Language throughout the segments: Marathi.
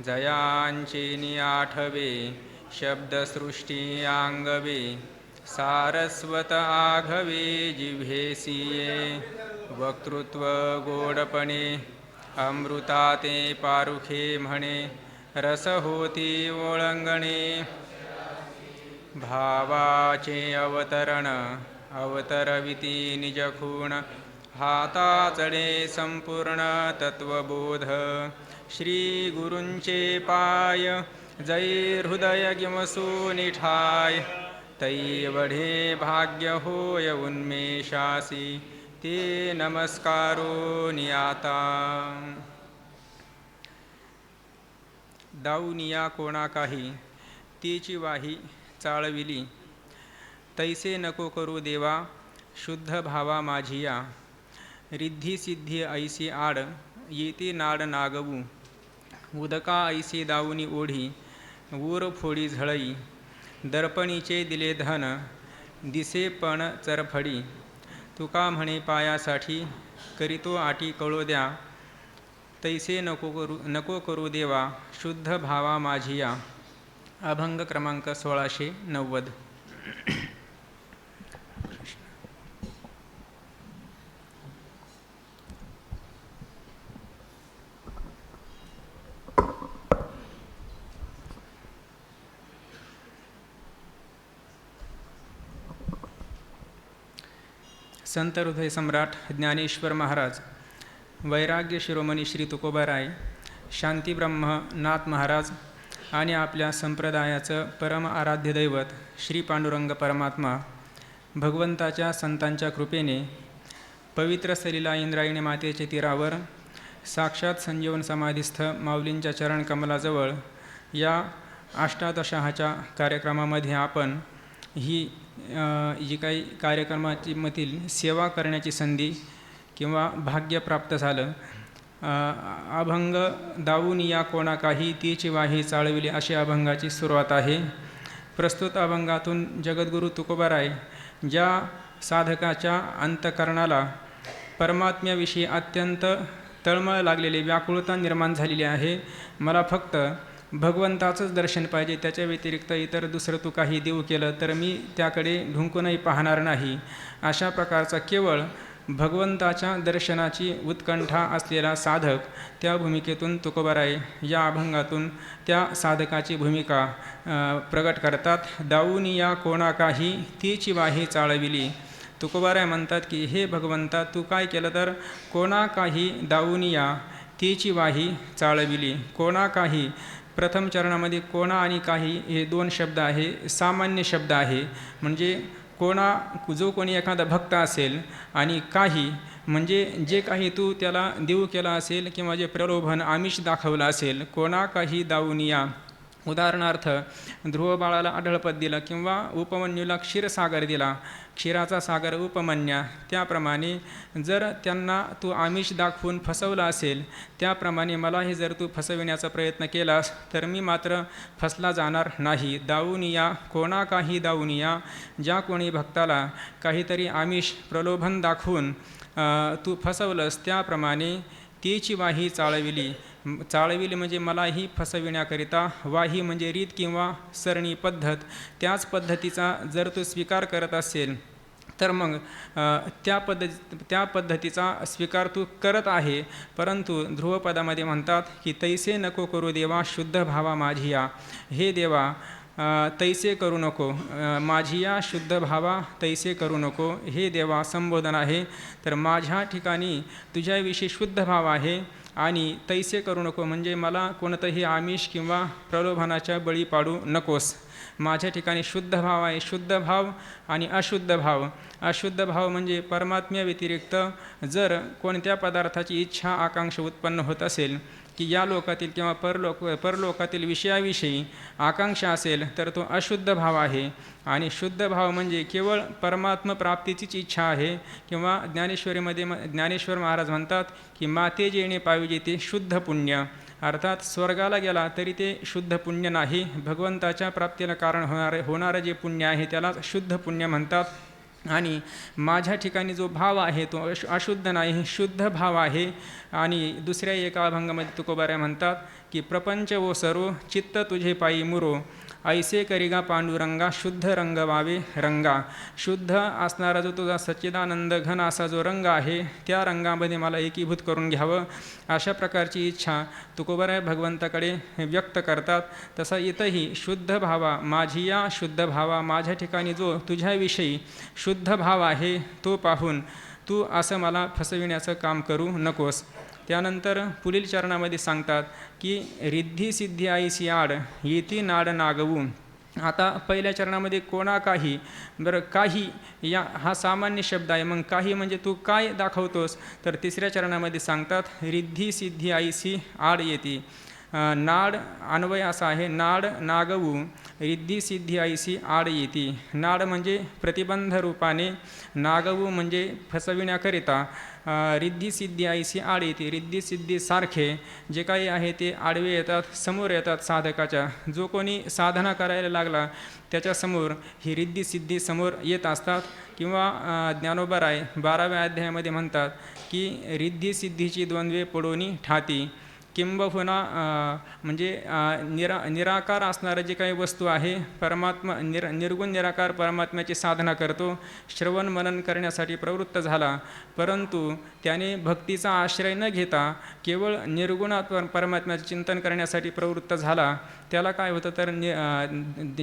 जयांचे आठवे शब्दसृष्टी आंगवे सारस्वत आघवे जिव्हेसिये वक्तृत्व गोडपणे अमृताते पारुखे म्हणे रस होती ओळंगणे भावाचे अवतरण अवतरविती निजखूण हाताचडे संपूर्ण तत्वबोध श्री गुरूंचे पाय जै हृदय गिमसू निठाय तै वढे भाग्य होय उन्मेषासी ते नमस्कारो नियाता दाऊनिया कोणा काही तीची वाही चाळविली तैसे नको करू देवा शुद्ध भावा माझिया रिद्धी सिद्धी ऐसी आड येती नाड नागवू उदका ऐसी दाऊनी ओढी ऊर फोडी झळई दर्पणीचे दिले धन दिसे पण चरफडी तुका म्हणे पायासाठी करीतो आटी कळो द्या तैसे नको करू देवा शुद्ध भावा माझिया अभंग क्रमांक 1690 संत हृदय सम्राट ज्ञानेश्वर महाराज, वैराग्य शिरोमणी श्री तुकोबाराय, शांतीब्रह्म नाथ महाराज आणि आपल्या संप्रदायाचं परम आराध्य दैवत श्री पांडुरंग परमात्मा भगवंताच्या संतांच्या कृपेने पवित्र सलीला इंद्रायणी मातेच्या तीरावर साक्षात संजीवन समाधीस्थ माऊलींच्या चरणकमलाजवळ या अष्टादशहाच्या कार्यक्रमामध्ये आपण ही जी काही कार्यक्रमाची मधील सेवा करण्याची संधी किंवा भाग्य प्राप्त झालं. अभंग दावून या कोणा काही तीची वाही चाळविली अशी अभंगाची सुरुवात आहे. प्रस्तुत अभंगातून जगद्गुरू तुकोबाराय ज्या साधकाच्या अंतकरणाला परमात्म्याविषयी अत्यंत तळमळ लागलेली व्याकुळता निर्माण झालेली आहे, मला फक्त भगवंताचंच दर्शन पाहिजे, त्याच्या व्यतिरिक्त इतर दुसरं तू काही देऊ केलं तर मी त्याकडे ढुंकूनही पाहणार नाही, अशा प्रकारचा केवळ भगवंताच्या दर्शनाची उत्कंठा असलेला साधक त्या भूमिकेतून तुकोबाराय या अभंगातून त्या साधकाची भूमिका प्रगट करतात. दाऊन या कोणा काही तीची वाही चाळविली. तुकोबाराय म्हणतात की हे भगवंता, तू काय केलं तर कोणा काही दाऊन या तीची वाही चाळविली. कोणा काही प्रथम चरणामध्ये कोणा आणि काही हे दोन शब्द आहे, सामान्य शब्द आहे. म्हणजे कोणा जो कोणी एखादा भक्त असेल आणि काही म्हणजे जे काही तू त्याला देऊ केला असेल किंवा जे प्रलोभन आमिष दाखवलं असेल. कोणा काही दाऊनिया, उदाहरणार्थ ध्रुव बाळाला आढळपद दिलं किंवा उपमन्यूला क्षीरसागर दिला, क्षीराचा सागर उपमन्या, त्याप्रमाणे जर त्यांना तू आमिष दाखवून फसवलं असेल त्याप्रमाणे मलाही जर तू फसविण्याचा प्रयत्न केलास तर मी मात्र फसला जाणार नाही. दाऊनिया कोणा काही दाऊनिया, ज्या कोणी भक्ताला काहीतरी आमिष प्रलोभन दाखवून तू फसवलंस त्याप्रमाणे तीची वाही चाळविली. चाळविली म्हणजे मलाही फसविण्याकरिता, वाही म्हणजे रीत किंवा सरणी पद्धत, त्याच पद्धतीचा जर तो स्वीकार करत असेल तर मग त्या पद्धतीचा स्वीकार तू करत आहे. परंतु ध्रुवपदामध्ये म्हणतात की तैसे नको करू देवा शुद्ध भावा माझिया. हे देवा तैसे करू नको, माझिया शुद्ध भावा तैसे करू नको. हे देवा संबोधन आहे, तर माझ्या ठिकाणी तुझ्याविषयी शुद्ध भाव आहे आणि तैसे करू नको म्हणजे मला कोणतंही आमिष किंवा प्रलोभनाच्या बळी पाडू नकोस. माझ्या ठिकाणी शुद्ध भाव आहे. शुद्ध भाव आणि अशुद्ध भाव. अशुद्ध भाव म्हणजे परमात्म्या व्यतिरिक्त जर कोणत्या पदार्थाची इच्छा आकांक्षा उत्पन्न होत असेल की या लोकातील किंवा परलोकातील विषयाविषयी आकांक्षा असेल तर तो अशुद्ध भाव आहे. आणि शुद्ध भाव म्हणजे केवळ परमात्म प्राप्तीचीच इच्छा आहे. किंवा ज्ञानेश्वरीमध्ये ज्ञानेश्वर महाराज म्हणतात की माते जेणे पाहिजे ते शुद्ध पुण्य, अर्थात स्वर्गाला गेला तरी ते शुद्ध पुण्य नाही. भगवंताच्या प्राप्तीला कारण होणारं जे पुण्य आहे त्याला शुद्ध पुण्य म्हणतात. आणि माझ्या ठिकाणी जो भाव आहे तो अशुद्ध नाही, हे शुद्ध भाव आहे. आणि दुसऱ्या एका अभंगामध्ये तुकोबाराय म्हणतात की प्रपंच वो सर्व चित्त तुझे पायी मुरो, ऐसे करिगा पांडुरंगा शुद्ध रंग वावे रंगा. शुद्ध असणारा जो तुझा सच्चिदानंद घन असा जो रंग आहे त्या रंगामध्ये मला एकीभूत करून घ्यावं, अशा प्रकारची इच्छा तुकोबाराय भगवंताकडे व्यक्त करतात. तसा इथंही शुद्ध भावा, माझी या शुद्ध भावा, माझ्या ठिकाणी जो तुझ्याविषयी शुद्ध भाव आहे तो पाहून तू असं मला फसविण्याचं काम करू नकोस. त्यानंतर पुढील चरणामध्ये सांगतात की रिद्धी सिद्धी आईसी आड येती नाड नागवू. आता पहिल्या चरणामध्ये कोणा काही, बरं काही या हा सामान्य शब्द आहे, मग काही म्हणजे तू काय दाखवतोस, तर तिसऱ्या चरणामध्ये सांगतात रिद्धी सिद्धी आईसी आड येती. नाड अन्वय असा आहे, नाड नागवू रिद्धी सिद्धी आईसी आड येती. नाड म्हणजे प्रतिबंध रूपाने, नागवू म्हणजे फसविण्याकरिता, रिद्धी सिद्धी आईसी आड येते. रिद्धी सिद्धी सारखे जे काही आहे ते आडवे येतात, समोर येतात साधकाच्या. जो कोणी साधना करायला लागला त्याच्यासमोर ही रिद्धी सिद्धी समोर येत असतात. किंवा ज्ञानोबाराय 12व्या अध्यायामध्ये म्हणतात की रिद्धी सिद्धीची द्वंद्वे पडोनी ठाती. किंबहुना म्हणजे निराकार असणारं जे काही वस्तू आहे, परमात्मा निर्गुण निराकार परमात्म्याची साधना करतो, श्रवण मनन करण्यासाठी प्रवृत्त झाला, परंतु त्याने भक्तीचा आश्रय न घेता केवळ निर्गुणात परमात्म्याचे चिंतन करण्यासाठी प्रवृत्त झाला, त्याला काय होतं तर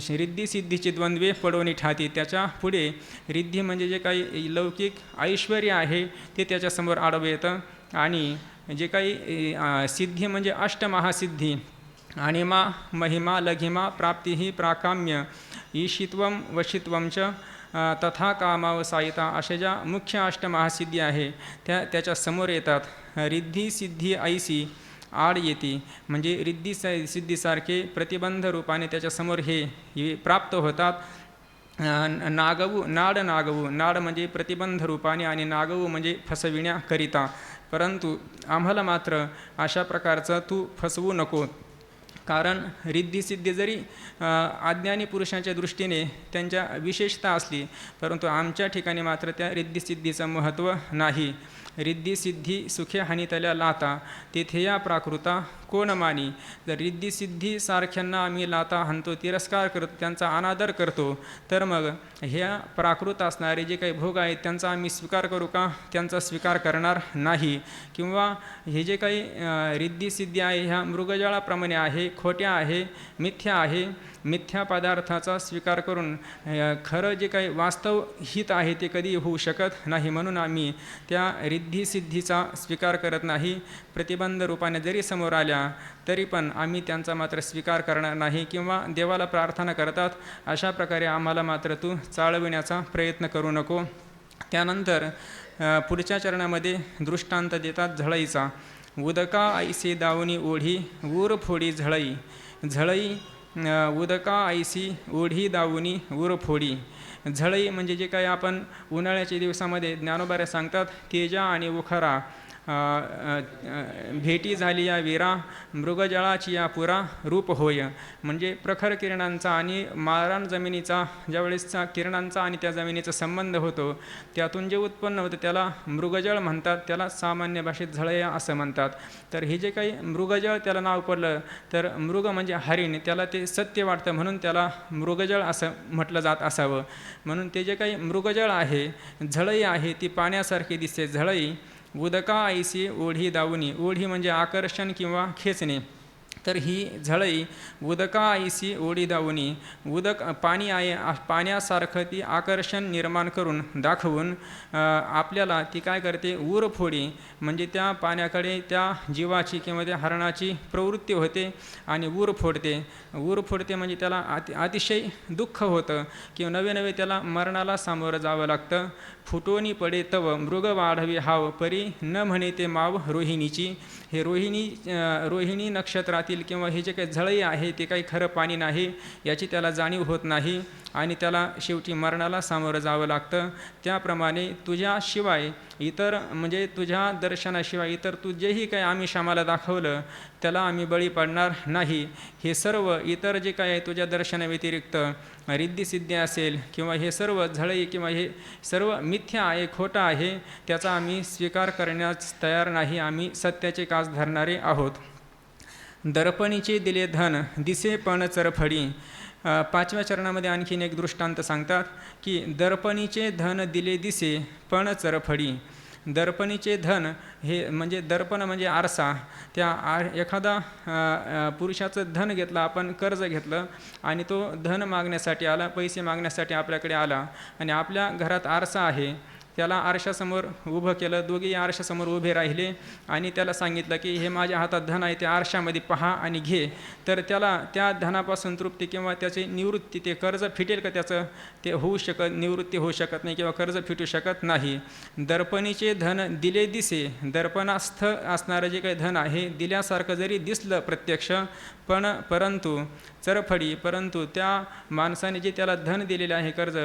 रिद्धी सिद्धीची द्वंद्वे पडवणी ठाती. त्याच्या पुढे रिद्धी म्हणजे जे काही लौकिक ऐश्वर्य आहे ते त्याच्यासमोर आडवं येतं. आणि जे काही सिद्धी म्हणजे अष्टमहासिद्धी, अणिमा महिमा लघिमा प्राप्ती ही प्राकाम्य ईशित्वम वशित्वंच तथा कामावसायिता, अशा ज्या मुख्य अष्टमहासिद्धी आहे त्याच्या समोर येतात. रिद्धी सिद्धी ऐसी आड येते म्हणजे रिद्धी सिद्धीसारखे प्रतिबंध रूपाने त्याच्यासमोर हे प्राप्त होतात. नागवू नाड नागवू, नाड म्हणजे प्रतिबंध रूपाने आणि नागवू म्हणजे फसविण्याकरिता. परंतु आम्हाला मात्र अशा प्रकारचं तू फसवू नको, कारण रिद्धिसिद्धी जरी अज्ञानी पुरुषांच्या दृष्टीने त्यांच्या विशेषता असली, परंतु आमच्या ठिकाणी मात्र त्या रिद्धिसिद्धीचं महत्त्व नाही. रिद्धिसिद्धी सुखे हानितल्या लाता तेथे या प्राकृता कोण मानी. जर रिद्धिसिद्धी सारख्यांना आम्ही लाता हाणतो, तिरस्कार करतो, त्यांचा अनादर करतो, तर मग ह्या प्राकृत असणारे जे काही भोग आहेत त्यांचा आम्ही स्वीकार करू का? त्यांचा स्वीकार करणार नाही. किंवा हे जे काही रिद्धिसिद्धी आहे ह्या मृगजळाप्रमाणे आहे, खोट्या आहे, मिथ्या आहे. मिथ्या पदार्थाचा स्वीकार करून खरं जे काही वास्तव हित आहे ते कधी होऊ शकत नाही. म्हणून आम्ही त्या रिद्धिसिद्धीचा स्वीकार करत नाही. प्रतिबंध रूपाने जरी समोर आल्या तरी पण आम्ही त्यांचा मात्र स्वीकार करणार नाही. किंवा देवाला प्रार्थना करतात अशा प्रकारे आम्हाला मात्र तू चाळविण्याचा प्रयत्न करू नको. त्यानंतर पुढच्या चरणामध्ये दृष्टांत देतात झळईचा. उदका ऐसे दावणी ओढी ऊर फोडी झळई. झळई उदका ऐसी ओढी दावणी ऊर फोडी. झळई म्हणजे जे काही आपण उन्हाळ्याच्या दिवसामध्ये ज्ञानोबाऱ्या सांगतात तेजा आणि उखरा भेटी झाली या वीरा मृगजळाची या पुरा रूप होय. म्हणजे प्रखर किरणांचा आणि मारान जमिनीचा ज्यावेळेसचा किरणांचा आणि त्या जमिनीचा संबंध होतो त्यातून जे उत्पन्न होतं त्याला मृगजळ म्हणतात. त्याला सामान्य भाषेत झळया असं म्हणतात. तर हे जे काही मृगजळ त्याला नाव पडलं तर मृग म्हणजे हरिण, त्याला ते सत्य वाटतं म्हणून त्याला मृगजळ असं म्हटलं जात असावं. म्हणून ते जे काही मृगजळ आहे, झळई आहे, ती पाण्यासारखी दिसते. झळई उदका ऐसी ओढी दावणी. ओढी म्हणजे आकर्षण किंवा खेचणे. तर ही झळई उदका ऐसी ओढी दावणी. उदक पाणी आहे, पाण्यासारखं ती आकर्षण निर्माण करून दाखवून आपल्याला ती काय करते, ऊर फोडी. म्हणजे त्या पाण्याकडे त्या जीवाची किंवा त्या हरणाची प्रवृत्ती होते आणि ऊर फोडते. ऊर फोडते म्हणजे त्याला अतिशय दुःख होतं किंवा नवे नवे त्याला मरणाला सामोरं जावं लागतं. फुटोनी पडे तव मृग वाढवी हाव परी न म्हणे ते माव रोहिणीची. हे रोहिणी नक्षत्रातील किंवा हे जे काही झळई आहे ते काही खरं पाणी नाही याची त्याला जाणीव होत नाही आणि त्याला शेवटी मरणाला सामोरं जावं लागतं. त्याप्रमाणे तुझ्याशिवाय इतर म्हणजे तुझ्या दर्शनाशिवाय इतर तू जेही काही आमिष आम्हाला दाखवलं त्याला आम्ही बळी पडणार नाही. हे सर्व इतर जे काय आहे तुझ्या दर्शनाव्यतिरिक्त रिद्धिसिद्धी असेल किंवा हे सर्व झळई किंवा हे सर्व मिथ्या आहे, खोटं आहे, त्याचा आम्ही स्वीकार करण्यास तयार नाही. आम्ही सत्याचे कास धरणारे आहोत. दर्पणीचे दिले धन दिसे पण चरफडी. 5व्या चरणामध्ये आणखीन एक दृष्टांत सांगतात की दर्पणीचे धन दिले दिसे पण चरफडी. दर्पणीचे धन हे म्हणजे दर्पण म्हणजे आरसा. एखादा पुरुषाचं धन घेतलं, आपण कर्ज घेतलं आणि तो धन मागण्यासाठी आला, पैसे मागण्यासाठी आपल्याकडे आला आणि आपल्या घरात आरसा आहे, त्याला आरशासमोर उभं केलं, दोघेही आरशासमोर उभे राहिले आणि त्याला सांगितलं की हे माझ्या हातात धन आहे, ते आरशामध्ये पहा आणि घे. तर त्याला त्या धनापासून तृप्ती किंवा त्याची निवृत्ती, ते कर्ज फिटेल का त्याचं, ते निवृत्ती होऊ शकत नाही किंवा कर्ज फिटू शकत नाही. दर्पणीचे धन दिले दिसे, दर्पणास्थ असणारं जे काही धन आहे दिल्यासारखं जरी दिसलं प्रत्यक्ष, परंतु त्या माणसाने जे त्याला धन दिलेलं आहे कर्ज,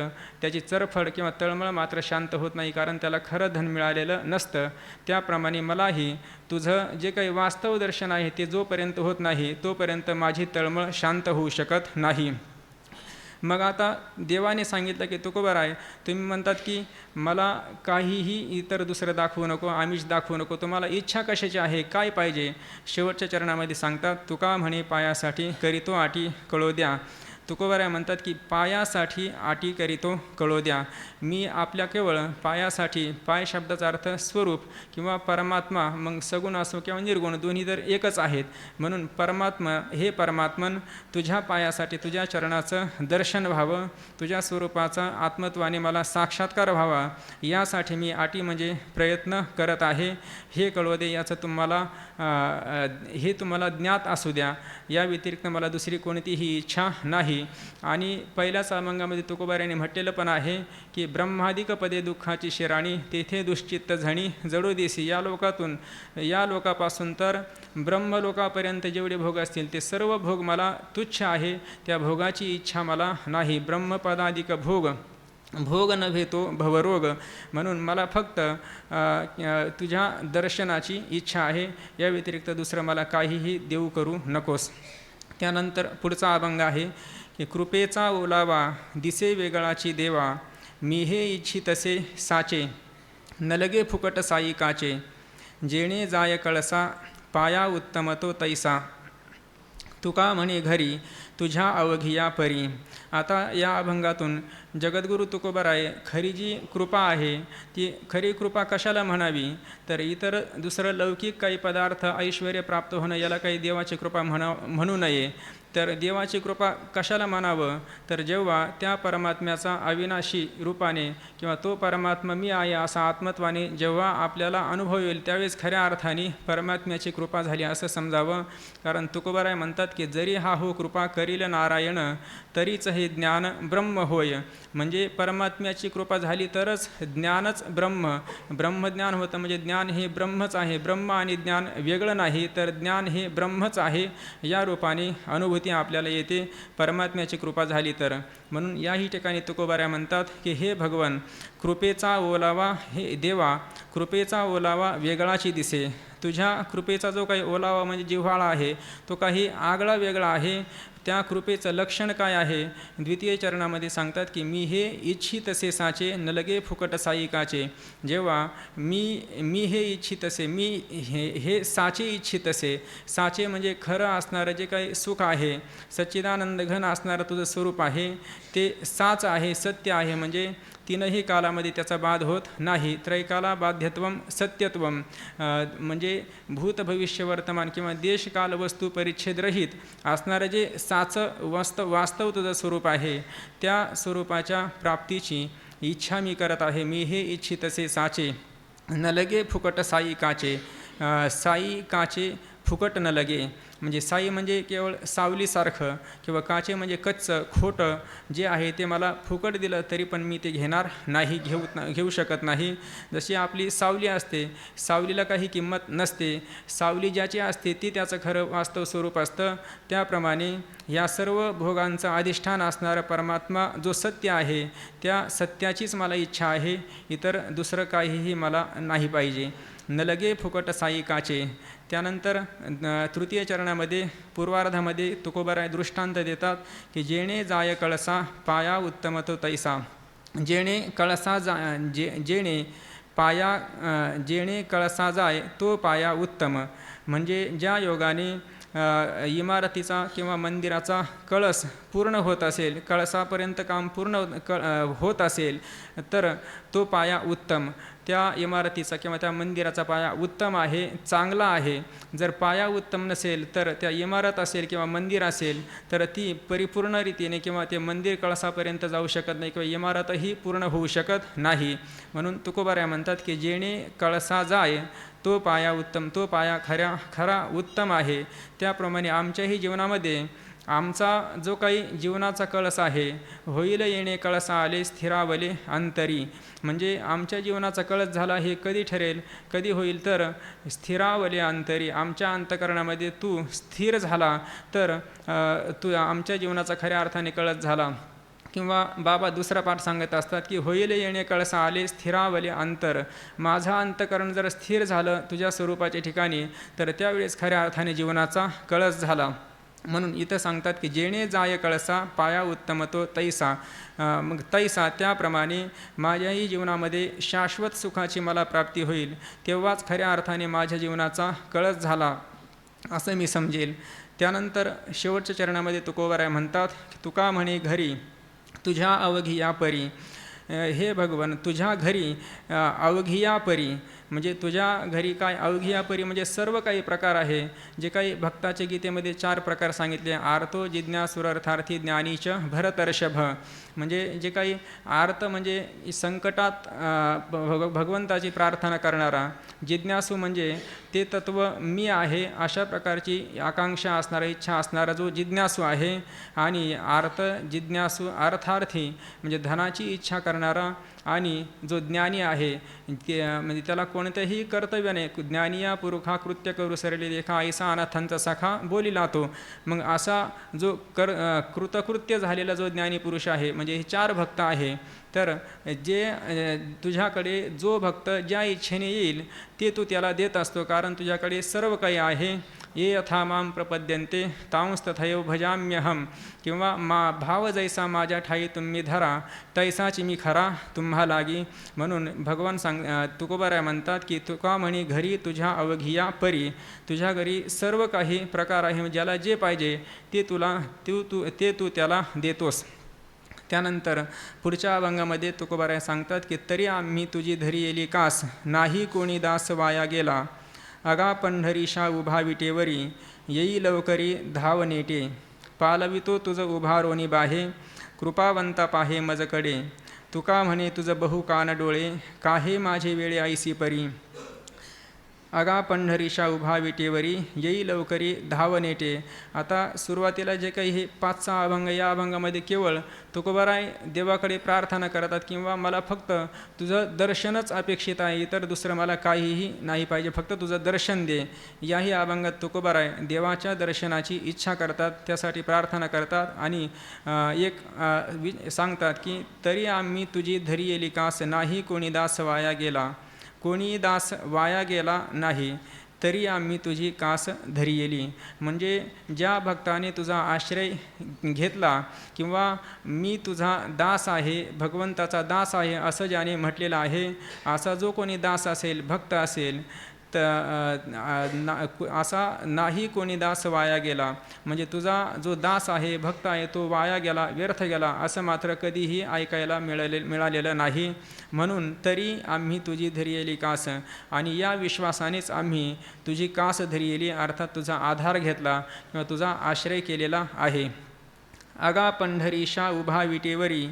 त्याची चरफड किंवा तळमळ मात्र शांत होत नाही, कारण त्याला खरं धन मिळालेलं नसतं. त्याप्रमाणे मलाही तुझं जे काही वास्तव दर्शन आहे ते जोपर्यंत होत नाही तोपर्यंत माझी तळमळ शांत होऊ शकत नाही. मग आता देवाने सांगितलं की तुकोबाराय, तुम्ही म्हणतात की मला काहीही इतर दुसरं दाखवू नको, आमिष दाखवू नको, तुम्हाला इच्छा कशाची आहे, काय पाहिजे. शेवटच्या चरणामध्ये सांगतात, तुका म्हणे पायासाठी करीतो आटी कळो द्या. तुकोबाराय म्हणतात की पायासाठी आटी करीतो कळो द्या. मी आपल्या केवळ पायासाठी, पाय शब्दाचा अर्थ स्वरूप किंवा परमात्मा, मग सगुण असो किंवा निर्गुण, दोन्ही तर एकच आहेत. म्हणून परमात्मा, हे परमात्मन, तुझ्या पायासाठी तुझ्या चरणाचं दर्शन व्हावं, तुझ्या स्वरूपाचा आत्मत्वाने मला साक्षात्कार व्हावा, यासाठी मी आटी म्हणजे प्रयत्न करत आहे. हे कळव दे, याचं हे तुम्हाला ज्ञात असू द्या. या व्यतिरिक्त मला दुसरी कोणतीही इच्छा नाही. आणि पहिल्याच अभंगामध्ये तुकोबाराने म्हटलेलं पण आहे की ब्रह्मादिक पदे दुःखाची शिराणी, तेथे दुश्चित्त झणी जडो देसी. या लोकापासून तर ब्रह्मलोकापर्यंत जेवढे भोग असतील ते सर्व भोग मला तुच्छ आहे, त्या भोगाची इच्छा मला नाही. ब्रह्मपदादिक भोग नव्हे तो भवरोग. म्हणून मला फक्त तुझ्या दर्शनाची इच्छा आहे, या व्यतिरिक्त दुसरं मला काहीही देऊ करू नकोस. त्यानंतर पुढचा अभंग आहे की कृपेचा ओलावा दिसे वेगळाची देवा, मी हे इच्छी तसे साचे, नलगे फुकट साई काचे, जेणे जाय कळसा पाया उत्तम तो तैसा, तुका म्हणे घरी तुझ्या अवघिया परी. आता या अभंगातून जगद्गुरू तुकोबाराय खरी जी कृपा आहे ती खरी कृपा कशाला म्हणावी, तर इतर दुसरं लौकिक काही पदार्थ, ऐश्वर्य प्राप्त होणं, याला काही देवाची कृपा म्हणू नये. तर देवाची कृपा कशाला म्हणावं, तर जेव्हा त्या परमात्म्याचा अविनाशी रूपाने किंवा तो परमात्मा मी आहे असा आत्मत्वाने जेव्हा आपल्याला अनुभव येईल, त्यावेळेस खऱ्या अर्थाने परमात्म्याची कृपा झाली असं समजावं. कारण तुकोबाराय म्हणतात की जरी हा हो कृपा करील नारायण, तरीच हे ज्ञान ब्रह्म होय. म्हणजे परमात्म्याची कृपा झाली तरच ज्ञानच ब्रह्मज्ञान होतं. म्हणजे ज्ञान हे ब्रह्मच आहे, ब्रह्म आणि ज्ञान वेगळं नाही, तर ज्ञान हे ब्रह्मच आहे, या रूपाने अनुभूती आपल्याला येते परमात्म्याची कृपा झाली तर. म्हणून याही ठिकाणी तुकोबाराय म्हणतात की हे भगवन, कृपेचा ओलावा, हे देवा, कृपेचा ओलावा वेगळाची दिसे. तुझ्या कृपेचा जो काही ओलावा म्हणजे जिव्हाळा आहे तो काही आगळा वेगळा आहे. त्या कृपेचं लक्षण काय आहे, द्वितीय चरणामध्ये सांगतात की मी हे इच्छित तसे साचे, नलगे फुकट साई काचे. जेव्हा मी हे इच्छित असे, मी हे साचे इच्छित असे, साचे म्हणजे खरं असणारं जे काही सुख आहे, सच्चिदानंद घन असणारं तुझं स्वरूप आहे, ते साच आहे, सत्य आहे. म्हणजे तीनही कालामध्ये त्याचा बाध होत नाही. त्रैकाला बाध्यत्वम सत्यत्वम, म्हणजे भूत भविष्य वर्तमान किंवा देश काल वस्तू परिच्छेदरहित असणारं जे साचं वास्तव तुझं स्वरूप आहे, त्या स्वरूपाच्या प्राप्तीची इच्छा मी करत आहे. मी हे इच्छित असे साचे, न लगे फुकट साई काचे. साई काचे फुकट न लगे, म्हणजे साई म्हणजे केवळ सावलीसारखं, किंवा काचे म्हणजे कच्चं खोटं जे आहे ते मला फुकट दिलं तरी पण मी ते घेणार नाही, घेऊ शकत नाही. जशी आपली सावली असते, सावलीला काही किंमत नसते, सावली ज्याची असते ती त्याचं खरं वास्तव स्वरूप असतं. त्याप्रमाणे या सर्व भोगांचं अधिष्ठान असणारा परमात्मा जो सत्य आहे, त्या सत्याचीच मला इच्छा आहे, इतर दुसरं काहीही मला नाही पाहिजे. न लगे फुकट साई काचे. त्यानंतर तृतीय चरणामध्ये पूर्वार्धामध्ये तुकोबाराय दृष्टांत देतात की जेणे जाय कळसा पाया उत्तम तो तैसा. जेणे कळसा जेणे कळसा जाय तो पाया उत्तम. म्हणजे ज्या योगाने इमारतीचा किंवा मंदिराचा कळस पूर्ण होत असेल, कळसापर्यंत काम पूर्ण होत असेल तर तो पाया उत्तम. त्या इमारतीचा किंवा त्या मंदिराचा पाया उत्तम आहे, चांगला आहे. जर पाया उत्तम नसेल तर त्या इमारत असेल किंवा मंदिर असेल तर ती परिपूर्ण रीतीने किंवा ते मंदिर कळसापर्यंत जाऊ शकत नाही किंवा इमारतही पूर्ण होऊ शकत नाही. म्हणून तुकोबाराय म्हणतात की जेणे कळसा जाय तो पाया उत्तम, तो पाया खरा उत्तम आहे. त्याप्रमाणे आमच्याही जीवनामध्ये आमचा जो काही जीवनाचा कळस आहे, होईल येणे कळसा आले स्थिरावले अंतरी. म्हणजे आमच्या जीवनाचा कळस झाला हे कधी ठरेल, कधी होईल तर स्थिरावले अंतरी. आमच्या अंतःकरणामध्ये तू स्थिर झाला तर तू आमच्या जीवनाचा खऱ्या अर्थाने कळस झाला. किंवा बाबा दुसरा पाठ सांगत असतात की होईल येणे कळसा आले स्थिरावले अंतर. माझं अंतःकरण जर स्थिर झालं तुझ्या स्वरूपाच्या ठिकाणी तर त्यावेळेस खऱ्या अर्थाने जीवनाचा कळस झाला. म्हणून इथं सांगतात की जेणे जाय कळसा पाया उत्तम तो तैसा. मग तैसा त्याप्रमाणे माझ्याही जीवनामध्ये शाश्वत सुखाची मला प्राप्ती होईल, तेव्हाच खऱ्या अर्थाने माझ्या जीवनाचा कळस झाला असं मी समजेल. त्यानंतर शेवटच्या चरणामध्ये तुकोबाराय म्हणतात की तुका म्हणे घरी तुझ्या अवघी या परी. हे भगवन तुझ्या घरी अवघी या परी म्हणजे तुझ्या घरी काय अवघी या परी म्हणजे सर्व काही प्रकार आहे. जे काही भक्ताच्या गीतेमध्ये 4 प्रकार सांगितले, आर्तो जिज्ञासुर अर्थार्थी ज्ञानीच भरतर्षभ. म्हणजे जे काही आर्त म्हणजे संकटात भगवंताची प्रार्थना करणारा, जिज्ञासू म्हणजे ते तत्व मी आहे अशा प्रकारची आकांक्षा असणारा, इच्छा असणारा जो जिज्ञासू आहे. आणि आर्त जिज्ञासू अर्थार्थी म्हणजे धनाची इच्छा करणारा आणि जो ज्ञानी आहे ते म्हणजे त्याला कोणतंही कर्तव्य नाही. ज्ञानिया पुरुखा कृत्य करू सरली देखा ऐसा अनाथांचा सखा बोलिला तो. मग असा जो कृतकृत्य झालेला जो ज्ञानी पुरुष आहे म्हणजे हे 4 भक्त आहे. तर जे तुझ्याकडे जो भक्त ज्या इच्छेने येईल ते तू त्याला देत असतो, कारण तुझ्याकडे सर्व काही आहे. ये यथा माम प्रपद्यन्ते तांस्तथैव भजाम्यहम. किंवा भाव जैसा माझ्या ठाई तुम्ही धरा तैसाची मी खरा तुम्हा लागी. म्हणून भगवान तुकोबाराय म्हणतात की तुका म्हणे घरी तुझ्या अवघिया परी. तुझ्या घरी सर्व काही प्रकार आहे, ज्याला जे पाहिजे ते तू त्याला देतोस. त्यानंतर पुढच्या अभंगामध्ये तुकोबाराय सांगतात की तरी आम्ही तुझी धरी येली कास नाही कोणी दास वाया गेला. अगा पंढरीशा उभा विटेवरी येई लवकरी धाव नेटे. पालवितो तुझ उभारोनी बाहे कृपावंता पाहे मजकडे. तुका म्हणे तुझ बहु कान डोळे काहे माझे वेळे ऐसी परी. अगा पंढरीशा उभा विटेवरी येई लवकरी धाव नेटे. आता सुरुवातीला जे काही हे 5 अभंग, या अभंगामध्ये केवळ तुकोबाराय देवाकडे प्रार्थना करतात किंवा मला फक्त तुझं दर्शनच अपेक्षित आहे, इतर दुसरं मला काहीही नाही पाहिजे, फक्त तुझं दर्शन दे. याही अभंगात तुकोबाराय देवाच्या दर्शनाची इच्छा करतात, त्यासाठी प्रार्थना करतात. आणि सांगतात की तरी आम्ही तुझी धरी येली कास नाही कोणी दास वाया गेला. कोणी दास वाया गेला नाही तरी आम्ही तुझी कास धरी येली. म्हणजे ज्या भक्ताने तुझा आश्रय घेतला किंवा मी तुझा दास आहे, भगवंताचा दास आहे असं ज्याने म्हटलेलं आहे, असा जो कोणी दास असेल, भक्त असेल असा नाही कोणी दास वाया गेला. म्हणजे तुझा जो दास आहे, भक्त आहे, तो वाया गेला, व्यर्थ गेला असं मात्र कधीही ऐकायला मिळालेलं नाही. म्हणून तरी आम्ही तुझी धरियेली कास, आणि या विश्वासानेच आम्ही तुझी कास धरियेली अर्थात तुझा आधार घेतला किंवा तुझा आश्रय केलेला आहे. अगा पंढरीशा उभा विटेवरी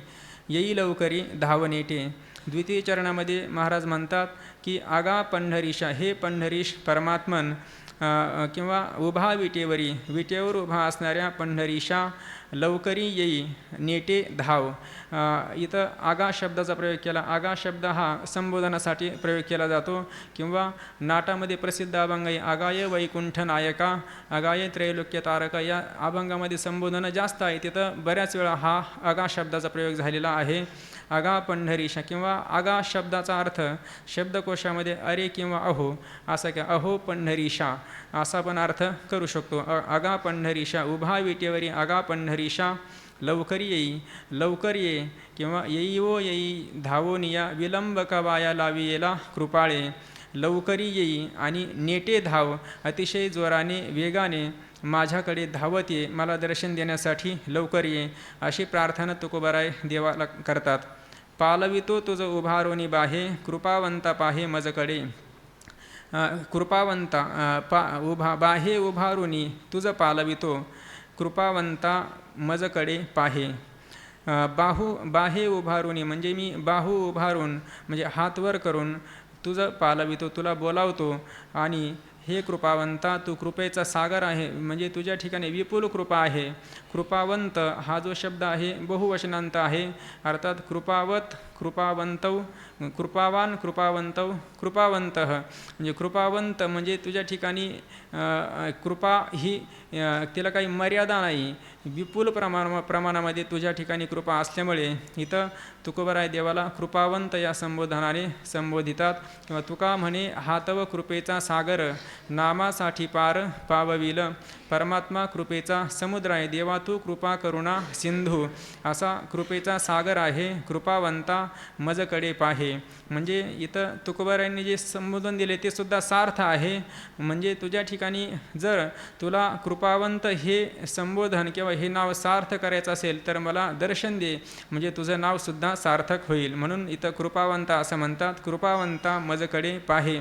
येई लवकरी धावनेटे. द्वितीय चरणामध्ये महाराज म्हणतात की आगा पंढरीशा, हे पंढरीश परमात्मन किंवा उभा विटेवरी, विटेवर उभा असणाऱ्या पंढरीशा लवकरी येई नेटे धाव. इथं आगा शब्दाचा प्रयोग केला. आगा शब्द हा संबोधनासाठी प्रयोग केला जातो. किंवा नाटामध्ये प्रसिद्ध अभंग आहे आगाय वैकुंठ नायका, आगाय त्रैलोक्य तारका. या अभंगामध्ये संबोधन जास्त आहे, तिथं बऱ्याच वेळा हा आगा शब्दाचा प्रयोग झालेला आहे. आगा पंढरीशा किंवा आगा शब्दाचा अर्थ शब्दकोशामध्ये अरे किंवा अहो असा की अहो पंढरीशा असा पण अर्थ करू शकतो. आगा पंढरीशा, उभा विटेवरी आगा पंढरीशा लवकरी येई, लवकर ये किंवा येई ओ येई धावोनिया, विलंब कवाया लावी येला कृपाळे. लवकरी येई आणि नेटे धाव, अतिशय जोराने वेगाने माझ्याकडे धावत ये, मला दर्शन देण्यासाठी लवकर ये, अशी प्रार्थना तुकोबाराय देवाला करतात. पालवितो तुझं उभारोनी बाहे, कृपावंता पाहे मजकडे. कृपावंता उभा बाहे उभारुनी तुझं पालवितो, कृपावंता मजकडे पाहे. बाहे उभारुनी म्हणजे मी बाहू उभारून म्हणजे हात वर करून तुझं पालवितो, तुला बोलावतो. आणि हे कृपावंता, तू कृपेचा सागर आहे, म्हणजे तुझ्या ठिकाणी विपुल कृपा आहे. कृपावंत हा जो शब्द आहे बहुवचनांत आहे, अर्थात कृपावत कृपावंतौ, कृपावान कृपावंतौ कृपावंत. म्हणजे कृपावंत म्हणजे तुझ्या ठिकाणी कृपा ही तिला काही मर्यादा नाही, विपुल प्रमाणामध्ये तुझ्या ठिकाणी कृपा असल्यामुळे इथं तुकोबाराय देवाला कृपावंत या संबोधनाने संबोधितात. किंवा तुका म्हणे हा तव कृपेचा सागर, नामासाठी पार पावविल. परमात्मा कृपेचा समुद्र आहे, देवा तू कृपा करुणा सिंधू असा कृपेचा सागर आहे. कृपावंता मजकडे पाहे, म्हणजे इथं तुकोबारायांनी जे संबोधन दिले ते सुद्धा सार्थ आहे. म्हणजे तुझ्या ठिकाणी जर तुला कृपावंत हे संबोधन किंवा हे नाव सार्थ करायचं असेल तर मला दर्शन दे, म्हणजे तुझं नावसुद्धा सार्थक होईल. म्हणून इथं कृपावंता असं म्हणतात. कृपावंता मजकडे पाहे,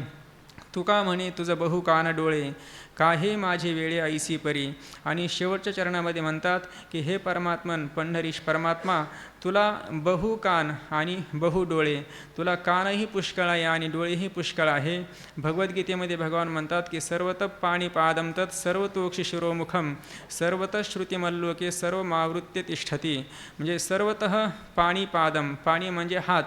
तुका म्हणे तुझं बहु कान डोळे, काहे माझे वेळे ऐसी परी. आणि शेवटच्या चरणामध्ये म्हणतात की हे परमात्मन पंढरीश परमात्मा, तुला बहु कान आणि बहु डोळे, तुला कानही पुष्कळ आहे आणि डोळेही पुष्कळ आहे. भगवद्गीतेमध्ये भगवान म्हणतात की सर्वतः पाणिपादं तत् सर्वतोक्षि शिरोमुखम, सर्वतः श्रुतिमल्लोके सर्वमावृत्य तिष्ठती. म्हणजे सर्वतः पाणिपादं, पाणी म्हणजे हात.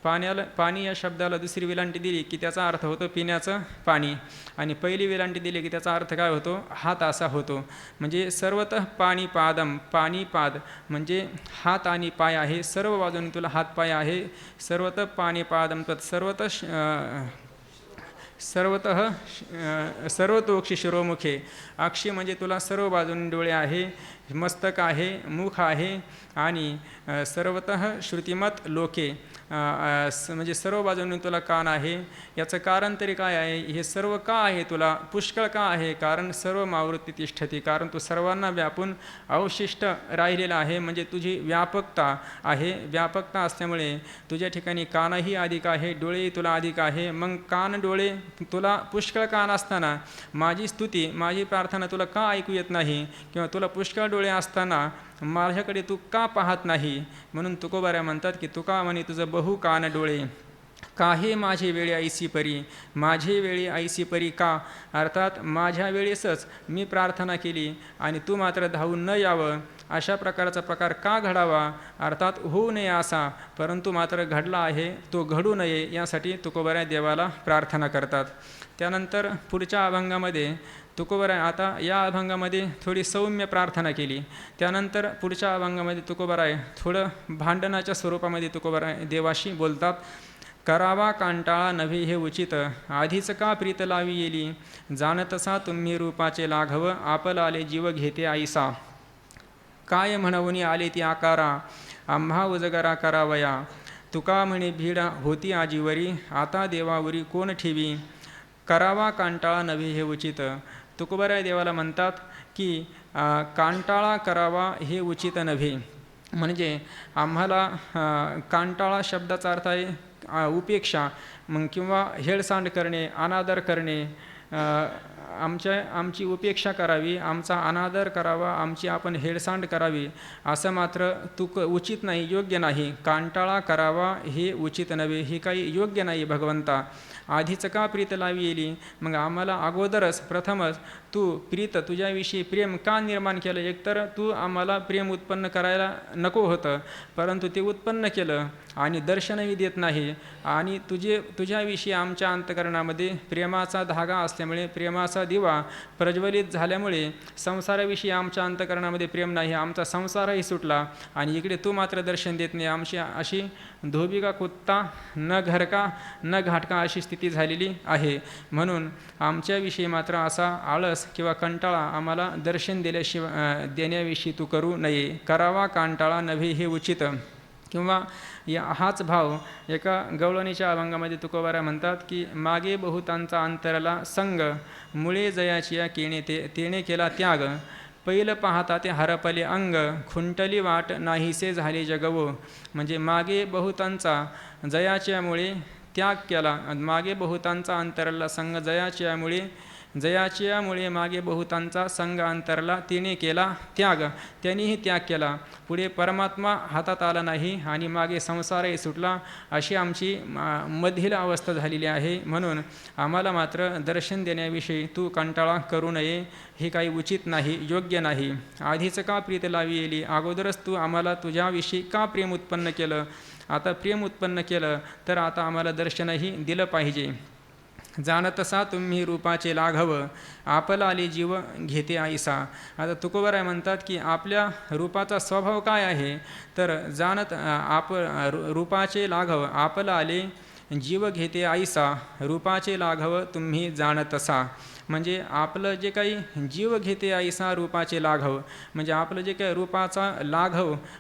पाणी या शब्दाला दुसरी विलांटी दिली की त्याचा अर्थ होतो पिण्याचं पाणी, आणि पहिली विलांटी दिली की त्याचा अर्थ काय होतो, हात असा होतो. म्हणजे सर्वतः पाणीपादम, पाणीपाद म्हणजे हात आणि पाय आहे, सर्व बाजूने तुला हात पाय आहे. सर्वतः पाणीपादम तत् सर्वतः सर्वतोक्षि शिरोमुखे, अक्षी म्हणजे तुला सर्व बाजूने डोळे आहे, मस्तक आहे, मुख आहे. आणि सर्वतः श्रुतिमत लोके म्हणजे सर्व बाजूने तुला कान आहे. याचं कारण तरी काय आहे, हे सर्व का आहे तुला, पुष्कळ का आहे, कारण सर्व मावृत्ती तिष्ठती, कारण तू सर्वांना व्यापून अवशिष्ट राहिलेला आहे. म्हणजे तुझी व्यापकता आहे, व्यापकता असल्यामुळे तुझ्या ठिकाणी कानही अधिक आहे, डोळेही तुला अधिक आहे. मग कान डोळे तुला पुष्कळ कान असताना माझी स्तुती माझी प्रार्थना तुला का ऐकू येत नाही, किंवा तुला पुष्कळ डोळे असताना माझ्याकडे तू का पाहत नाही. म्हणून तुकोबाऱ्या म्हणतात की तुका म्हणे तुझं बहु कान डोळे, काहे माझे वेळे ऐसी परी, माझे वेळी ऐसी परी का, अर्थात माझ्या वेळेसच मी प्रार्थना केली आणि तू मात्र धावून न यावं, अशा प्रकारचा प्रकार का घडावा, अर्थात होऊ नये असा, परंतु मात्र घडला आहे, तो घडू नये यासाठी तुकोबाऱ्या देवाला प्रार्थना करतात. त्यानंतर पुढच्या अभंगामध्ये तुकोबाराय आता या अभंगामध्ये थोडी सौम्य प्रार्थना केली. त्यानंतर पुढच्या अभंगामध्ये तुकोबाराय थोडं भांडणाच्या स्वरूपामध्ये तुकोबाराय देवाशी बोलतात. करावा कांटाळा नव्हे हे उचित, आधीच का प्रीत लावी येली, जाणतसा तुम्ही रूपाचे लाघव, आपला आले जीव घेते आईसा. काय म्हणून आले ती आकारा, आम्हा उजगरा करावया, तुका म्हणे भीड होती आजीवरी, आता देवावरी कोण ठेवी. करावा कांटाळा नव्हे हे उचित, तुकोबाराय देवाला म्हणतात की कांटाळा करावा हे उचित नव्हे. म्हणजे आम्हाला कांटाळा शब्दाचा अर्थ आहे उपेक्षा, मग किंवा हेळसांड करणे, अनादर करणे, आमची उपेक्षा करावी, आमचा अनादर करावा, आमची आपण हेळसांड करावी, असं मात्र उचित नाही, योग्य नाही. कांटाळा करावा हे उचित नव्हे, हे काही योग्य नाही. भगवंता आधीच का प्रीत लावी येली, मग आम्हाला अगोदरच प्रथमच तू तुझ्याविषयी प्रेम का निर्माण केलं. एकतर तू आम्हाला प्रेम उत्पन्न करायला नको होतं, परंतु ते उत्पन्न केलं आणि दर्शनही देत नाही. आणि तुझ्याविषयी आमच्या अंतकरणामध्ये प्रेमाचा धागा असल्यामुळे, प्रेमाचा दिवा प्रज्वलित झाल्यामुळे संसाराविषयी आमच्या अंतकरणामध्ये प्रेम नाही, आमचा संसारही सुटला. आणि इकडे तू मात्र दर्शन देत नाही. आमची अशी धोबी का कुत्ता, न घरका न घाटका अशी स्थिती झालेली आहे. म्हणून आमच्याविषयी मात्र असा आळस किंवा कंटाळा आम्हाला दर्शन देण्याविषयी तू करू नये. करावा कांटाळा नव्हे हे उचित. किंवा हाच भाव एका गवळणीच्या अभंगामध्ये तुकोबारा म्हणतात की मागे बहुतांचा अंतरला संग, मुळे जयाची या तेणे केला त्याग, पैल पाहता ते हरपले अंग, खुंटली वाट नाहीसे झाले जगवो. म्हणजे मागे बहुतांचा जयाच्यामुळे त्याग केला, मागे बहुतांचा अंतरला संग, जयाच्यामुळे मागे बहुतांचा संग अंतरला, तिने केला त्याग, त्यांनीही त्याग केला. पुढे परमात्मा हातात आला नाही आणि मागे संसारही सुटला. अशी आमची मधील अवस्था झालेली आहे. म्हणून आम्हाला मात्र दर्शन देण्याविषयी तू कंटाळा करू नये, हे काही उचित नाही, योग्य नाही. आधीच का प्रीत लावी येली, अगोदरच तू आम्हाला तुझ्याविषयी का प्रेम उत्पन्न केलं. आता प्रेम उत्पन्न केलं तर आता आम्हाला दर्शनही दिलं पाहिजे. जाणतसा तुम्ही रूपाचे लाघव, आपला आले जीव घेते आईसा. आता तुकोबाराय म्हणतात की आपल्या रूपाचा स्वभाव काय आहे, तर रूपाचे लाघव, आपला आले जीव घेते आईसा, रूपाचे लाघव तुम्ही जाणतसा. म्हणजे आपलं जे काही जीव घेते आईसा रूपाचे लाघव, म्हणजे आपलं जे काही रूपाचा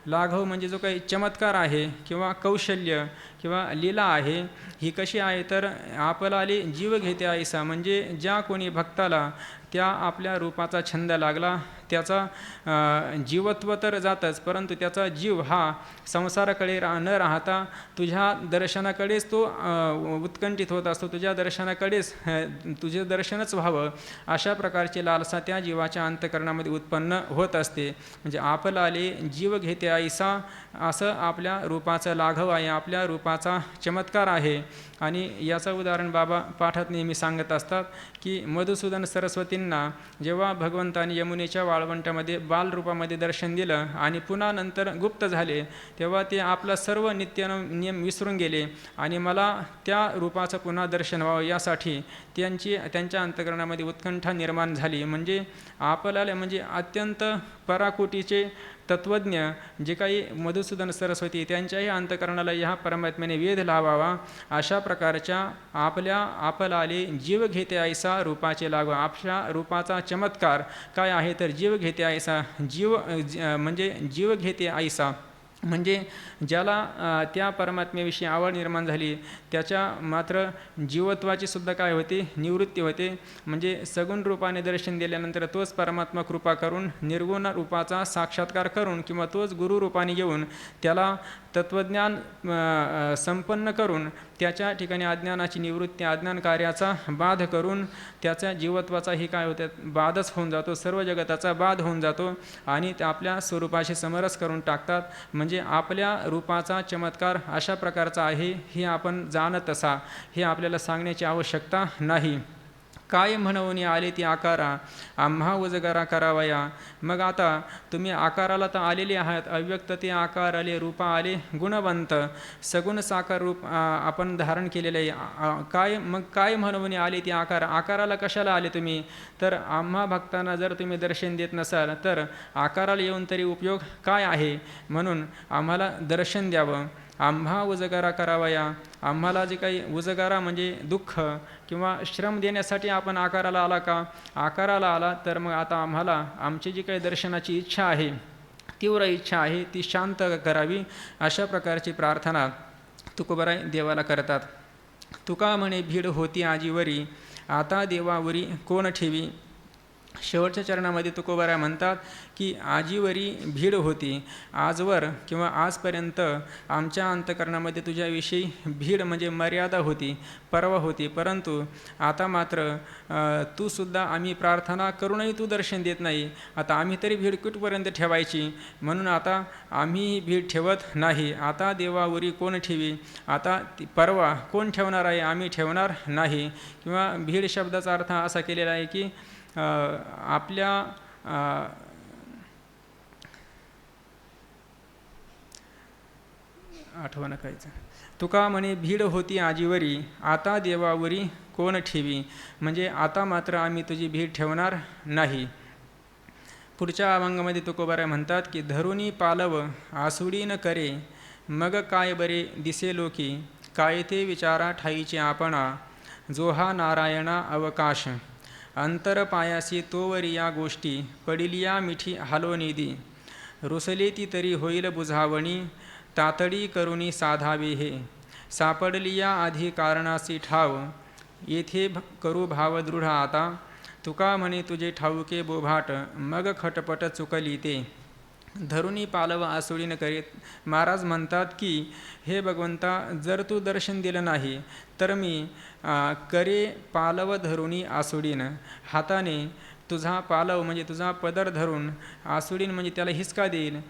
लाघव म्हणजे जो काही चमत्कार आहे किंवा कौशल्य किंवा लीला आहे, ही कशी आहे तर आपला आली जीव घेते आईसा. म्हणजे ज्या कोणी भक्ताला त्या आपल्या रूपाचा छंद लागला, त्याचा जीवत्व तर जातच, परंतु त्याचा जीव हा संसाराकडे न राहता तुझ्या दर्शनाकडेच तो उत्कंठित होत असतो. तुझे दर्शनच व्हावं अशा प्रकारची लालसा त्या जीवाच्या अंतकरणामध्ये उत्पन्न होत असते. म्हणजे आपला आले जीव घेते आईसा, असं आपल्या रूपाचं लाघव आहे, आपल्या रूपाचा चमत्कार आहे. आणि याचं उदाहरण बाबा पाठात नेहमी सांगत असतात की मधुसूदन सरस्वतींना जेव्हा भगवंताने यमुनेच्या वाळवंटामध्ये बालरूपामध्ये दर्शन दिलं आणि पुन्हा नंतर गुप्त झाले, तेव्हा ते आपला सर्व नियम विसरून गेले आणि मला त्या रूपाचं पुन्हा दर्शन व्हावं यासाठी त्यांच्या अंतकरणामध्ये उत्कंठा निर्माण झाली. म्हणजे आपल्याला म्हणजे अत्यंत पराकोटीचे तत्त्वज्ञ जे काही मधुसूदन सरस्वती, त्यांच्याही अंतकरणाला ह्या परमात्म्याने वेध लावावा अशा प्रकारच्या आपला आले जीव घेते आयसा रूपाचे लागवा. आपल्या रूपाचा चमत्कार काय आहे तर जीव घेते आयसा. म्हणजे जीव घेते आयसा म्हणजे ज्याला त्या परमात्म्याविषयी आवड निर्माण झाली त्याच्या मात्र जीवत्वाची सुद्धा काय होते, निवृत्ती होते. म्हणजे सगुण रूपाने दर्शन दिल्यानंतर तोच परमात्मा कृपा करून निर्गुण रूपाचा साक्षात्कार करून किंवा तोच गुरुरूपाने येऊन त्याला तत्त्वज्ञान संपन्न करून त्याच्या ठिकाणी अज्ञानाची निवृत्ती, अज्ञान कार्याचा बाध करून त्याच्या जीवत्वाचाही काय होतं, बाधच होऊन जातो, सर्व जगताचा बाध होऊन जातो आणि ते आपल्या स्वरूपाशी समरस करून टाकतात. म्हणजे आपल्या रूपाचा चमत्कार अशा प्रकारचा आहे हे आपण जाणत असा, हे आपल्याला सांगण्याची आवश्यकता नाही. काय म्हणून आले ती आकारा, आम्हा उजगारा करावया. मग आता तुम्ही आकाराला तर आलेले आहात, अव्यक्त ते आकार आले, रूपा आले गुणवंत, सगुण साकार रूप आपण धारण केलेले आहे. काय म्हणून आले ती आकाराला कशाला आले तुम्ही, तर आम्हा भक्तांना जर तुम्ही दर्शन देत नसाल तर आकाराला येऊन तरी उपयोग काय आहे. म्हणून आम्हाला दर्शन द्यावं, आम्हा उजगारा करावया. आम्हाला जे काही उजगारा म्हणजे दुःख किंवा श्रम देण्यासाठी आपण आकाराला आला का, आकाराला आला तर मग आता आम्हाला आमची जी काही दर्शनाची इच्छा आहे, तीव्र इच्छा आहे, ती शांत करावी. अशा प्रकारची प्रार्थना तुकोबाराय देवाला करतात. तुका म्हणे भीड होती आजीवरी, आता देवावरी कोण ठेवी. शेवटच्या चरणामध्ये तुकोबाराय म्हणतात की आजीवरी भीड होती, आजवर किंवा आजपर्यंत आमच्या अंतकरणामध्ये तुझ्याविषयी भीड म्हणजे मर्यादा होती, परवा होती, परंतु आता मात्र तूसुद्धा आम्ही प्रार्थना करूनही तू दर्शन देत नाही. आता आम्ही तरी भीड कुठपर्यंत ठेवायची, म्हणून आता आम्ही ही भीड ठेवत नाही. आता देवावरी कोण ठेवी, आता परवा कोण ठेवणार आहे, आम्ही ठेवणार नाही. किंवा भीड शब्दाचा अर्थ असा केलेला आहे की आपल्या आठवण कायचं तुका म्हणे भीड होती आजीवरी, आता देवावरी कोण ठेवी, म्हणजे आता मात्र आम्ही तुझी भीड ठेवणार नाही. पुढच्या अभंगामध्ये तुकोबाराय म्हणतात की धरुनी पालव आसुडी न करे, मग काय बरे दिसे लोकी, काय ते विचारा ठाईचे आपणा, जो हा नारायणा अवकाश, अंतर पायासी तोवरी या गोष्टी, पडिलिया मिठी हालो निधी, रुसले ती तरी होईल बुझावणी, तातडी करुनी साधावे हे, सापडलिया आधी कारणासी ठाव, येथे करू भाव दृढ आता, तुका म्हणे तुझे ठाऊके बोभाट, मग खटपट चुकली ते. धरुनी पालव आसुडीन करीत महाराज म्हणतात की हे भगवंता, जर तू दर्शन दिलं नाही तर मी करे पालव धरुनी आसुडीन, हाताने तुझा पालव म्हणजे तुझा पदर धरून, आसुडीन म्हणजे त्याला हिसका देईल,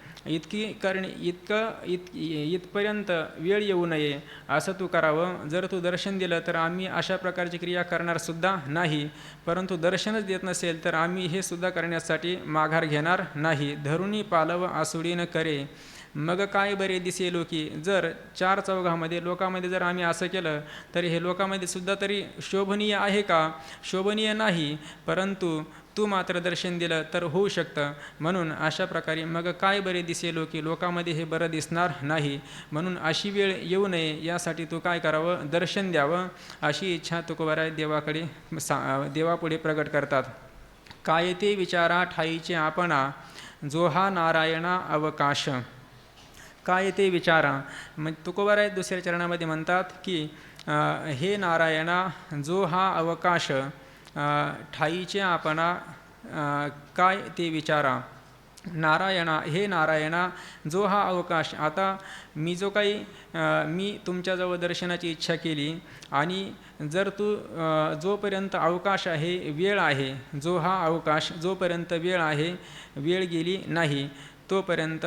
इथपर्यंत वेळ येऊ नये असं तू करावं. जर तू दर्शन दिलं तर आम्ही अशा प्रकारची क्रिया करणार सुद्धा नाही, परंतु दर्शनच देत नसेल तर आम्ही हे सुद्धा करण्यासाठी माघार घेणार नाही. धरुनी पालव आसुडीन करे, मग काय बरे दिसे लोकी, जर चार चौघामध्ये लोकांमध्ये जर आम्ही असं केलं तर हे लोकांमध्ये सुद्धा तरी शोभनीय आहे का, शोभनीय नाही, परंतु तू मात्र दर्शन दिलं तर होऊ शकतं. म्हणून अशा प्रकारे मग काय बरे दिसे लोकी, लोकांमध्ये हे बरं दिसणार नाही, म्हणून अशी वेळ येऊ नये यासाठी तू काय करावं, दर्शन द्यावं, अशी इच्छा तुकोबाराय देवाकडे देवापुढे प्रगट करतात. काय ते विचारा ठाईचे आपणा, जो हा नारायणा अवकाश. काय ते विचारा म्हणजे तुकोबाराय दुसऱ्या चरणामध्ये म्हणतात की हे नारायणा, जो हा अवकाश, ठाईचे आपणा, काय ते विचारा. नारायणा, हे नारायणा, जो हा अवकाश, आता मी जो काही मी तुमच्याजवळ दर्शनाची इच्छा केली, आणि जर तू जोपर्यंत अवकाश आहे, वेळ आहे, जो हा अवकाश जोपर्यंत वेळ आहे, वेळ गेली नाही तोपर्यंत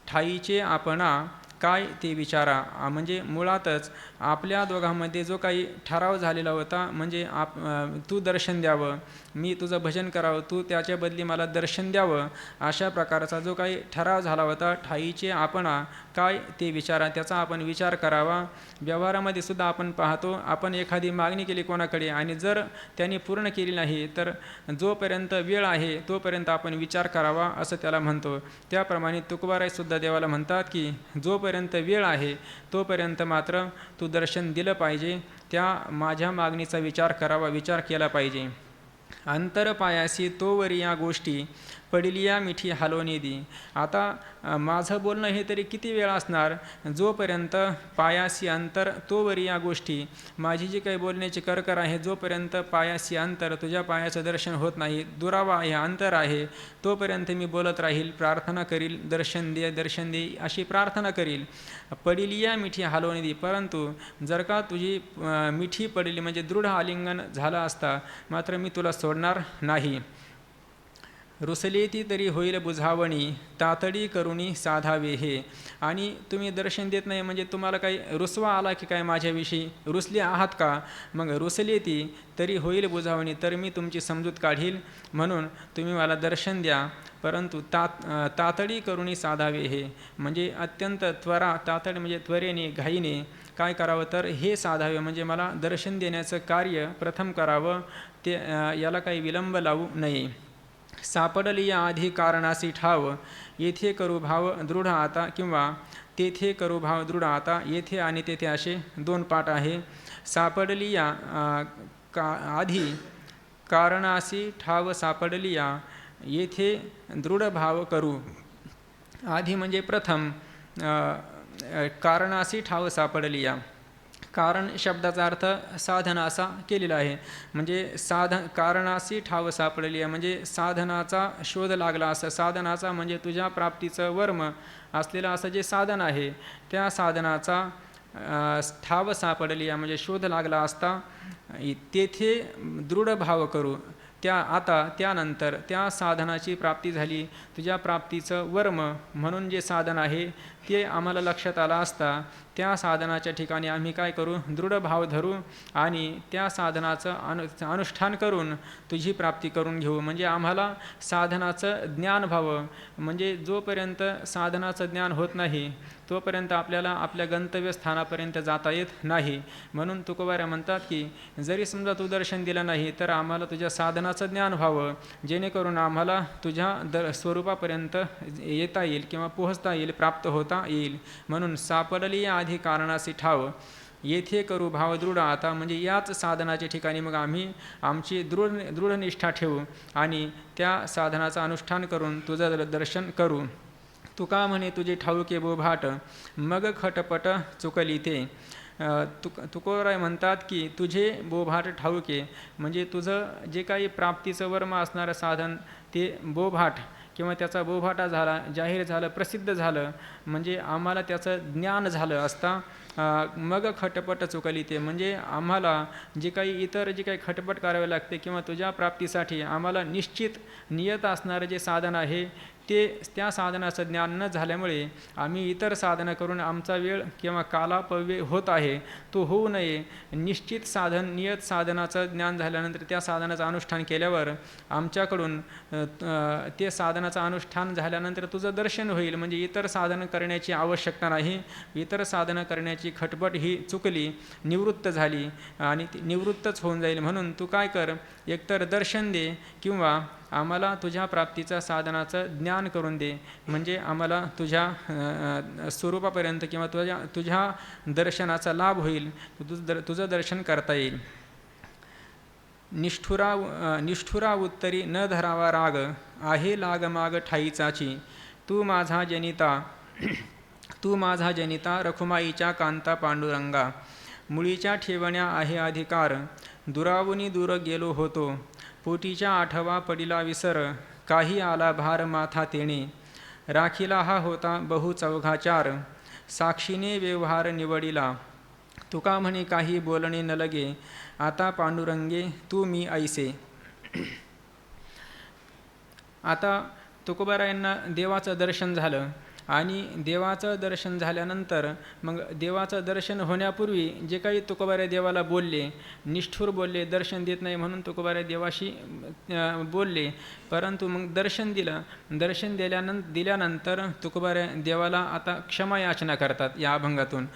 ठाईचे आपणा, काय ते विचारा. म्हणजे मुळातच आपल्या दोघांमध्ये जो काही ठराव झालेला होता, म्हणजे तू दर्शन द्यावं, मी तुझं भजन करावं, तू त्याच्या बदली मला दर्शन द्यावं, अशा प्रकारचा जो काही ठराव झाला होता, ठाईचे आपणा, काय ते विचारा, त्याचा आपण विचार करावा. व्यवहारामध्ये सुद्धा आपण पाहतो, आपण एखादी मागणी केली कोणाकडे आणि जर त्यांनी पूर्ण केली नाही तर जोपर्यंत वेळ आहे तोपर्यंत आपण विचार करावा असं त्याला म्हणतो. त्याप्रमाणे तुकोबारायसुद्धा देवाला म्हणतात की जोपर्यंत वेळ आहे तोपर्यंत मात्र तू दर्शन दिलं पाहिजे, त्या माझ्या मागणीचा विचार करावा, विचार केला पाहिजे. अंतर पायासी तोवरी या गोष्टी, पडिलिया मिठी हालोनी दी. आता माझं बोलणं हे तरी किती वेळ असणार, जोपर्यंत पायासी अंतर तोवरी या गोष्टी, माझी जी काही बोलण्याची करकर आहे, जोपर्यंत पायासी अंतर, तुझ्या पायाचं दर्शन होत नाही, दुरावा आहे, अंतर आहे, तोपर्यंत मी बोलत राहील, प्रार्थना करील, दर्शन दे, दर्शन दे अशी प्रार्थना करील. पडिलिया मिठी हालोनी दी, परंतु जर का तुझी मिठी पडली म्हणजे दृढ आलिंगन झालं असता मात्र मी तुला सोडणार नाही. रुसले ती तरी होईल बुझावणी, तातडी करुनी साधावे हे. आणि तुम्ही दर्शन देत नाही म्हणजे तुम्हाला काही रुसवा आला की काय, माझ्याविषयी रुसले आहात का, मग रुसले ती तरी होईल बुझावणी, तर मी तुमची समजूत काढील, म्हणून तुम्ही मला दर्शन द्या, परंतु तातडी करुनी साधावे हे. म्हणजे अत्यंत तातडी म्हणजे त्वरेने, घाईने काय करावं तर हे साधावे, म्हणजे मला दर्शन देण्याचं कार्य प्रथम करावं, ते याला काही विलंब लावू नये. सापडली या आधी कारणासी ठाव, येथे करू भाव दृढ आता, किंवा तेथे करू भाव दृढ आता. येथे आणि तेथे असे दोन पाठ आहे. सापडली या आधी कारणासी ठाव, सापडली या येथे दृढ भाव करू. आधी म्हणजे प्रथम, कारणासी ठाव सापडली या, कारण शब्दाचा अर्थ साधना असा केलेला आहे. म्हणजे कारणाशी ठाव सापडली आहे, म्हणजे साधनाचा शोध लागला असं. साधनाचा म्हणजे तुझ्या प्राप्तीचं वर्म असलेलं असं जे साधन आहे, त्या साधनाचा ठाव सापडली आहे, म्हणजे शोध लागला असता तेथे दृढ भाव करू. त्यानंतर त्या साधनाची प्राप्ती झाली. तुझ्या प्राप्तीचं वर्म म्हणून जे साधन आहे ते आम्हाला लक्षात आला असता त्या साधनाच्या ठिकाणी आम्ही काय करू, दृढ भाव धरू आणि त्या साधनाचं अनुष्ठान करून तुझी प्राप्ती करून घेऊ. म्हणजे आम्हाला साधनाचं ज्ञान व्हावं. म्हणजे जोपर्यंत साधनाचं ज्ञान होत नाही तोपर्यंत आपल्याला आपल्या गंतव्यस्थानापर्यंत जाता येत नाही. म्हणून तुकोबारा म्हणतात की जरी समजा तू दर्शन दिलं नाही तर आम्हाला तुझ्या साधनाचं ज्ञान व्हावं, जेणेकरून आम्हाला तुझ्या स्वरूपापर्यंत येता येईल किंवा पोहोचता येईल, प्राप्त होता येईल. म्हणून सापडली आधी कारणासी ठाव, येथे करू भाव दृढ आता. म्हणजे याच साधनाच्या ठिकाणी मग आम्ही आमची दृढ निष्ठा ठेवू आणि त्या साधनाचं अनुष्ठान करून तुझं दर्शन करू. तुका म्हणे तुझे ठाऊके बोभाट, मग खटपट चुकली ते. तुकोबाराय म्हणतात की तुझे बोभाट ठाऊके, म्हणजे तुझं जे काही प्राप्तीचं वर्म असणारं साधन ते बोभाट किंवा त्याचा बोभाटा झाला, जाहीर झालं, प्रसिद्ध झालं, म्हणजे आम्हाला त्याचं ज्ञान झालं असता. मग खटपट चुकली ते, म्हणजे आम्हाला जे काही खटपट करावे लागते किंवा तुझ्या प्राप्तीसाठी आम्हाला निश्चित नियत असणारं जे साधन आहे त्या साधनाचं ज्ञान न झाल्यामुळे आम्ही इतर साधनं करून आमचा वेळ किंवा कालापव्य होत आहे, तो होऊ नये. निश्चित नियत साधनाचं ज्ञान झाल्यानंतर त्या साधनाचं अनुष्ठान केल्यावर आमच्याकडून ते साधनाचं अनुष्ठान झाल्यानंतर तुझं दर्शन होईल. म्हणजे इतर साधनं करण्याची आवश्यकता नाही. इतर साधनं करण्याची खटपट ही चुकली, निवृत्त झाली आणि ती निवृत्तच होऊन जाईल. म्हणून तू काय कर, एकतर दर्शन दे किंवा आम्हाला तुझ्या प्राप्तीचा साधनाचं ज्ञान करून दे. म्हणजे आम्हाला तुझ्या स्वरूपापर्यंत किंवा तुझ्या दर्शनाचा लाभ होईल, तुझं दर्शन करता येईल. निष्ठुरा उत्तरी न धरावा राग, आहे लाग माग ठाईचाची. तू माझा जनिता रखुमाईच्या कांता पांडुरंगा. मुळीच्या ठेवण्या आहे अधिकार, दुरावुनी दूर गेलो होतो. पोटीच्या आठवा पडिला विसर, काही आला भार माथा तेणे. राखीला हा होता बहु चौघाचार, साक्षीने व्यवहार निवडिला. तुका म्हणे काही बोलणे न लगे, आता पांडुरंगे तू मी ऐसे. आता तुकोबारायांना देवाचं दर्शन झालं आणि देवाचं दर्शन झाल्यानंतर मग देवाचं दर्शन होण्यापूर्वी जे काही तुकोबाराय देवाला बोलले, निष्ठुर बोलले, दर्शन देत नाही म्हणून तुकोबाराय देवाशी बोलले. परंतु मग दर्शन दिलं. दर्शन दिल्यानंतर तुकोबाराय देवाला आता क्षमा याचना करतात या अभंगातून.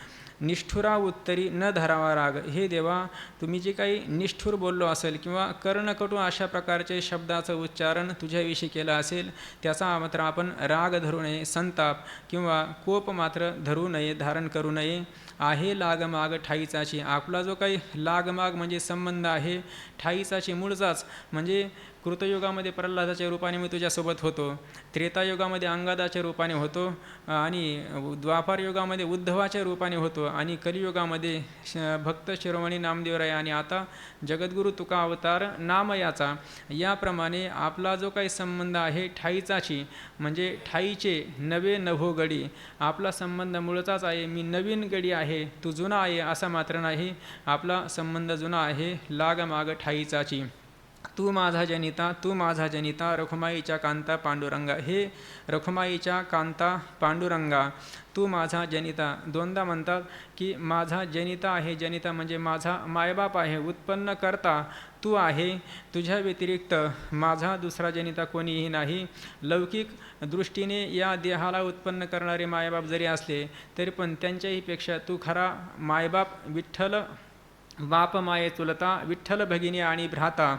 निष्ठुरा उत्तरी न धरावा राग, हे देवा तुम्ही जे काही निष्ठुर बोललो असेल किंवा कर्णकटू अशा प्रकारचे शब्दाचं उच्चारण तुझ्याविषयी केलं असेल त्याचा मात्र आपण राग धरू नये, संताप किंवा कोप मात्र धरू नये, धारण करू नये. आहे लागमाग ठाईचाची, आपला जो काही लागमाग म्हणजे संबंध आहे ठाईचाची मूळचाच, म्हणजे कृतयुगामध्ये प्रल्हादाच्या रूपाने मी तुझ्यासोबत होतो, त्रेतायुगामध्ये अंगादाच्या रूपाने होतो आणि द्वापार युगामध्ये उद्धवाच्या रूपाने होतो आणि कलियुगामध्ये भक्त शिरोमणी नामदेवराय आणि आता जगद्गुरु तुका अवतार नामयाचा. याप्रमाणे आपला जो काही संबंध आहे ठाईचाची, म्हणजे ठाईचे नवे नभो गडी. आपला संबंध मूळचाच आहे, मी नवीन गडी आहे, तू जुना आहे असा मात्र नाही. आपला संबंध जुना आहे, लागमाग ठाईचाची. तू माझा जनिता रखुमाईच्या कांता पांडुरंगा. हे रखुमाईच्या कांता पांडुरंगा, तू माझा जनिता. दोनदा म्हणतात की माझा जनिता आहे. जनिता म्हणजे माझा मायबाप आहे, उत्पन्न करता तू आहे. तुझ्या व्यतिरिक्त माझा दुसरा जनिता कोणीही नाही. लौकिक दृष्टीने या देहाला उत्पन्न करणारे मायबाप जरी असले तरी पण त्यांच्याही पेक्षा तू खरा मायबाप. विठ्ठल बाप माये चुलता, विठ्ठल भगिनी आणि भ्राता.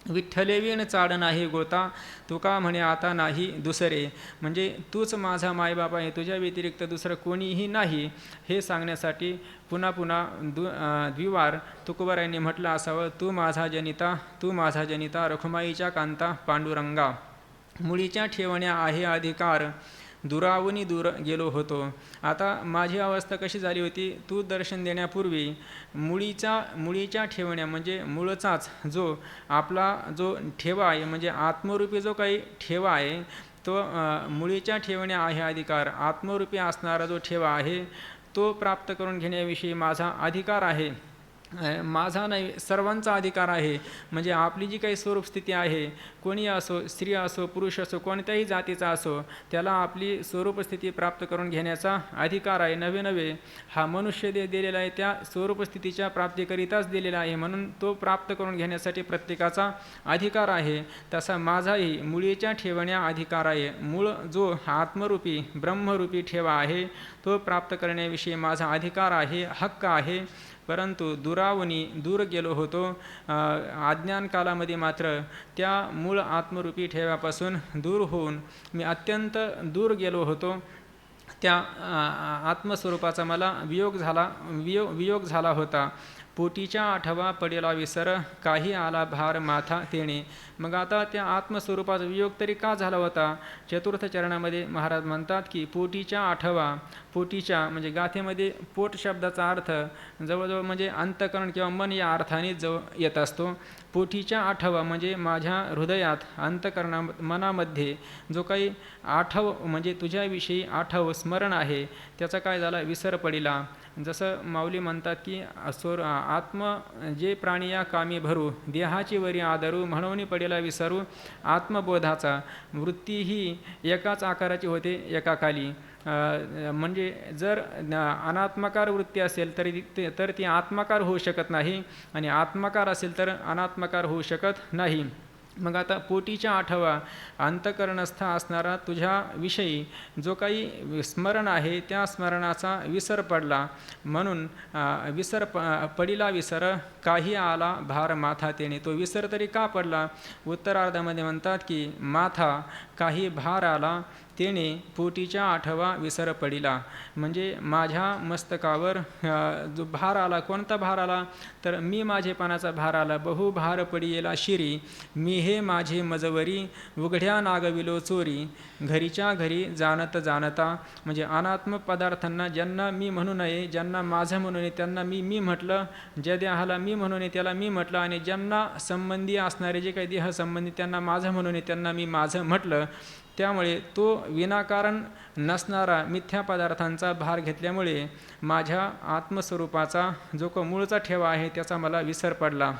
विठ्ठलेवीण चाड नाही गोता, तुका म्हणे आता नाही दुसरे. म्हणजे तूच माझा मायबाप आहे, तुझ्या व्यतिरिक्त दुसरं कोणीही नाही. हे सांगण्यासाठी पुन्हा पुन्हा द्विवार तुकोबारायांनी म्हटलं असावं, तू माझा जनिता रखुमाईच्या कांता पांडुरंगा. मुळीच्या ठेवण्या आहे अधिकार, दुरावनी दूर गेलो होतो. आता माझी अवस्था कशी झाली होती, तू दर्शन देण्यापूर्वी मुळीच्या ठेवण्या म्हणजे मूळचाच जो आपला जो ठेवा आहे, म्हणजे आत्मरूपी जो काही ठेवा आहे, तो मुळीच्या ठेवण्या आहे अधिकार. आत्मरूपी असणारा जो ठेवा आहे तो प्राप्त करून घेण्याविषयी माझा अधिकार आहे. माझा नाही, सर्वांचा अधिकार आहे. म्हणजे आपली जी काही स्वरूपस्थिती आहे, कोणी असो, स्त्री असो, पुरुष असो, कोणत्याही जातीचा असो, त्याला आपली स्वरूपस्थिती प्राप्त करून घेण्याचा अधिकार आहे. नवे हा मनुष्य दिलेला आहे, त्या स्वरूपस्थितीच्या प्राप्तीकरिताच दिलेला आहे, म्हणून तो प्राप्त करून घेण्यासाठी प्रत्येकाचा अधिकार आहे. तसा माझाही मुळीच्या ठेवण्या अधिकार आहे. मूळ जो आत्मरूपी ब्रह्मरूपी ठेवा आहे तो प्राप्त करण्याविषयी माझा अधिकार आहे, हक्क आहे. परंतु दुरावनी दूर गेलो होतो. अज्ञान कालामध्ये मात्र त्या मूळ आत्मरूपी ठेव्यापासून दूर होऊन मी अत्यंत दूर गेलो होतो. त्या आत्मस्वरूपाचा मला वियोग झाला होता. पोटीच्या आठवा पडेला विसर, काही आला भार माथा तेणे. मग आता त्या आत्मस्वरूपाचा वियोग तरी का झाला होता? चतुर्थ चरणामध्ये महाराज म्हणतात की पोटीच्या आठवा, पोटीच्या म्हणजे गाथेमध्ये पोट शब्दाचा अर्थ जवळजवळ म्हणजे अंतःकरण किंवा मन या अर्थाने येत असतो. पोटीच्या आठवा म्हणजे माझ्या हृदयात मनामध्ये जो काही आठव म्हणजे तुझ्याविषयी आठव स्मरण आहे त्याचा काय झाला, विसर पडिला. जसं माऊली म्हणतात की आत्म जे प्राणी या कामी भरू, देहाची वरी आदरू, म्हणून पडेला विसरू आत्मबोधाचा. वृत्ती ही एकाच आकाराची होते एकाकाली. म्हणजे जर अनात्मकार वृत्ती असेल तर ती आत्माकार होऊ शकत नाही, आणि आत्माकार असेल तर अनात्मकार होऊ शकत नाही. मग आता पोटीच्या आठवा अंतःकरणस्थ असणारा तुझ्याविषयी जो काही स्मरण आहे त्या स्मरणाचा विसर पडला. म्हणून पडिला विसर, काही आला भार माथा तेणे. तो विसर तरी का पडला? उत्तरार्धामध्ये म्हणतात की माथा काही भार आला, तेणे पोटीच्या आठवा विसर पडिला. म्हणजे माझ्या मस्तकावर जो भार आला, कोणता भार आला तर मी माझेपणाचा भार आला. बहु भार पडियेला शिरी, मी हे माझे मजवरी, उघड्या नागविलो चोरी, घरीच्या घरी जाणता. म्हणजे अनात्म पदार्थांना ज्यांना मी म्हणू नये, ज्यांना माझं म्हणू नये त्यांना मी म्हटलं, ज्या देहाला मी म्हणू नये त्याला मी म्हटलं, आणि ज्यांना संबंधी असणारे जे काही देह संबंधी त्यांना माझं म्हणू नये त्यांना मी माझं म्हटलं. त्यामुळे तो विनाकारण नसणारा मिथ्या पदार्थांचा भार घेतल्यामुळे माझ्या आत्मस्वरूपाचा जो को मूळचा ठेवा आहे त्याचा मला विसर पडला.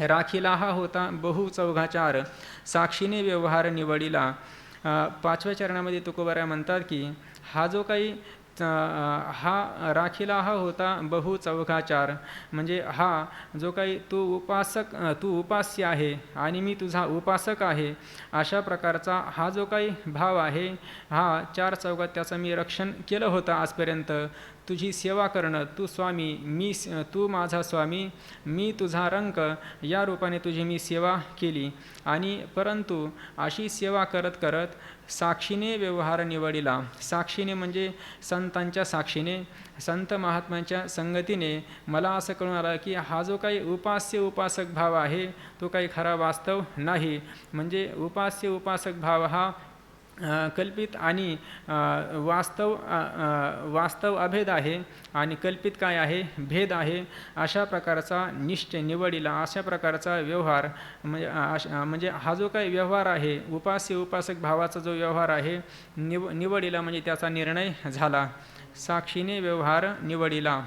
राखीला हा होता बहु चौघाचार, साक्षीने व्यवहार निवडिला. 5व्या चरणामध्ये तुकोबाराय म्हणतात की हा जो काही हा राखीला हा होता बहु चौघाचार, म्हणजे हा जो काही तू उपास्य आहे आणि मी तुझा उपासक आहे, अशा प्रकारचा हा जो काही भाव आहे, हा 4 चौघात त्याचं मी रक्षण केलं होतं आजपर्यंत. तुझी सेवा करणं, तू स्वामी, तू माझा स्वामी, मी तुझा रंक, या रूपाने तुझी मी सेवा केली. आणि परंतु अशी सेवा करत करत साक्षीने व्यवहार निवडिला. साक्षीने म्हणजे संतांच्या साक्षीने, संत महात्म्यांच्या संगतीने मला असं कळून आलं की हा जो काही उपासक भाव आहे तो काही खरा वास्तव नाही. म्हणजे उपासक भाव हा कल्पित आणि वास्तव अभेद आहे, आणि कल्पित काय आहे, भेद आहे. अशा प्रकारचा निश्चय निवडिला, अशा प्रकारचा व्यवहार म्हणजे हा जो काही व्यवहार आहे, उपासक भावाचा जो व्यवहार आहे निवडिला म्हणजे त्याचा निर्णय झाला. साक्षीने व्यवहार निवडिला.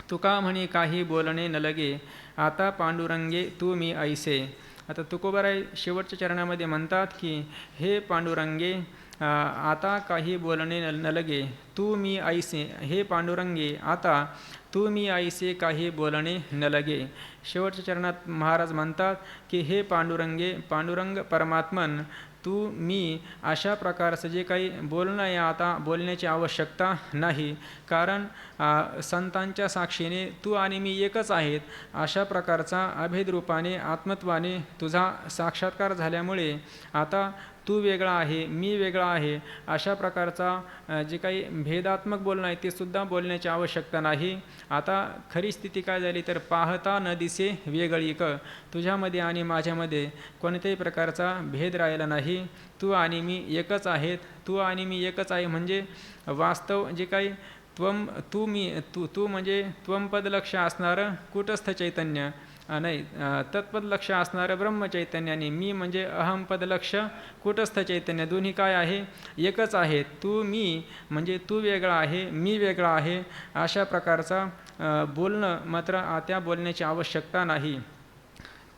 तुका म्हणे काही बोलणे न लगे, आता पांडुरंगे तू मी ऐसे. आता तुकोबाराय शेवटच्या चरणामध्ये म्हणतात की हे पांडुरंगे, आता काही बोलणे न लगे, तू मी ऐसे. हे पांडुरंगे, आता तू मी ऐसे काही बोलणे न लगे. शेवटच्या चरणात महाराज म्हणतात की हे पांडुरंगे, पांडुरंग परमात्मन, तू मी अशा प्रकारचं जे काही बोलणं आहे आता बोलण्याची आवश्यकता नाही, कारण संतांच्या साक्षीने तू आणि मी एकच आहेत. अशा प्रकारचा अभेद रूपाने आत्मत्वाने तुझा साक्षात्कार झाल्यामुळे आता तू वेगळा आहे, मी वेगळा आहे, अशा प्रकारचा जे काही भेदात्मक बोलणं आहे ते सुद्धा बोलण्याची आवश्यकता नाही. आता खरी स्थिती काय झाली तर पाहता न दिसे वेगळीक, तुझ्यामध्ये आणि माझ्यामध्ये कोणत्याही प्रकारचा भेद राहिला नाही. तू आणि मी एकच आहेत. तू आणि मी एकच आहे म्हणजे वास्तव जे काही तू म्हणजे त्वमपद लक्ष असणारं कूटस्थ चैतन्य नाही, तत्पद लक्ष असणारं ब्रह्मचैतन्य आणि मी म्हणजे अहमपद लक्ष कूटस्थ चैतन्य, दोन्ही काय आहे एकच आहे. तू मी म्हणजे तू वेगळा आहे, मी वेगळा आहे, अशा प्रकारचा बोलणं मात्र त्या बोलण्याची आवश्यकता नाही.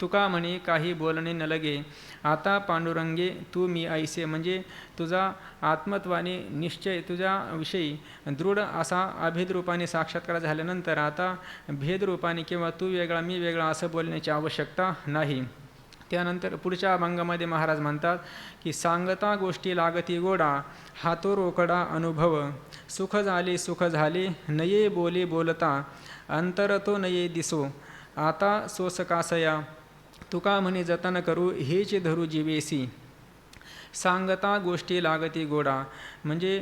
तुका म्हणे काही बोलणे न लगे, आता पांडुरंगे तू मी ऐसे, म्हणजे तुझा आत्मत्वाने निश्चय तुझ्याविषयी दृढ असा अभेदरूपाने साक्षात्कार झाल्यानंतर आता भेदरूपाने किंवा तू वेगळा मी वेगळा असं बोलण्याची आवश्यकता नाही. त्यानंतर पुढच्या अभंगामध्ये महाराज म्हणतात की सांगता गोष्टी लागती गोडा, हातो रोकडा अनुभव, सुख झाले नये बोले बोलता, अंतर तो नये दिसो, आता सोसकासया, तुका म्हणे जतन करू हेच धरू जीवेसी. सांगता गोष्टी लागती गोडा म्हणजे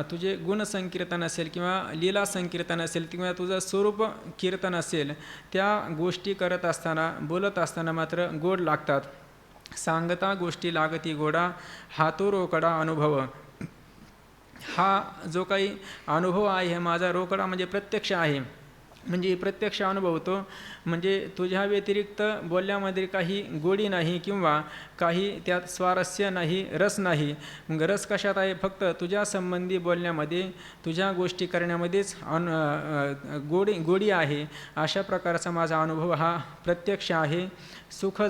तुझे गुणसंकीर्तन असेल किंवा लीला संकीर्तन असेल किंवा तुझं स्वरूप कीर्तन असेल, त्या गोष्टी करत असताना बोलत असताना मात्र गोड लागतात. सांगता गोष्टी लागती गोडा, हातो रोकडा अनुभव, हा जो काही अनुभव आहे हे माझा रोकडा म्हणजे प्रत्यक्ष आहे, म्हणजे प्रत्यक्ष अनुभवतो. म्हणजे तुझ्या व्यतिरिक्त बोलण्यामध्ये काही गोडी नाही किंवा काही त्यात स्वारस्य नाही, रस नाही. मग रस कशात आहे? फक्त तुझ्या संबंधी बोलण्यामध्ये, तुझ्या गोष्टी करण्यामध्येच गोडी आहे. अशा प्रकारचा माझा अनुभव हा प्रत्यक्ष आहे. सुख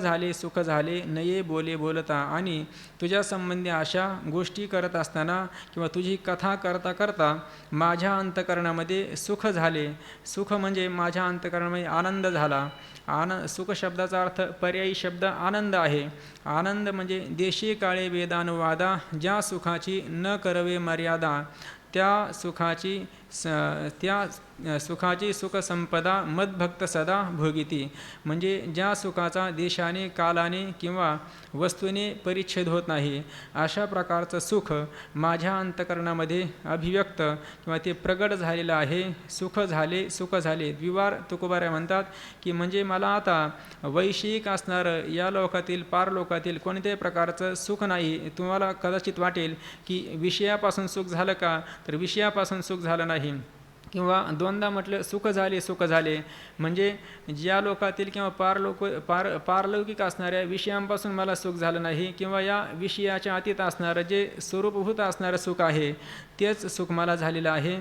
झाले नये बोले बोलता, आणि तुझ्या संबंधी अशा गोष्टी करत असताना किंवा तुझी कथा करता करता माझ्या अंतकरणामध्ये सुख झाले. सुख म्हणजे माझ्या अंतकरणामध्ये आनंद झाला. सुख शब्दाचा अर्थ पर्यायी शब्द आनंद आहे. आनंद म्हणजे देशी काळे वेदानुवादा, ज्या सुखाची न करवे मर्यादा, त्या सुखाची सुखसंपदा मदभक्त सदा भोगिती. म्हणजे ज्या सुखाचा देशाने कालाने किंवा वस्तूने परिच्छेद होत नाही, अशा प्रकारचं सुख माझ्या अंतकरणामध्ये अभिव्यक्त किंवा ते प्रगट झालेलं आहे. सुख झाले द्विवार तुकोबाराय म्हणतात की म्हणजे मला आता वैषयिक असणारं या लोकातील पारलोकातील कोणत्याही प्रकारचं सुख नाही. तुम्हाला कदाचित वाटेल की विषयापासून सुख झालं का, तर विषयापासून सुख झालं नाही. किंवा दोनदा म्हटलं सुख झाले म्हणजे ज्या लोकातील किंवा पारलौकिक असणाऱ्या विषयांपासून मला सुख झालं नाही, किंवा या विषयाच्या अतीत असणारं जे स्वरूपभूत असणारं सुख आहे तेच सुख मला झालेलं आहे.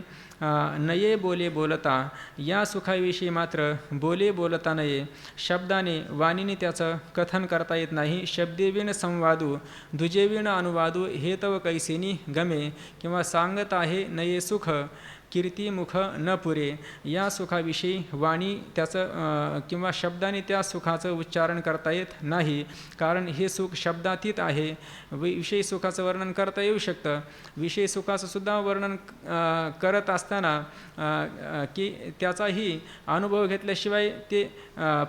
नये बोले बोलता, या सुखाविषयी मात्र बोलता नये. शब्दाने वाणीने त्याचं कथन करता येत नाही. शब्देविण संवादू दुजेविण अनुवादू हे तव कैसेनी गमे, किंवा सांगत आहे नये सुख कीर्तिमुख न पुरे. या सुखाविषयी वाणी त्याचं किंवा शब्दाने त्या सुखाचं उच्चारण करता येत नाही, कारण हे सुख शब्दातीत आहे. विषयी सुखाचं वर्णन करता येऊ शकतं. विषयी सुखाचं सुद्धा वर्णन करत असताना की त्याचाही अनुभव घेतल्याशिवाय, ते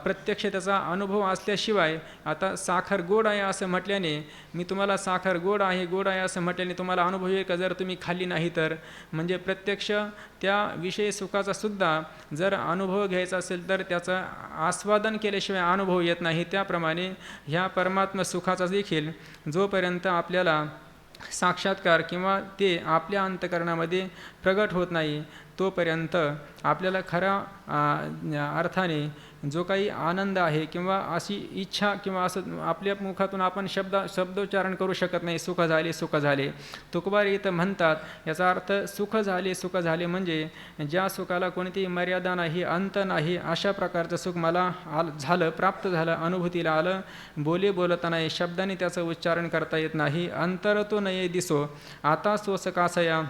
प्रत्यक्ष त्याचा अनुभव असल्याशिवाय, आता साखर गोड आहे असं म्हटल्याने, मी तुम्हाला साखर गोड आहे असं म्हटल्याने तुम्हाला अनुभव येईल का जर तुम्ही खाल्ली नाही तर? म्हणजे प्रत्यक्ष त्या विषय सुखाचा सुद्धा जर अनुभव घ्यायचा असेल तर त्याचं आस्वादन केल्याशिवाय अनुभव येत नाही. त्याप्रमाणे ह्या परमात्मा सुखाचा देखील जोपर्यंत आपल्याला साक्षात्कार किंवा ते आपल्या अंतकरणामध्ये प्रगट होत नाही, तोपर्यंत आपल्याला खऱ्या अर्थाने जो काही आनंद आहे किंवा अशी इच्छा किंवा असं आपल्या मुखातून आपण शब्दोच्चारण करू शकत नाही. सुख झाले. तुकोबार इथं म्हणतात, याचा अर्थ सुख झाले म्हणजे ज्या सुखाला कोणतीही मर्यादा नाही, अंत नाही, अशा प्रकारचं सुख मला प्राप्त झालं, अनुभूतीला आलं. बोलता नाही, शब्दाने त्याचं उच्चारण करता येत नाही. अंतर तो नये दिसो, आता सोसकासया,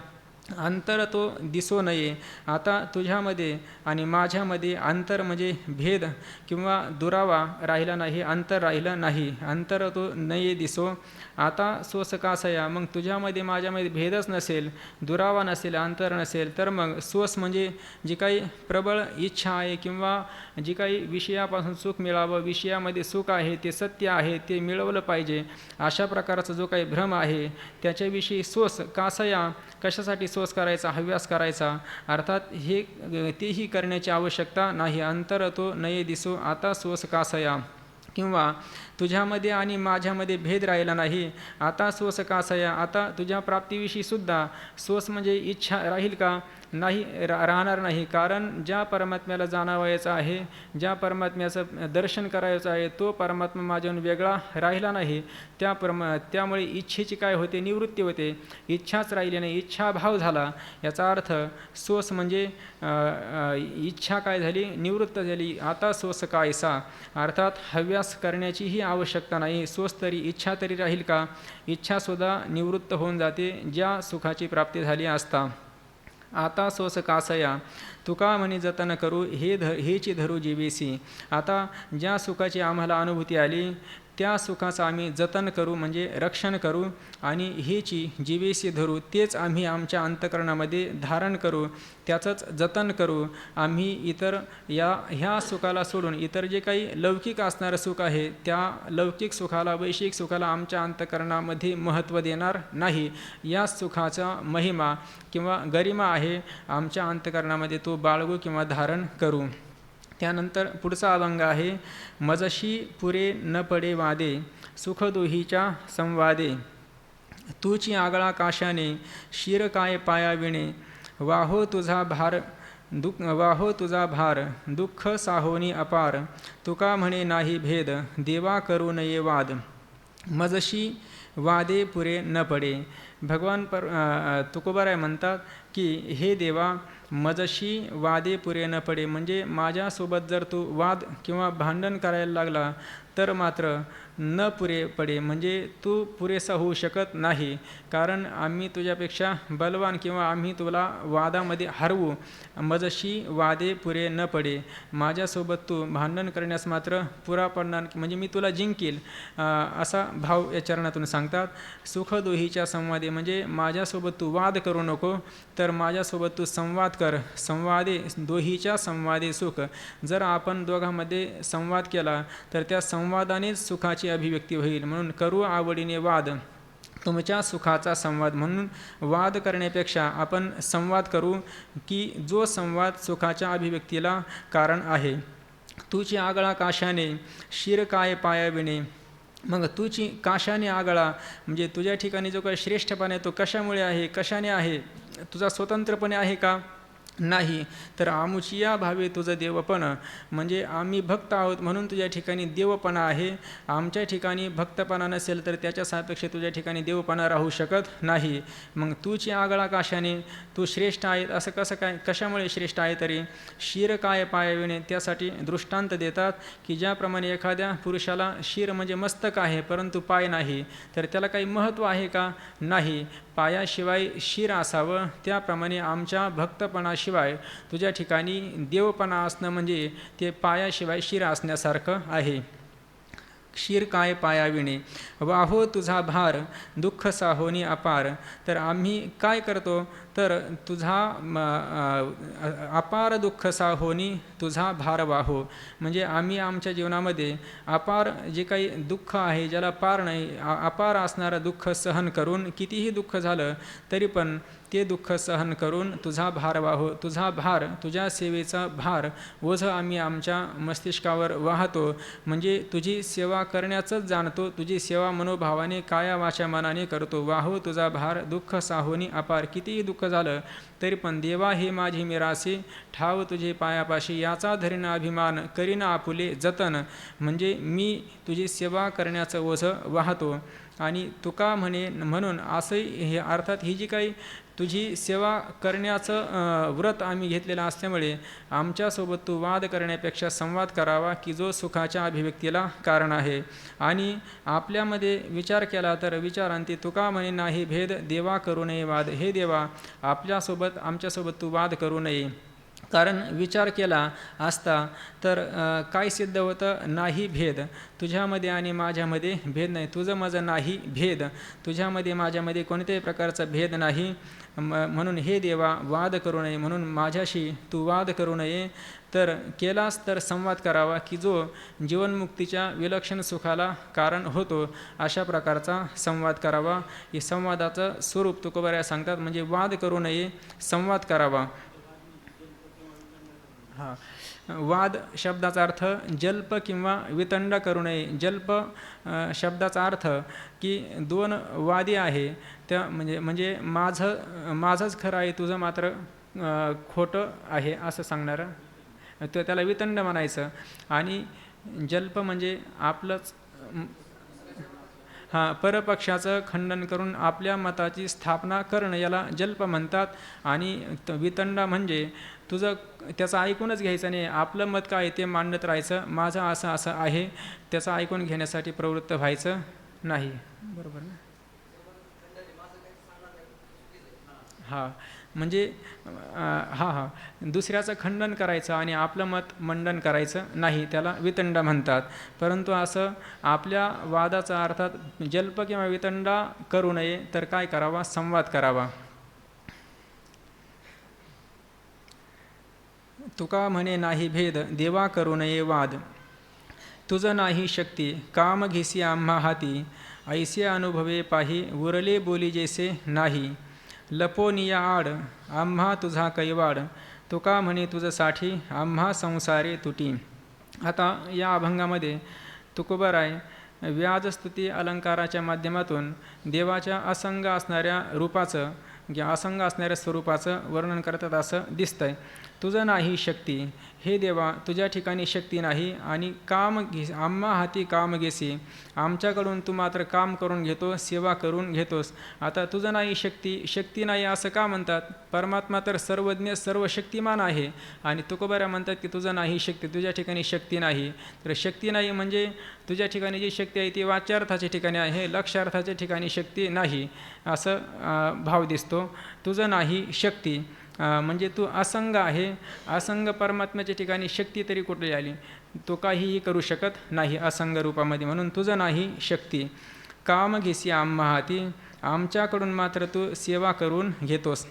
अंतर तो दिसो नये. आता तुझ्यामध्ये आणि माझ्यामध्ये अंतर म्हणजे भेद किंवा दुरावा राहिला नाही, अंतर राहिलं नाही. अंतर तो नये दिसो आता सोस कासया. मग तुझ्यामध्ये माझ्यामध्ये भेदच नसेल, दुरावा नसेल, अंतर नसेल, तर मग सोस म्हणजे जी काही प्रबळ इच्छा आहे किंवा जी काही विषयापासून सुख मिळावं, विषयामध्ये सुख आहे, ते सत्य आहे, ते मिळवलं पाहिजे, अशा प्रकारचा जो काही भ्रम आहे त्याच्याविषयी सोस कासया. कशासाठी सोस करायचा, हव्यास करायचा, अर्थात हे तेही करण्याची आवश्यकता नाही. अंतर तो नये दिसो आता सोस कासया. किंवा तुझ्यामध्ये आणि माझ्यामध्ये भेद राहिला नाही आता सोस कासया. आता तुझ्या प्राप्तीविषयी सुद्धा सोस म्हणजे इच्छा राहील का, नाही, राहणार नाही. कारण ज्या परमात्म्याला जाणावायचं आहे, ज्या परमात्म्याचं दर्शन करायचं आहे, तो परमात्मा माझ्याहून वेगळा राहिला नाही. त्यामुळे इच्छेची काय होते, निवृत्ती होते. इच्छाच राहिली नाही, इच्छाभाव झाला. याचा अर्थ सोस म्हणजे इच्छा काय झाली, निवृत्त झाली. आता सोस कायसा, अर्थात हव्यास करण्याचीही आवश्यकता नाही. सोस तरी, इच्छा तरी राहील का, इच्छासुद्धा निवृत्त होऊन जाते ज्या सुखाची प्राप्ती झाली असता. आता सोस कासया तुका म्हणे जतन करू हेची धरू जीवेसी. आता ज्या सुखाची आम्हाला अनुभूती आली त्या सुखाचं आम्ही जतन करू म्हणजे रक्षण करू आणि हेची जीवेसी धरू, तेच आम्ही आमच्या अंतःकरणामध्ये धारण करू, त्याचंच जतन करू. आम्ही ह्या सुखाला सोडून इतर जे काही लौकिक असणारं सुख आहे त्या लौकिक सुखाला, वैश्विक सुखाला आमच्या अंतःकरणामध्ये महत्त्व देणार नाही. या सुखाचा महिमा किंवा गरिमा आहे, आमच्या अंतःकरणामध्ये तो बाळगू किंवा धारण करू. त्यानंतर पुढचा अभंग आहे, मजशी पुरे न पडे वादे सुख दोहीच्या संवादे. तूची आगळा काशाने शिर काय पाया विणे वाहो तुझा भार दुःख साहोनी अपार. तुका म्हणे नाही भेद देवा करू नये वाद. मजशी वादे पुरे न पडे. भगवान तुकोबाराय म्हणतात की हे देवा, मजशी वादे पुरे न पडे म्हणजे माझ्यासोबत जर तू वाद किंवा भांडण करायला लागला तर मात्र न पुरे पडे म्हणजे तू पुरेसा होऊ शकत नाही. कारण आम्ही तुझ्यापेक्षा बलवान किंवा आम्ही तुला वादामध्ये हरवू. मजशी वादे पुरे न पडे, माझ्यासोबत तू भांडण करण्यास मात्र पुरा पडणार म्हणजे मी तुला जिंकील, असा भाव या चरणातून सांगतात. सुख दोहीच्या संवादे म्हणजे माझ्यासोबत तू वाद करू नको, तर माझ्यासोबत तू संवाद कर. संवादे दोहीच्या संवादे सुख. जर आपण दोघांमध्ये संवाद केला तर त्या संवादानेच सुखाची अभिव्यक्ती होईल. म्हणून करू आवडीने वाद, तुमच्या सुखाचा संवाद. म्हणून वाद करण्यापेक्षा आपण संवाद करू की जो संवाद सुखाच्या अभिव्यक्तीला कारण आहे. तुची आगळा काशाने शिर काय पाया विणे. मग तुची काशाने आगळा म्हणजे तुझ्या ठिकाणी जो काही श्रेष्ठपणा आहे तो कशामुळे आहे, कशाने आहे, तुझा स्वतंत्रपणे आहे का, नाही. तर आमुचिया भावे तुझं देवपण म्हणजे आम्ही भक्त आहोत म्हणून तुझ्या ठिकाणी देवपणा आहे. आमच्या ठिकाणी भक्तपणा नसेल तर त्याच्या सापेक्ष तुझ्या ठिकाणी देवपणा राहू शकत नाही. मग तूची आगळा काशाने, तू श्रेष्ठ आहे असं कसं काय, कशामुळे श्रेष्ठ आहे तरी. शिर काय पायाविणे, त्यासाठी दृष्टांत देतात की ज्याप्रमाणे एखाद्या पुरुषाला शिर म्हणजे मस्तक आहे परंतु पाय नाही, तर त्याला काही महत्त्व आहे का, नाही. पायाशिवाय शिर असावं, त्याप्रमाणे आमच्या भक्तपणाशिवाय तुझ्या ठिकाणी देवपणा असणं म्हणजे ते पायाशिवाय शिर असण्यासारखं आहे. शिर काय पायाविणे वाहो तुझा भार दुःख साहोनी अपार. तर आम्ही काय करतो तर तुझा अपार दुःख साहोनी तुझा भार वाहो म्हणजे आम्ही आमच्या जीवनामध्ये अपार जे काही दुःख आहे ज्याला पार नाही, अपार असणारं दुःख सहन करून, कितीही दुःख झालं तरी पण ते दुःख सहन करून तुझा भार वाहो, तुझा भार, तुझ्या सेवेचा भार ओझं आम्ही आमच्या मस्तिष्कावर वाहतो. म्हणजे तुझी सेवा करण्याचंच जाणतो, तुझी सेवा मनोभावाने काया वाचा मनाने करतो. वाहो तुझा भार दुःख साहोनी अपार. कितीही दुःख झालं तरी पण देवा हे माझी मिरासी ठाव तुझे पायापाशी. याचा धरीन अभिमान करीन आपुले जतन म्हणजे मी तुझी सेवा करण्याचं ओझं वाहतो. आणि तुका म्हणे म्हणून असंही हे अर्थात ही जी काही तुझी सेवा करण्याचं व्रत आम्ही घेतलेलं असल्यामुळे आमच्यासोबत तू वाद करण्यापेक्षा संवाद करावा की जो सुखाच्या अभिव्यक्तीला कारण आहे. आणि आपल्यामध्ये विचार केला तर विचारांती तुका म्हणे नाही भेद देवा करू नये वाद. हे देवा आमच्यासोबत तू वाद करू नये. कारण विचार केला असता तर काय सिद्ध होतं? नाही भेद. तुझ्यामध्ये आणि माझ्यामध्ये भेद नाही. तुझं माझं नाही भेद. तुझ्यामध्ये माझ्यामध्ये कोणत्याही प्रकारचा भेद नाही. म्हणून हे देवा वाद करू नये. म्हणून माझ्याशी तू वाद करू नये. तर केलास तर संवाद करावा की जो जीवनमुक्तीच्या विलक्षण सुखाला कारण होतो अशा प्रकारचा संवाद करावा. हे संवादाचं स्वरूप तुकोबाराया सांगतात. म्हणजे वाद करू नये, संवाद करावा. वाद शब्दाचा अर्थ जल्प किंवा वितंड करू नये. जल्प शब्दाचा अर्थ की दोन वादी आहे त्या म्हणजे माझंच खरं आहे, तुझं मात्र खोटं आहे असं सांगणारं तर त्याला वितंड म्हणायचं. आणि जल्प म्हणजे आपलंच परपक्षाचं खंडन करून आपल्या मताची स्थापना करणं याला जल्प म्हणतात. आणि वितंडा म्हणजे तुझं त्याचं ऐकूनच घ्यायचं नाही, आपलं मत काय ते मांडत राहायचं. माझं असं आहे त्याचं ऐकून घेण्यासाठी प्रवृत्त व्हायचं नाही. बरोबर ना? म्हणजे दुसऱ्याचं खंडन करायचं आणि आपलं मत मंडन करायचं नाही, त्याला वितंडा म्हणतात. परंतु असं आपल्या वादाचा अर्थात जल्प किंवा वितंडा करू नये तर काय करावा? संवाद करावा. तुका म्हणे नाही भेद देवा करू नये वाद. तुझं नाही शक्ती काम घेसी आम्हा हाती. ऐसे अनुभवे पाही उरले बोली जैसे नाही. लपोनिया आड आम्हा तुझा कैवाड. तुका म्हणे तुझं साठी आम्हा संसारे तुटी. आता या अभंगामध्ये तुकोबाराय व्याजस्तुती अलंकाराच्या माध्यमातून देवाच्या असंग असणाऱ्या रूपाचं असंग असणाऱ्या स्वरूपाचं वर्णन करतात असं दिसतंय. तुझं नाही शक्ती, हे देवा तुझ्या ठिकाणी शक्ती नाही. आणि काम घे आम्हा हाती काम घेसी, आमच्याकडून तू मात्र काम करून घेतो, सेवा करून घेतोस. आता तुझं नाही शक्ती नाही असं का म्हणतात? परमात्मा तर सर्वज्ञ सर्व शक्तिमान आहे. आणि तुकोबारा म्हणतात की तुझं नाही शक्ती, तुझ्या ठिकाणी शक्ती नाही. तर शक्ती नाही म्हणजे तुझ्या ठिकाणी जी शक्ती आहे ती वाच्यार्थाच्या ठिकाणी आहे, लक्ष्यार्थाच्या ठिकाणी शक्ती नाही असं भाव दिसतो. तुझं नाही शक्ती म्हणजे तू असंग आहे. असंग परमात्म्याच्या ठिकाणी शक्ती तरी कुठली आली? तो काहीही करू शकत नाही असंग रूपामध्ये. म्हणून तुझं नाही शक्ती. काम घेसी आम्हा हाती, आमच्याकडून मात्र तू सेवा करून घेतोस.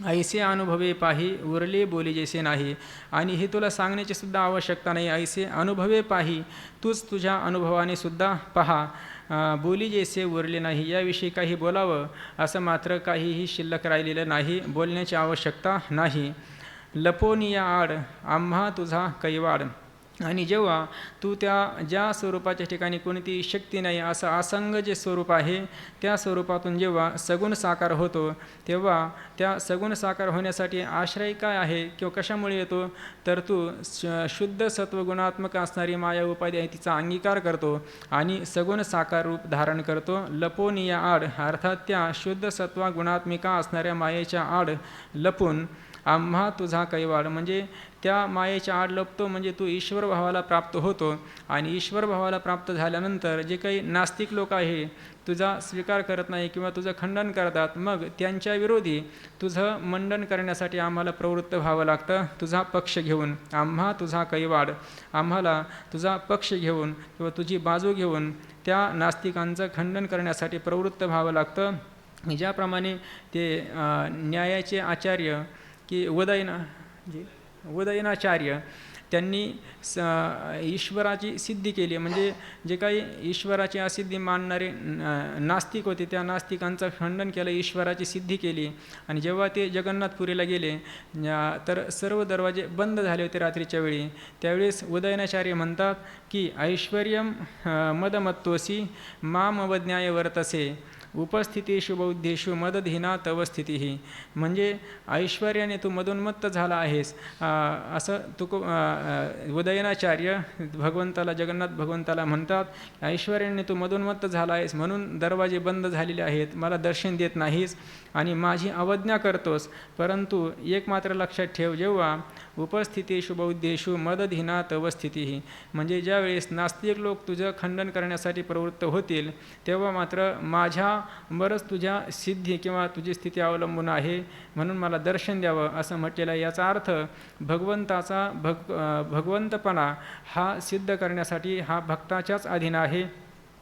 ऐसे अनुभवे पाही उरले बोली जैसे नाही. आणि हे तुला सांगण्याची सुद्धा आवश्यकता नाही. ऐसे अनुभवे पाही, तूच तुझ्या अनुभवाने सुद्धा पहा. बोली जैसे उरले नाही, याविषयी काही बोलावं असं मात्र काहीही शिल्लक राहिलेलं नाही, बोलण्याची आवश्यकता नाही. लपोनिया आड आम्हा तुझा कैवाड. आणि जेव्हा तू ज्या स्वरूपाच्या ठिकाणी कोणतीही शक्ती नाही असं असंग जे स्वरूप आहे त्या स्वरूपातून जेव्हा सगुण साकार होतो तेव्हा त्या सगुण साकार होण्यासाठी आश्रय काय आहे किंवा कशामुळे येतो? तर तू शुद्ध सत्वगुणात्मक असणारी माया उपाधी आहे तिचा अंगीकार करतो आणि सगुण साकार रूप धारण करतो. लपोनिया आड अर्थात त्या शुद्ध सत्वा गुणात्मिका असणाऱ्या मायेच्या आड लपून आम्हा तुझा कैवाड म्हणजे त्या मायेच्या आड लपतो. म्हणजे तू ईश्वर भावाला प्राप्त होतो. आणि ईश्वर भावाला प्राप्त झाल्यानंतर जे काही नास्तिक लोक आहे तुझा स्वीकार करत नाही किंवा तुझं खंडन करतात, मग त्यांच्या विरोधी तुझं मंडन करण्यासाठी आम्हाला प्रवृत्त व्हावं लागतं. तुझा पक्ष घेऊन आम्हा तुझा कैवाड, आम्हाला तुझा पक्ष घेऊन किंवा तुझी बाजू घेऊन त्या नास्तिकांचं खंडन करण्यासाठी प्रवृत्त व्हावं लागतं. ज्याप्रमाणे ते न्यायाचे आचार्य की उदयनाचार्य त्यांनी ईश्वराची सिद्धी केली. म्हणजे जे काही ईश्वराची असिद्धी मानणारे नास्तिक होते त्या नास्तिकांचं खंडन केलं, ईश्वराची सिद्धी केली. आणि जेव्हा ते जगन्नाथपुरीला गेले तर सर्व दरवाजे बंद झाले होते रात्रीच्या वेळी. त्यावेळेस उदयनाचार्य म्हणतात की ऐश्वर्यम मदमत्तोसी माम अवज्ञाय वर्तसे. उपस्थितीषु बौद्धेषु मदधीना तव स्थिती. म्हणजे ऐश्वर्याने तू मदोन्मत्त झाला आहेस असं उदयनाचार्य भगवंताला, जगन्नाथ भगवंताला म्हणतात. ऐश्वर्याने तू मदोन्मत्त झाला आहेस म्हणून दरवाजे बंद झालेले आहेत, मला दर्शन देत नाहीस आणि माझी अवज्ञा करतोस. परंतु एक मात्र लक्षात ठेव, जेव्हा उपस्थितीषु बौद्धेषु मदधीना तव स्थिती, म्हणजे ज्यावेळेस नास्तिक लोक तुझं खंडन करण्यासाठी प्रवृत्त होतील तेव्हा मात्र माझ्यावरच तुझ्या सिद्धी किंवा तुझी स्थिती अवलंबून आहे, म्हणून मला दर्शन द्यावं असं म्हटलेलं आहे. याचा अर्थ भगवंताचा भगवंतपणा हा सिद्ध करण्यासाठी हा भक्ताच्याच अधीन आहे.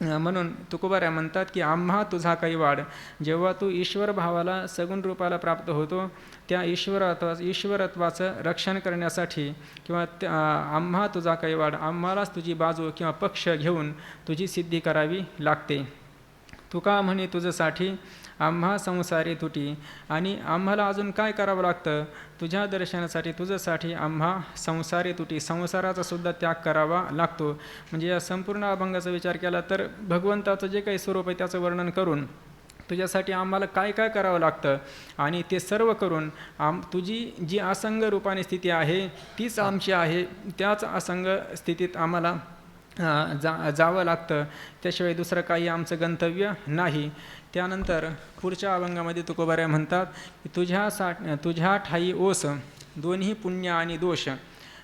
म्हणून तुकोबाऱ्या म्हणतात की आम्हा तुझा कैवाड, जेव्हा तू ईश्वर भावाला सगुण रूपाला प्राप्त होतो त्या ईश्वरत्वाचं रक्षण करण्यासाठी किंवा आम्हा तुझा कैवाड, आम्हालाच तुझी बाजू किंवा पक्ष घेऊन तुझी सिद्धी करावी लागते. तुका म्हणे तुझसाठी आम्हा संसारी तुटी, आणि आम्हाला अजून काय करावं लागतं तुझ्या दर्शनासाठी, तुझ्यासाठी आम्हा संसारी तुटी, संसाराचा सुद्धा त्याग करावा लागतो. म्हणजे या संपूर्ण अभंगाचा विचार केला तर भगवंताचं जे काही स्वरूप आहे त्याचं वर्णन करून तुझ्यासाठी आम्हाला काय काय करावं लागतं आणि ते सर्व करून तुझी जी असंग रूपाने स्थिती आहे तीच आमची आहे, त्याच असंग स्थितीत आम्हाला जावं लागतं, त्याशिवाय दुसरं काही आमचं गंतव्य नाही. त्यानंतर पुढच्या अभंगामध्ये तुकोबाऱ्या म्हणतात की तुझ्या ठाई ओस दोन्ही पुण्य आणि दोष,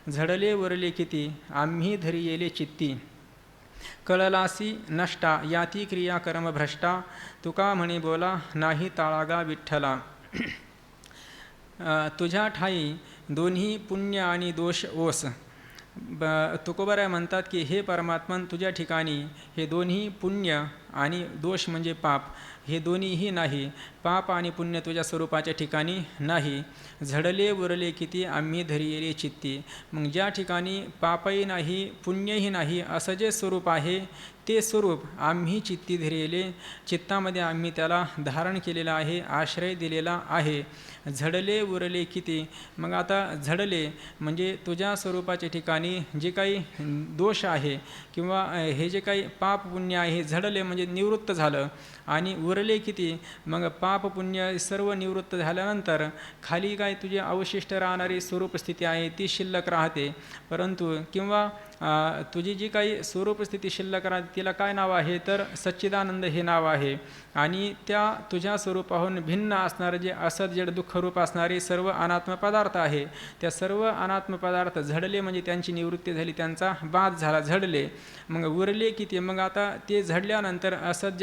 झडले वरले किती आम्ही धरी येले चित्ती, कळलासी नष्टा याती क्रिया कर्म भ्रष्टा, तुका म्हणे बोला नाही ताळागा विठ्ठला. तुझ्या ठाई दोन्ही पुण्य आणि दोष ओस. तुकोबाराय म्हणतात की हे परमात्मन, तुझ्या ठिकाणी हे दोन्ही पुण्य आणि दोष म्हणजे पाप हे दोन्हीही नाही, पाप आणि पुण्य तुझ्या स्वरूपाच्या ठिकाणी नाही. झडले उरले किती आम्ही धरी येले चित्ती, मग ज्या ठिकाणी पापही नाही पुण्यही नाही असं जे स्वरूप आहे ते स्वरूप आम्ही चित्ती धरेले, चित्तामध्ये आम्ही त्याला धारण केलेलं आहे, आश्रय दिलेला आहे. झडले उरले किती, मग आता झडले म्हणजे तुझ्या स्वरूपाच्या ठिकाणी जे काही दोष आहे किंवा हे जे काही पाप पुण्य आहे, झडले म्हणजे निवृत्त झालं, आणि उरले किती मग पाप पुण्य सर्व निवृत्त झाल्यानंतर खाली काय तुझी अवशिष्ट राहणारी स्वरूपस्थिती आहे ती शिल्लक राहते. परंतु किंवा तुझी जी काही स्वरूपस्थिती शिल्लक राहते तिला काय नाव आहे तर सच्चिदानंद हे नाव आहे. आणि त्या तुझ्या स्वरूपाहून भिन्न असणारं जे असत जड दुःखरूप असणारे सर्व अनात्म पदार्थ आहे, त्या सर्व अनात्म पदार्थ झडले म्हणजे त्यांची निवृत्ती झाली, त्यांचा बाध झाला, झडले. मग उरले किती, मग आता ते झडल्यानंतर असत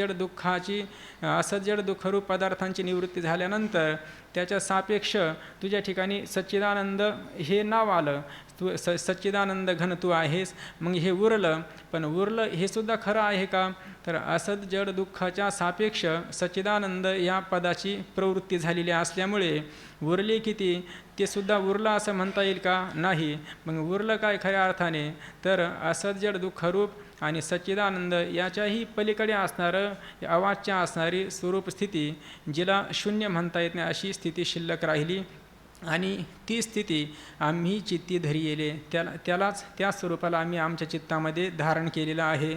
जड दुःखरूप पदार्थांची निवृत्ती झाल्यानंतर त्याच्या सापेक्ष तुझ्या ठिकाणी सच्चिदानंद हे नाव आलं. तू सच्चिदानंद घन तू आहेस. मग हे उरलं, पण उरलं हे सुद्धा खरं आहे का तर असत जड दुःखाच्या सापेक्ष सच्चिदानंद या पदाची प्रवृत्ती झालेली असल्यामुळे उरले किती ते सुद्धा उरलं असं म्हणता येईल का नाही. मग उरलं काय खऱ्या अर्थाने तर असत जड दुःखरूप आणि सच्चिदानंद याच्याही पलीकडे असणारं अवाच्य असणारी स्वरूप स्थिती जिला शून्य म्हणता येत नाही अशी स्थिती शिल्लक राहिली. आणि ती स्थिती आम्ही चित्ती धरी येले, त्यालाच त्या स्वरूपाला आम्ही आमच्या चित्तामध्ये धारण केलेलं आहे.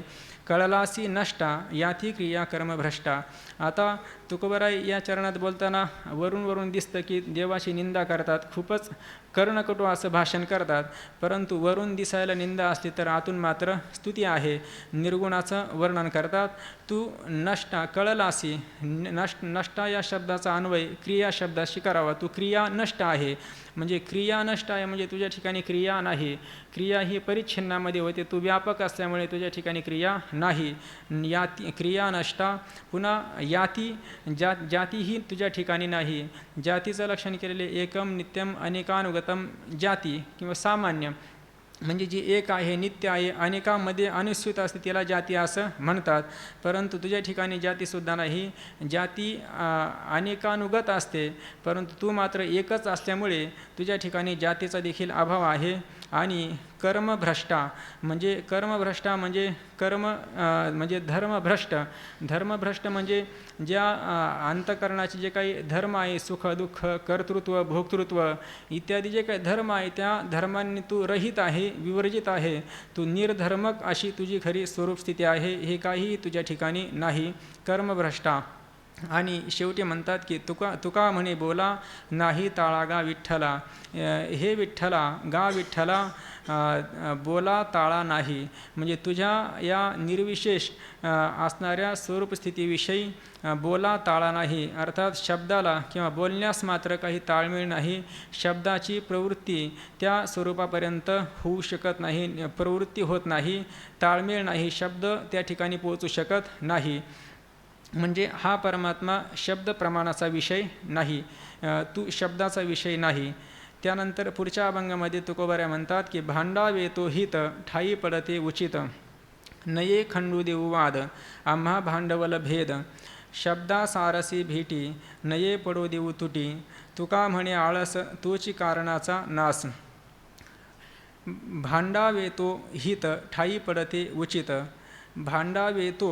कळलासी नष्टा याती क्रिया कर्म भ्रष्टा. आता तुकोबाराय या चरणात बोलताना वरून दिसतं की देवाची निंदा करतात, खूपच कर्णकटू असं भाषण करतात, परंतु वरून दिसायला निंदा असली तर आतून मात्र स्तुती आहे, निर्गुणाचं वर्णन करतात. तू नष्टा कळलासी, नष्टा या शब्दाचा अन्वय क्रिया शब्दाशी करावा. तू क्रिया नष्ट आहे म्हणजे क्रिया नष्ट आहे म्हणजे तुझ्या ठिकाणी क्रिया नाही. क्रिया ही परिच्छिन्नामध्ये होते, तू व्यापक असल्यामुळे तुझ्या ठिकाणी क्रिया नाही. याती क्रिया नष्टा. पुन्हा याती जातीही तुझ्या ठिकाणी नाही. जातीचं लक्षण केलेले एकम नित्यम अनेकानुगतम जाती किंवा सामान्य म्हणजे जी एक आहे, नित्य आहे, अनेकामध्ये अनुस्यूत असते त्याला जाती असं म्हणतात. परंतु तुझ्या ठिकाणी जातीसुद्धा नाही. जाती अनेकानुगत असते, परंतु तू मात्र एकच असल्यामुळे तुझ्या ठिकाणी जातीचा देखील अभाव आहे. आणि कर्मभ्रष्टा म्हणजे कर्म म्हणजे धर्मभ्रष्ट म्हणजे ज्या अंतःकरणाचे जे काही धर्म आहे, सुख दुःख कर्तृत्व भोक्तृत्व इत्यादी जे काही धर्म आहे त्या धर्मांनी तू रहित आहे, विवर्जित आहे. तू निर्धर्मक अशी तुझी खरी स्वरूप स्थिती आहे, हे काही तुझ्या ठिकाणी नाही. कर्मभ्रष्टा. आणि शेवटी म्हणतात की तुका म्हणे बोला नाही ताळा गा विठ्ठला. हे विठ्ठला गा विठ्ठला, बोला ताळा नाही. म्हणजे तुझ्या या निर्विशेष असणाऱ्या स्वरूपस्थितीविषयी बोला ताळा नाही. अर्थात शब्दाला किंवा बोलण्यास मात्र काही ताळमेळ नाही. शब्दाची प्रवृत्ती त्या स्वरूपापर्यंत होऊ शकत नाही, प्रवृत्ती होत नाही, ताळमेळ नाही, शब्द त्या ठिकाणी पोहोचू शकत नाही. म्हणजे हा परमात्मा शब्द प्रमाणाचा विषय नाही, तू शब्दाचा विषय नाही. त्यानंतर पुढच्या अभंगामध्ये तुकोबाऱ्या म्हणतात की भांडावे तो हित ठाई पडते उचित, नये खंडू देऊ वाद आम्हा भांडवल भेद, शब्दा सारसी भेटी नये पडो देऊ तुटी, तुका म्हणे आळस तोची कारणाचा नास. भांडावे तो हित ठाई पडते उचित, भांडावे तो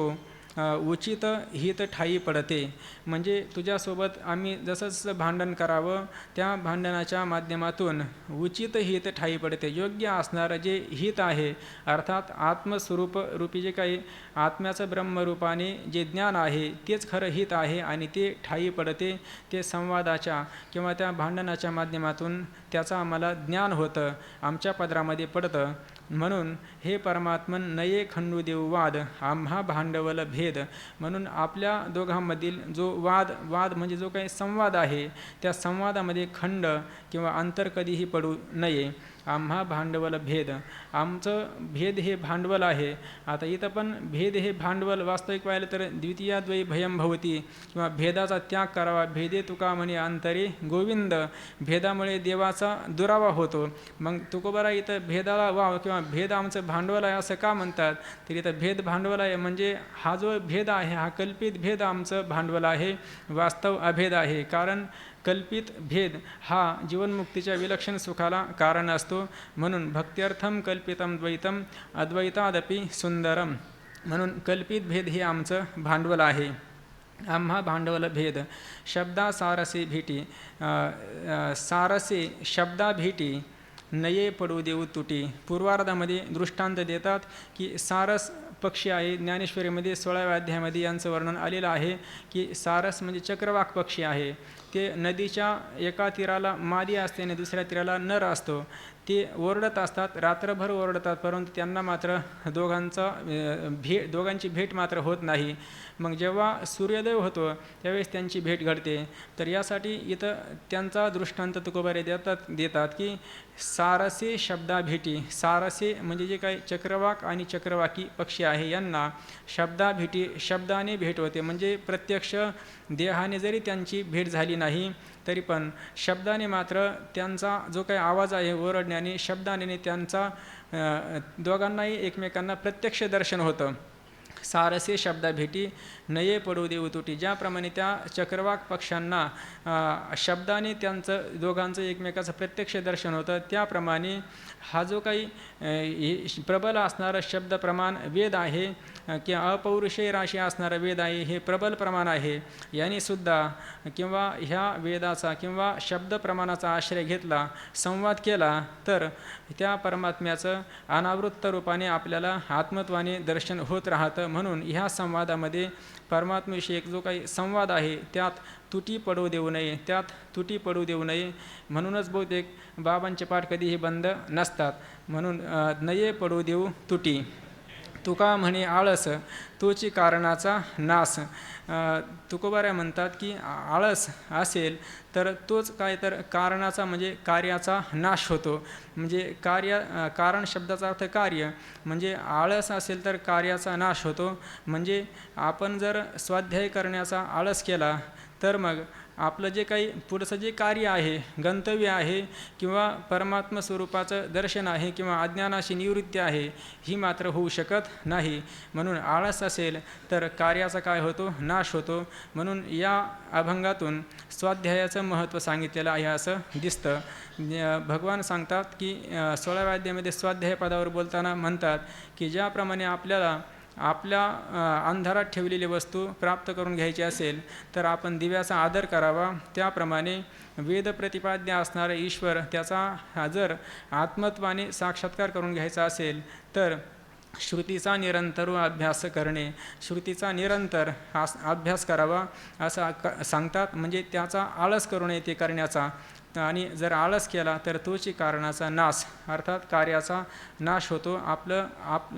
उचित हित ठाई पडते. म्हणजे तुझ्यासोबत आम्ही जसं जसं भांडण करावं त्या भांडणाच्या माध्यमातून उचित हित ठाई पडते. योग्य असणारं जे हित आहे, अर्थात आत्मस्वरूप रूपी जे काही आत्म्याचं ब्रह्मरूपाने जे ज्ञान आहे तेच खरं हित आहे आणि ते ठाई पडते. ते संवादाच्या किंवा त्या भांडणाच्या माध्यमातून त्याचं आम्हाला ज्ञान होतं, आमच्या पदरामध्ये पडतं. म्हणून हे परमात्मन नये खंडू देऊ वाद आम्हा भांडवल भेद. म्हणून आपल्या दोघांमधील जो वाद म्हणजे जो काही संवाद आहे त्या संवादामध्ये खंड किंवा अंतर कधीही पडू नये. आम्हा भांडवल भेद, आमचं भेद हे भांडवल आहे. आता इथं पण भेद हे भांडवल वास्तविक पाहिलं तर द्वितीयाद्वयी भयम भवती किंवा भेदाचा त्याग करावा. भेदे तुका म्हणे अंतरे गोविंद, भेदामुळे देवाचा दुरावा होतो. मग तुकोबारा इथं भेदाला वाव किंवा भेद आमचं भांडवल आहे असं का म्हणतात, तर इथं भेद भांडवल आहे म्हणजे हा जो भेद आहे हा कल्पित भेद आमचं भांडवल आहे, वास्तव अभेद आहे. कारण कल्पित भेद हा जीवनमुक्तीच्या विलक्षण सुखाला कारण असतो. म्हणून भक्त्यर्थम कल्पितम द्वैतम अद्वैतादपि सुंदरम. म्हणून कल्पित भेद हे आमचं भांडवल आहे. आम्हा भांडवल भेद शब्दा सारसे भेटी, सारसे शब्दा भेटी नये पडू देऊ तुटी. पूर्वार्धामध्ये दृष्टांत देतात की सारस पक्षी आहे. ज्ञानेश्वरीमध्ये 16व्या अध्यायामध्ये यांचं वर्णन आलेलं आहे की सारस म्हणजे चक्रवाक पक्षी आहे. ते नदीच्या एका तीराला मादी असते आणि दुसऱ्या तीराला नर असतो. ते ओरडत असतात, रात्रभर ओरडतात, परंतु त्यांना मात्र दोघांची भेट मात्र होत नाही. मग जेव्हा सूर्योदय होतो त्यावेळेस त्यांची भेट घडते. तर यासाठी इथं त्यांचा दृष्टांत तुकोबारे देतात की सारसे शब्दा भेटी. सारसे म्हणजे जे काही चक्रवाक आणि चक्रवाकी पक्षी आहे यांना शब्दा भेटी, शब्दाने भेट होते. म्हणजे प्रत्यक्ष देहाने जरी त्यांची भेट झाली नाही तरी पण शब्दाने मात्र त्यांचा जो काही आवाज आहे ओरडण्याने, शब्दाने त्यांचा दोघांनाही एकमेकांना प्रत्यक्ष दर्शन होतं. सारसे शब्दा भेटी नये पडू देऊ तुटी. ज्याप्रमाणे त्या चक्रवाक पक्ष्यांना शब्दाने त्यांचं दोघांचं एकमेकाचं प्रत्यक्ष दर्शन होतं, त्याप्रमाणे हा जो काही प्रबल असणारा शब्द प्रमाण वेद आहे किंवा अपौरुषेय राशी असणारा वेद आहे हे प्रबल प्रमाण आहे. याने सुद्धा किंवा ह्या वेदाचा किंवा शब्द प्रमाणाचा आश्रय घेतला, संवाद केला तर त्या परमात्म्याचं अनावृत्त रूपाने आपल्याला आत्मत्वाने दर्शन होत राहतं. म्हणून ह्या संवादामध्ये परमात्म्याविषयी एक जो काही संवाद आहे त्यात तुटी पडू देऊ नये, त्यात तुटी पडू देऊ नये. म्हणूनच बहुतेक बाबांचे पाठ कधीही बंद नसतात. म्हणून नये पडू देऊ तुटी. तुका म्हणे आळस तोची कारणाचा नाश. तुकोबाऱ्या म्हणतात की आळस असेल तर तोच काय तर कारणाचा म्हणजे कार्याचा नाश होतो. म्हणजे कारण शब्दाचा अर्थ कार्य, म्हणजे आळस असेल तर कार्याचा नाश होतो. म्हणजे आपण जर स्वाध्याय करण्याचा आळस केला तर मग आपलं जे काही पुढचं जे कार्य आहे, गंतव्य आहे किंवा परमात्मा स्वरूपाचं दर्शन आहे किंवा अज्ञानाची निवृत्ती आहे ही मात्र होऊ शकत नाही. म्हणून आळस असेल तर कार्याचा काय होतो, नाश होतो. म्हणून या अभंगातून स्वाध्यायाचं महत्त्व सांगितलेलं आहे असं दिसतं. भगवान सांगतात की 16व्या अध्यायामध्ये स्वाध्याय पदावर बोलताना म्हणतात की ज्याप्रमाणे आपल्या अंधारात ठेवलेली वस्तू प्राप्त करून घ्यायची असेल तर आपण दिव्याचा आदर करावा. त्याप्रमाणे वेद प्रतिपाद्य असणारा ईश्वर त्याचा जर आत्मत्वाने साक्षात्कार करून घ्यायचा असेल तर श्रुतीचा निरंतर अभ्यास करणे, श्रुतीचा निरंतर अभ्यास करावा असं सांगतात. म्हणजे त्याचा आळस करू नये ते करण्याचा, आणि जर आळस केला तर तोची कारणाचा नाश अर्थात कार्याचा नाश होतो. आपलं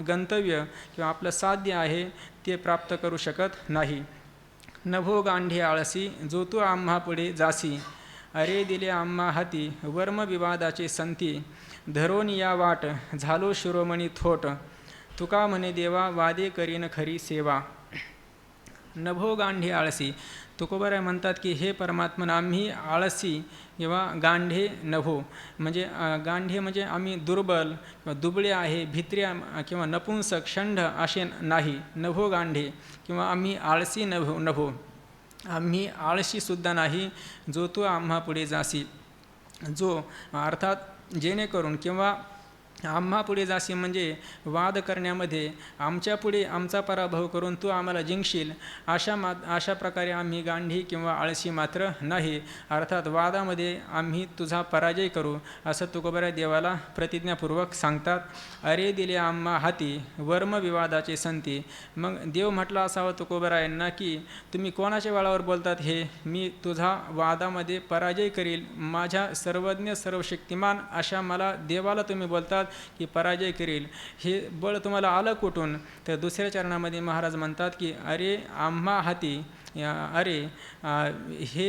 गंतव्य किंवा आपलं साध्य आहे ते प्राप्त करू शकत नाही. नभो गांधी आळसी जो तू आम्हा पुढे जासी, अरे दिले आम्हा हाती वर्म विवादाचे संती, धरोन या वाट झालो शिरोमणी थोट, तुका म्हणे देवा वादे करीन खरी सेवा. नभो गांधी आळसी, तुकोबाराय म्हणतात की हे परमात्मन आम्ही आळसी किंवा गांढे नभो, म्हणजे गांढे म्हणजे आम्ही दुर्बल किंवा दुबळे आहे, भित्र्या किंवा नपुंसक षंढ असे नाही. नभो गांढे किंवा आम्ही आळसी नभो, आम्ही आळशीसुद्धा नाही. जो तू आम्हा पुढे जासी, जो अर्थात जेणेकरून किंवा आम्हा पुढे जाशी म्हणजे वाद करण्यामध्ये आमच्या पुढे आमचा पराभव करून तू आम्हाला जिंकशील अशा प्रकारे आम्ही गांधी किंवा आळशी मात्र नाही. अर्थात वादामध्ये आम्ही तुझा पराजय करू असं तुकोबाराय देवाला प्रतिज्ञापूर्वक सांगतात. अरे दिले आम्हा हाती वर्म विवादाचे संती. मग देव म्हटला असावं तुकोबारायांना की तुम्ही कोणाच्या बळावर बोलतात हे, मी तुझा वादामध्ये पराजय करील, माझ्या सर्वज्ञ सर्वशक्तिमान अशा मला देवाला तुम्ही बोलतात की पराजय करील. हे बळ तुम्हाला आलं कुठून? तर दुसऱ्या चरणामध्ये महाराज म्हणतात की अरे आम्हा हाती, अरे हे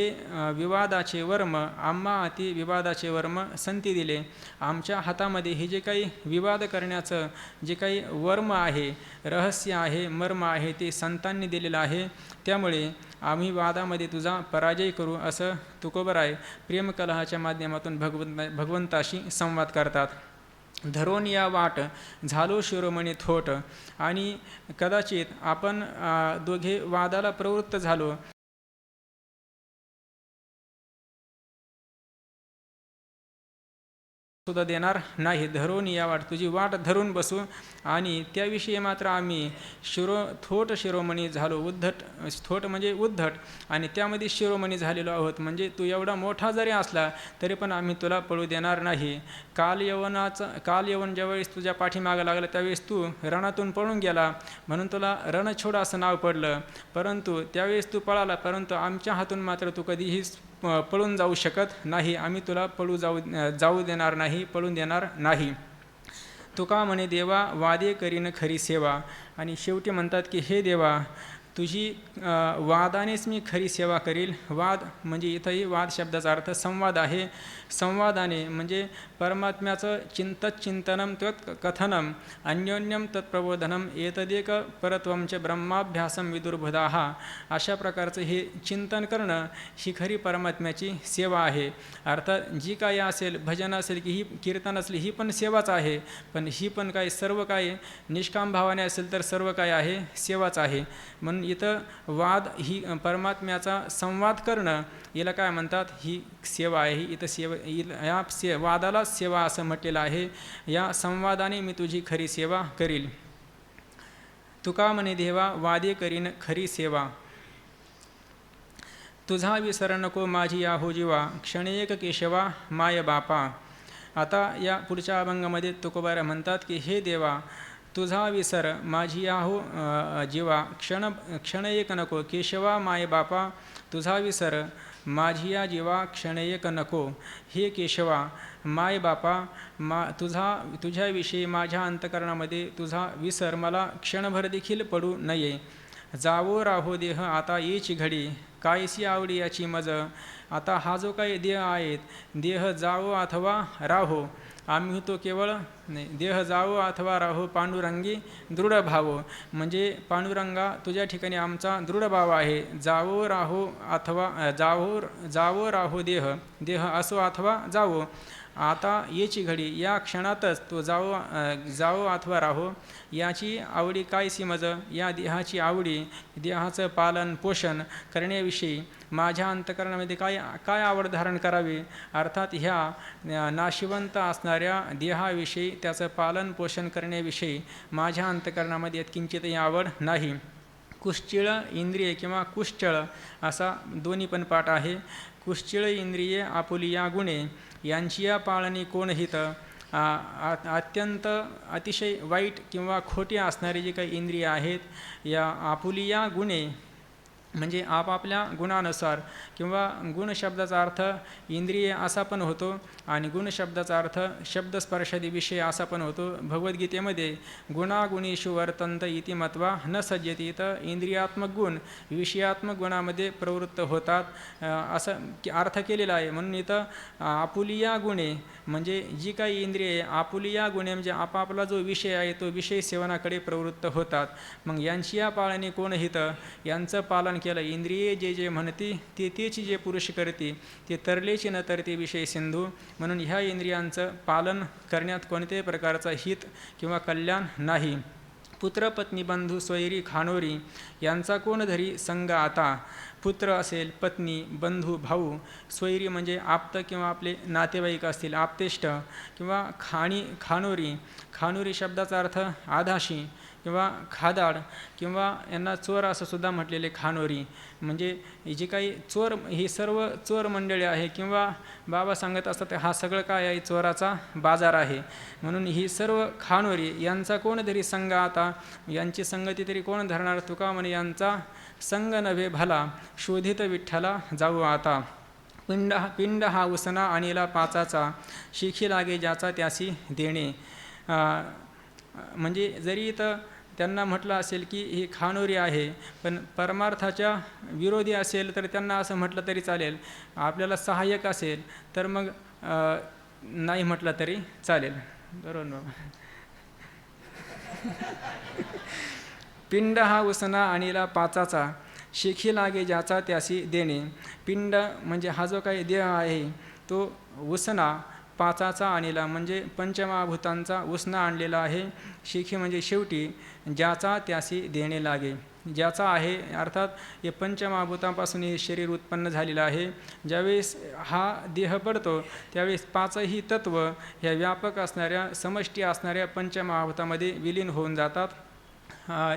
विवादाचे वर्म, आम्हा हाती विवादाचे वर्म संती दिले. आमच्या हातामध्ये हे जे काही विवाद करण्याचं जे काही वर्म आहे, रहस्य आहे, मर्म आहे ते संतांनी दिलेलं आहे. त्यामुळे आम्ही वादामध्ये तुझा पराजय करू असं तुकोबाराय प्रेमकलहाच्या माध्यमातून भगवंताशी संवाद करतात. धरोन या वाट झालो शिरोमणी थोट. आणि कदाचित आपण दोघे वादाला प्रवृत्त झालो सुद्धा देणार नाही. धरून या वाट, तुझी वाट धरून बसू. आणि त्याविषयी मात्र आम्ही थोट शिरोमणी झालो. उद्धट, थोट म्हणजे उद्धट, आणि त्यामध्ये शिरोमणी झालेलो आहोत. म्हणजे तू एवढा मोठा जरी असला तरी पण आम्ही तुला पळू देणार नाही. काल यवन ज्यावेळेस तुझ्या पाठीमागं लागलं त्यावेळेस तू रणातून पळून गेला म्हणून तुला रणछोड असं नाव पडलं. परंतु त्यावेळेस तू पळाला, परंतु आमच्या हातून मात्र तू कधीही पळून जाऊ शकत नाही. आम्ही तुला जाऊ देणार नाही, पळून देणार नाही. तुका म्हणे देवा वादे करीन खरी सेवा. आणि शेवटी म्हणतात की हे देवा तुझी वादानेच मी खरी सेवा करील. वाद म्हणजे इथंही वाद शब्दाचा अर्थ संवाद आहे. संवादाने म्हणजे परमात्म्याचं चिंतनम त्वत् कथनम अन्योन्यम तत्प्रबोधनम एतदेक परत्वंच ब्रह्माभ्यासम विदुर्बुधाः. अशा प्रकारचं हे चिंतन करणं ही खरी परमात्म्याची सेवा आहे. अर्थात जी काही असेल, भजन असेल की ही कीर्तन असली ही पण सेवाच आहे. पण ही पण काय सर्व काय निष्काम भावाने असेल तर सर्व काय आहे सेवाच आहे. म्हणून इथं वाद ही परमात्म्याचा संवाद करणं याला काय म्हणतात, ही सेवा आहे. इथं या वादाला सेवा असं म्हटलेलं आहे. या संवादाने मी तुझी खरी सेवा करील. तुका म्हणे देवा वादे करीन खरी सेवा. तुझा विसर नको माझी आहो जीवा, क्षणेक केशवा माय बापा. आता या पुढच्या अभंगामध्ये तुकोबाराय म्हणतात की हे देवा तुझा विसर माझी आहो जीवा, क्षण एक नको केशवा माय बापा. तुझा विसर माझी या जीवा क्षण एक नको. हे केशवा माय बापा, तुझ्याविषयी माझ्या अंतकरणामध्ये तुझा विसर मला क्षणभर देखील पडू नये. जावो राहो देह आता येची घडी, कायसी आवडी याची मज. आता हा जो काही देह आहेत, देह जावो अथवा राहो, आम्ही तो केवळ नाही, देह जावो अथवा राहो पांडुरंगी दृढ भाव. म्हणजे पांडुरंगा तुझ्या ठिकाणी आमचा दृढ भाव आहे. जावो राहो अथवा जावो राहो देह असो अथवा जावो. आता येची घडी, या क्षणातच तो जावो अथवा राहो. याची आवडी काय समज, या देहाची आवडी, देहाचं पालन पोषण करण्याविषयी माझ्या अंतकरणामध्ये काय आवड धारण करावी. अर्थात ह्या नाशिवंत असणाऱ्या देहाविषयी त्याचं पालन पोषण करण्याविषयी माझ्या अंतकरणामध्ये यत्किंचितही आवड नाही. कुश्चिळ इंद्रिय किंवा कुश्चळ असा दोन्ही पण पाठ आहे. कुश्चिळ इंद्रिये आपुली या गुणे, यांची या पाळणी कोण हित. अत्यंत अतिशय वाईट किंवा खोटी असणारी जी काही इंद्रिय आहेत, या आपुलिया गुणे म्हणजे आपापल्या गुणानुसार, किंवा गुण शब्दाचा अर्थ इंद्रिय असा पण होतो आणि गुण शब्दाचा अर्थ शब्दस्पर्शादी विषय असा पण होतो. भगवद्गीतेमध्ये गुणागुणेषु वर्तन्त इति मत्वा न सज्जती, इथं इंद्रियात्मक गुण विषयात्मक गुणामध्ये प्रवृत्त होतात असं अर्थ केलेला आहे. म्हणून इथं आपुलिया गुणे म्हणजे जी काही इंद्रिये आपुलिया गुणे म्हणजे आपापला जो विषय आहे तो विषय सेवनाकडे प्रवृत्त होतात. मग यांची या पाळणे कोण हितं, यांचं पालन केलं. इंद्रिये जे जे म्हणती ते तेच जे पुरुष करते, ते तरलेची न तरते विषय सिंधू. म्हणून ह्या इंद्रियांचं पालन करण्यात कोणत्याही प्रकारचा हित किंवा कल्याण नाही. पुत्र पत्नी बंधू स्वैरी खानोरी यांचा कोण धरी संग आता. पुत्र असेल, पत्नी, बंधू, भाऊ, स्वैरी म्हणजे आप्त किंवा आपले नातेवाईक असतील, आप्तेष्ट, किंवा खानोरी. खानोरी शब्दाचा अर्थ आधाशी किंवा खादाड, किंवा यांना चोर असं सुद्धा म्हटलेले खानोरी. म्हणजे जे काही चोर, ही सर्व चोर मंडळी आहे, किंवा बाबा सांगत असतात हा सगळं काय आहे, चोराचा बाजार आहे. म्हणून ही सर्व खानोरी यांचा कोण तरी संग आता, यांची संगती तरी कोण धरणार. तुका म्हणे यांचा संग नव्हे भला, शोधित विठ्ठला जाऊ आता. पिंड हा उसना आणिला पाचाचा, शिखी लागे ज्याचा त्यासी देणे. म्हणजे जरी इथं त्यांना म्हटलं असेल की ही खानोरी आहे, पण परमार्थाच्या विरोधी असेल तर त्यांना असं म्हटलं तरी चालेल. आपल्याला सहाय्यक असेल तर मग नाही म्हटलं तरी चालेल. बरोबर ना. पिंड हा उसना आणिला पाचाचा, शिखी लागे ज्याचा त्यासी देणे. पिंड म्हणजे हा जो काही देह आहे तो उसना पाचाचा आणलेला म्हणजे पंचमहाभूतांचा उसना आणलेला आहे. शिखी म्हणजे शेवटी, ज्याचा त्यासी देणे लागे. ज्याचा आहे अर्थात हे पंचमहाभूतांपासून हे शरीर उत्पन्न झालेलं आहे. ज्यावेळेस हा देह पडतो त्यावेळेस पाचही तत्व ह्या व्यापक असणाऱ्या समष्टी असणाऱ्या पंचमहाभूतामध्ये विलीन होऊन जातात.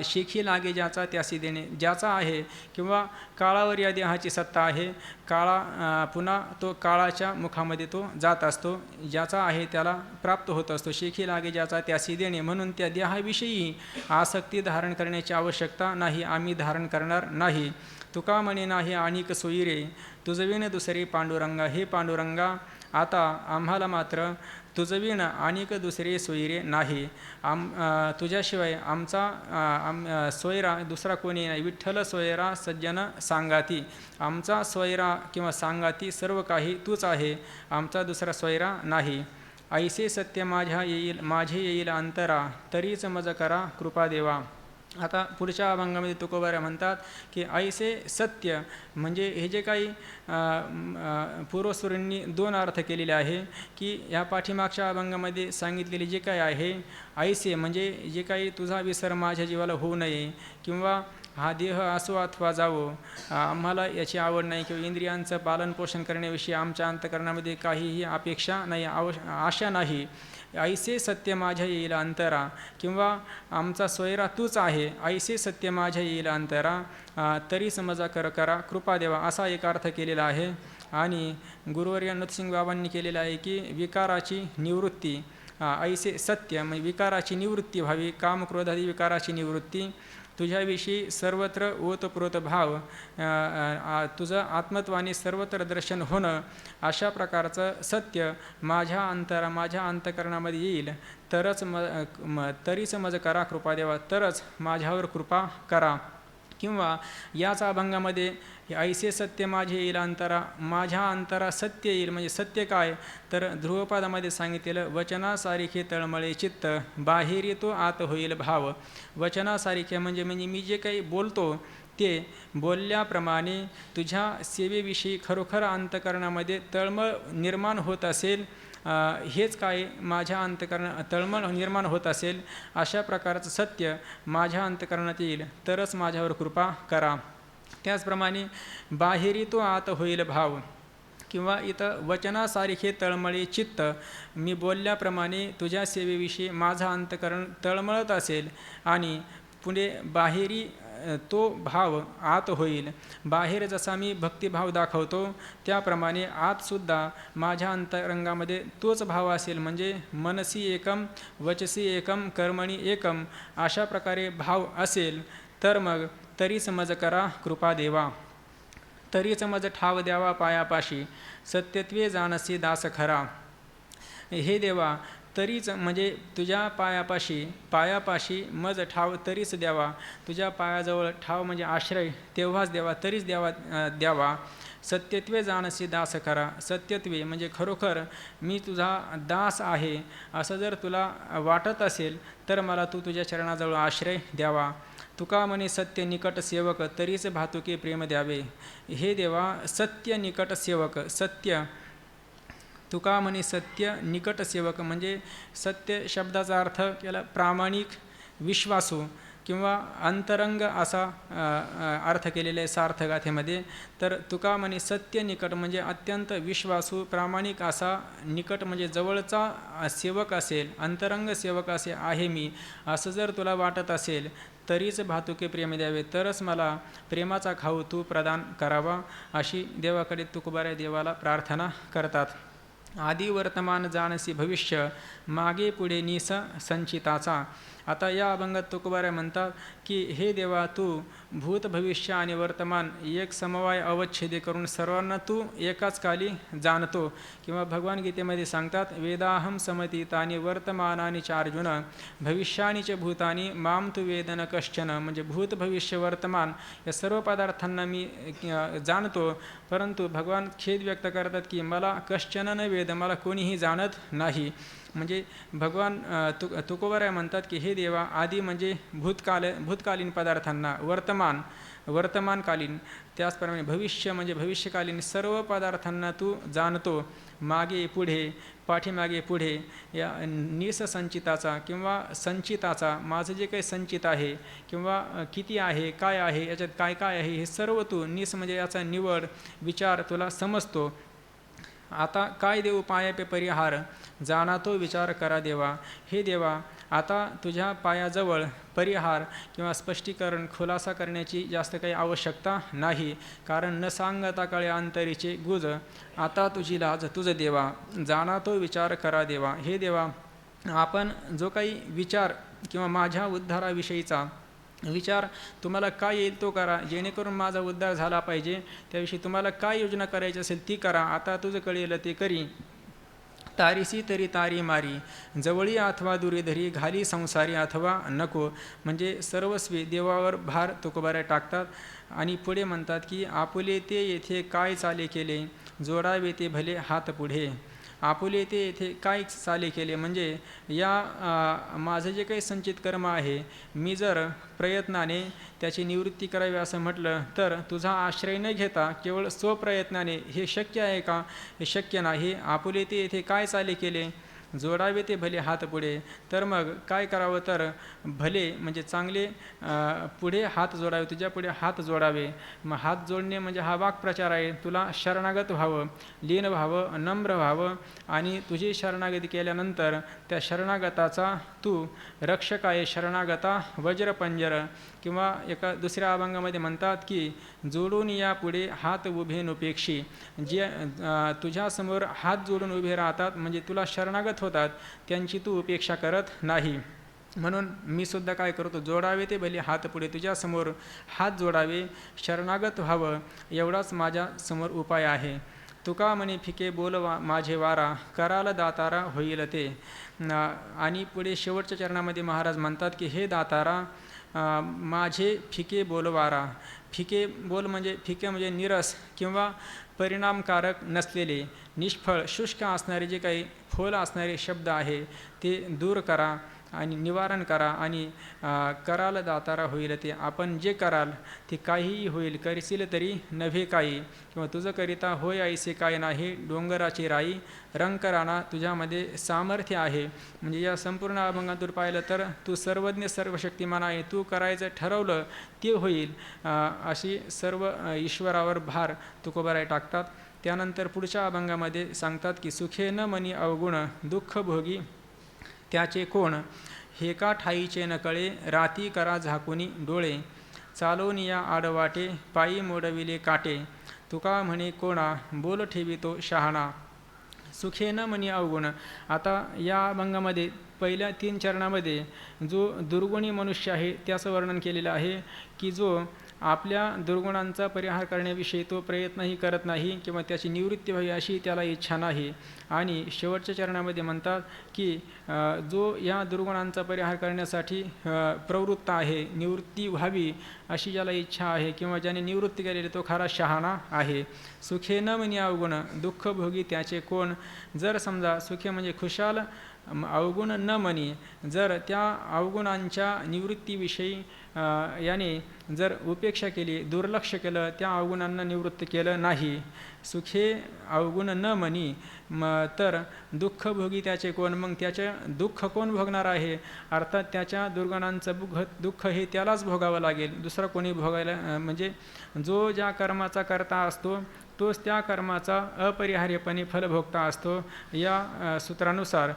शिखी लागे ज्याचा त्यासी देणे. ज्याचा आहे किंवा काळावर या देहाची सत्ता आहे, काळा पुन्हा तो काळाच्या मुखामध्ये तो जात असतो. ज्याचा आहे त्याला प्राप्त होत असतो. शिखी लागे ज्याचा त्यासी देणे. म्हणून त्या देहाविषयी आसक्ती धारण करण्याची आवश्यकता नाही, आम्ही धारण करणार नाही. तुका म्हणे नाही आणिक सोयीरे, तुझविण दुसरे पांडुरंगा. हे पांडुरंगा, आता आम्हाला मात्र तुझविण आणिक दुसरे सोयीरे नाही. तुझ्याशिवाय आमचा सोयरा दुसरा कोणी नाही. विठ्ठल सोयरा सज्जन सांगाती. आमचा सोयरा किंवा सांगाती सर्व काही तूच आहे, आमचा दुसरा सोयरा नाही. ऐसे सत्य माझे येईल अंतरा, तरीच मज करा कृपा देवा. आता पुढच्या अभंगामध्ये तुकोबारा म्हणतात की ऐसे सत्य म्हणजे हे जे काही पूर्वसूरींनी दोन अर्थ केलेले आहे की या पाठीमागच्या अभंगामध्ये सांगितलेले जे काही आहे ऐसे म्हणजे जे काही तुझा विसर माझ्या जीवाला होऊ नये, किंवा हा देह असो अथवा जावो, आम्हाला याची आवड नाही, किंवा इंद्रियांचं पालनपोषण करण्याविषयी आमच्या अंतःकरणामध्ये काहीही अपेक्षा नाही, आशा नाही. ऐसे सत्य माझ्या येईल अंतरा, किंवा आमचा सोयरा तूच आहे. ऐसे सत्य माझ्या येईल अंतरा, तरी समजा करा कृपा देवा, असा एक अर्थ केलेला आहे. आणि गुरुवर्य नरसिंग बाबांनी केलेला आहे की विकाराची निवृत्ती, ऐसे सत्य म्हणजे विकाराची निवृत्ती व्हावी, कामक्रोधादी विकाराची निवृत्ती, तुझ्याविषयी सर्वत्र ओतप्रोत भाव, तुझं आत्मत्वाने सर्वत्र दर्शन होणं, अशा प्रकारचं सत्य माझ्या अंतःकरणामध्ये येईल तरीच मज करा कृपा देवा, तरच माझ्यावर कृपा करा. किंवा याच अभंगामध्ये ऐसे सत्य माझे येईल अंतरा, माझ्या अंतरा सत्य येईल. म्हणजे सत्य काय तर ध्रुवपादामध्ये सांगितलेलं वचनासारिखे तळमळे चित्त, बाहेर येतो आत होईल भाव. वचनासारिखे म्हणजे मी जे काही बोलतो ते बोलल्याप्रमाणे तुझ्या सेवेविषयी खरोखर अंतःकरणामध्ये तळमळ निर्माण होत असेल, हेच काय माझ्या तळमळ निर्माण होत असेल, अशा प्रकारचं सत्य माझ्या अंतःकरणात येईल तरच माझ्यावर कृपा करा. त्याचप्रमाणे बाहेरी तो आत होईल भाव, किंवा इथं वचनासारिखे तळमळे चित्त, मी बोलल्याप्रमाणे तुझ्या सेवेविषयी माझं अंतःकरण तळमळत असेल आणि पुढे बाहेरी तो भाव आत होईल. बाहेर जसा मी भक्तिभाव दाखवतो त्याप्रमाणे आतसुद्धा माझ्या अंतरंगामध्ये तोच भाव असेल. म्हणजे मनसी एकम, वचसी एकम, कर्मणी एकम अशा प्रकारे भाव असेल तर मग तरीच मज करा कृपा देवा. तरीच मज ठाव द्यावा पायापाशी, सत्यत्वे जाणसी दास खरा. हे देवा तरीच म्हणजे तुझ्या पायापाशी मज ठाव तरीच द्यावा. तुझ्या पायाजवळ ठाव म्हणजे आश्रय तेव्हाच द्यावा, तरीच द्यावा. सत्यत्वे जाणसी दास खरा. सत्यत्वे म्हणजे खरोखर मी तुझा दास आहे असं जर तुला वाटत असेल तर मला तू तुझ्या चरणाजवळ आश्रय द्यावा. तुका म्हणे सत्य निकट सेवक, तरीच भातुके प्रेम द्यावे. हे देवा सत्य निकट सेवक, सत्य तुका म्हणे सत्य निकट सेवक म्हणजे सत्य शब्दाचा अर्थ केला प्रामाणिक, विश्वासू किंवा अंतरंग असा अर्थ केलेला आहे सार्थगाथेमध्ये. तर तुका म्हणे सत्य निकट म्हणजे अत्यंत विश्वासू प्रामाणिक असा, निकट म्हणजे जवळचा सेवक असेल, अंतरंग सेवक असे आहे मी असं जर तुला वाटत असेल तरीच भातुके प्रेम द्यावे, तरच मला प्रेमाचा खाऊ तू प्रदान करावा अशी देवाकडे तुकोबाराय देवाला प्रार्थना करतात. आदी वर्तमान जाणसी भविष्य, मागे पुढे निस संचिताचा. आता या अभंगात तुकोबाराय म्हणतात की हे देवा तू भूत भविष्य आणि वर्तमान एक समवाय अवच्छेदे करून सर्वांना तू एकाच काली जाणतो. किंवा भगवान गीतेमध्ये सांगतात वेदाहम समतीतानी वर्तमानानी च अर्जुन, भविष्यानी च भूतानी माम तू वेदन कश्चन. म्हणजे भूत भविष्य वर्तमान या सर्व पदार्थांना मी जाणतो, परंतु भगवान खेद व्यक्त करतात की मला कश्चन न वेद, मला कोणीही जाणत नाही. म्हणजे भगवान तुकोबाराय म्हणतात की हे देवा आधी म्हणजे भूतकालीन पदार्थांना, वर्तमानकालीन, त्याचप्रमाणे भविष्य म्हणजे भविष्यकालीन सर्व पदार्थांना तू जाणतो. मागे पुढे, पाठीमागे पुढे या निसंचिताचा किंवा संचिताचा, माझं जे काही संचित आहे किंवा किती आहे, काय आहे, याच्यात काय काय आहे हे सर्व तू निस म्हणजे याचा निवड विचार तुला समजतो. आता काय देऊ पायापे परिहार, जाणा तो विचार करा देवा. हे देवा आता तुझ्या पायाजवळ परिहार किंवा स्पष्टीकरण खुलासा करण्याची जास्त काही आवश्यकता नाही, कारण न सांगता कळे अंतरीचे गुज. आता तुझी लाज तुझ देवा, जाणा तो विचार करा देवा. हे देवा आपण जो काही विचार किंवा माझ्या उद्धाराविषयीचा विचार तुम्हाला काय येईल तो करा, जेणेकरून माझा उद्धार झाला पाहिजे. त्याविषयी तुम्हाला काय योजना करायची असेल ती करा. आता तुझं कळेल ते करी. तारीसी तरी तारी मारी, जवळी अथवा दुरी धरी, घाली संसारी अथवा नको. म्हणजे सर्वस्वी देवावर भार तुकोबाराय टाकतात आणि पुढे म्हणतात की आपुले ते येथे काय चाले केले, जोडावे ते भले हात पुढे. आपुले ते येथे काय चाले केले म्हणजे या माझं जे काही संचित कर्म आहे मी जर प्रयत्नाने त्याची निवृत्ती करावी असं म्हटलं तर तुझा आश्रय न घेता केवळ स्वप्रयत्नाने हे शक्य आहे का? हे शक्य नाही. आपुले ते येथे काय चाले केले, जोडावे ते भले हात पुढे. तर मग काय करावं तर भले म्हणजे चांगले पुढे हात जोडावे, तुझ्या पुढे हात जोडावे. मग हात जोडणे म्हणजे हा वाक्प्रचार आहे. तुला शरणागत व्हावं, लीन व्हावं, नम्र व्हावं आणि तुझी शरणागती केल्यानंतर त्या शरणागताचा तू रक्षक आहे. शरणागता वज्रपंजर. किंवा एका दुसऱ्या अभंगामध्ये म्हणतात की जोडून या पुढे हात उभे नुपेक्षी. जे तुझ्यासमोर हात जोडून उभे राहतात म्हणजे तुला शरणागत होतात त्यांची तू उपेक्षा करत नाही. म्हणून मी सुद्धा काय करतो, जोडावे ते भले हात पुढे, तुझ्यासमोर हात जोडावे, शरणागत व्हावं एवढाच माझ्यासमोर उपाय आहे. तुका म्हणे फिके बोल माझे वारा, कराल दातारा होईल ते. आणि पुढे शेवटच्या चरणामध्ये महाराज म्हणतात की हे दातारा माझे फिके बोलवारा. फिके बोल म्हणजे फिके म्हणजे निरस किंवा परिणामकारक नसलेले, निष्फळ शुष्क असणारे जे काही फोल असणारे शब्द आहे ते दूर करा आणि निवारण करा. आणि कराल दातारा होईल ते. आपण जे कराल ते काहीही होईल, करशील तरी नव्हे काही. किंवा तुझं करिता होय ऐसे काय नाही, डोंगराची राई रंकराना तुझ्यामध्ये सामर्थ्य आहे. म्हणजे या संपूर्ण अभंगातून पाहिलं तर तू सर्वज्ञ सर्वशक्तिमान आहे. तू करायचं ठरवलं ते होईल अशी सर्व ईश्वरावर भार तुकोबाराय टाकतात. त्यानंतर पुढच्या अभंगामध्ये सांगतात की सुखे न मनी अवगुण, दुःख भोगी त्याचे कोण, हे का ठाईचे न कळे, राती करा झाकुनी डोळे. चालून या आडवाटे पायी मोडविले काटे. तुका म्हणे कोणा बोल ठेवितो शहाणा. सुखे न म्हणे अवगुण. आता या अभंगामध्ये पहिल्या 3 चरणामध्ये जो दुर्गुणी मनुष्य आहे त्याचं वर्णन केलेलं आहे की जो आपल्या दुर्गुणांचा परिहार करण्याविषयी तो प्रयत्नही करत नाही किंवा त्याची निवृत्ती व्हावी अशी त्याला इच्छा नाही. आणि शेवटच्या चरणामध्ये म्हणतात की जो या दुर्गुणांचा परिहार करण्यासाठी प्रवृत्त आहे, निवृत्ती व्हावी अशी ज्याला इच्छा आहे किंवा ज्याने निवृत्ती केलेली तो खरा शहाणा आहे. सुखे न म्हणे अवगुण दुःख भोगी त्याचे कोण. जर समजा सुखे म्हणजे खुशाल, अवगुण न म्हणी, जर त्या अवगुणांच्या निवृत्तीविषयी याने जर उपेक्षा केली, दुर्लक्ष केलं, त्या अवगुणांना निवृत्त केलं नाही, सुखे अवगुण न म्हणी, तर दुःख भोगी त्याचे कोण. मग त्याचे दुःख कोण भोगणार आहे. अर्थात त्याच्या दुर्गुणांचं दुःख हे त्यालाच भोगावं लागेल, दुसरा कोणी भोगायला. म्हणजे जो ज्या कर्माचा करता असतो तोच त्या कर्माचा अपरिहार्यपणे फलभोगता असतो. या सूत्रानुसार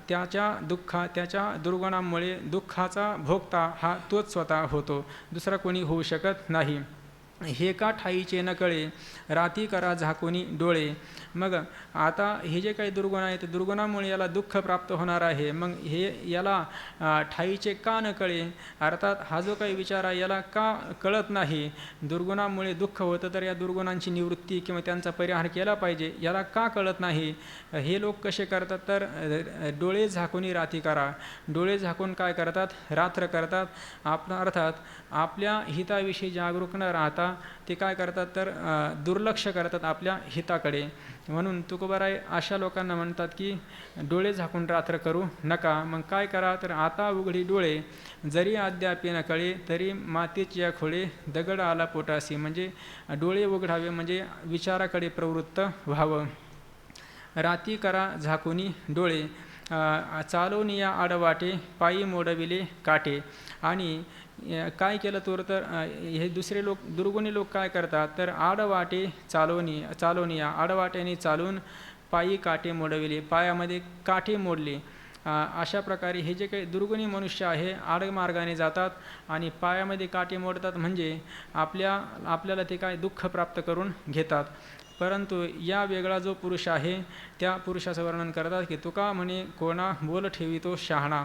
त्याच्या दुर्गुणांमुळे दुःखाचा भोगता हा तोच स्वतः होतो, दुसरा कोणी होऊ शकत नाही. हे का ठाईचे न कळे राती करा झाकोनी डोळे. मग आता हे जे काही दुर्गुण आहेत दुर्गुणामुळे याला दुःख प्राप्त होणार आहे. मग हे याला ठाईचे का न कळे, अर्थात हा जो काही विचार आहे याला का कळत नाही. दुर्गुणामुळे दुःख होतं तर या दुर्गुणांची निवृत्ती किंवा त्यांचा परिहार केला पाहिजे, याला का कळत नाही. हे लोक कसे करतात तर डोळे झाकून राती करा. डोळे झाकून काय करतात, रात्र करतात. अर्थात आपल्या हिताविषयी जागरूक न राहता ते काय करतात तर दुर्लक्ष करतात आपल्या हिताकडे. म्हणून तुकोबाराय अशा लोकांना म्हणतात की डोळे झाकून रात्र करू नका. मग काय करा तर आता उघडी डोळे जरी अद्याप न कळे तरी मातीच्या खोळे दगड आला पोटासी. म्हणजे डोळे उघडावे म्हणजे विचाराकडे प्रवृत्त व्हावं. राती करा झाकुनी डोळे चालवून या आडवाटे पायी मोडविले काटे. आणि काय केलं तर हे दुसरे लोक दुर्गुणी लोक काय करतात तर आडवाटे चालवून या आडवाट्याने चालून पायी काटे मोडविले, पायामध्ये काटे मोडले. अशा प्रकारे हे जे काही दुर्गुणी मनुष्य आहे आडमार्गाने जातात आणि पायामध्ये काटे मोडतात. म्हणजे आपल्याला ते काय दुःख प्राप्त करून घेतात. परंतु या वेगळा जो पुरुष आहे त्या पुरुषाचं वर्णन करतात की तुका म्हणे कोणा बोल ठेवितो शहाणा.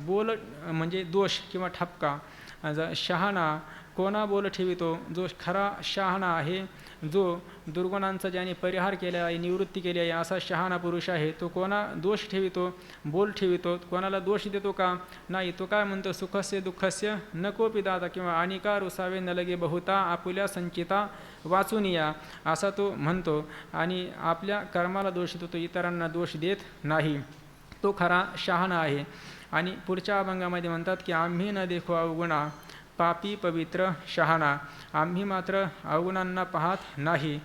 बोल म्हणजे दोष किंवा ठपका. शहाणा कोणा बोल ठेवितो, जो खरा शहाणा आहे, जो दुर्गुणांचा ज्याने परिहार केला आहे, निवृत्ती केली आहे, असा शहाणा पुरुष आहे. तो कोणा दोष ठेवितो, बोल ठेवितो, कोणाला दोष देतो का नाही. तो काय म्हणतो सुखस्य दुःखस्य नको पिदाता किंवा अनिका रुसावे न लगे बहुता आपुल्या संचिता वाचून या असा तो म्हणतो. आणि आपल्या कर्माला दोष देतो, इतरांना दोष देत नाही, तो खरा शहाणा आहे. आणि पुढच्या अभंगामध्ये म्हणतात की आम्ही न देखो अवगुणा पापी पवित्र शहाणा. आम्ही मात्र अवगुणांना पाहत नाही.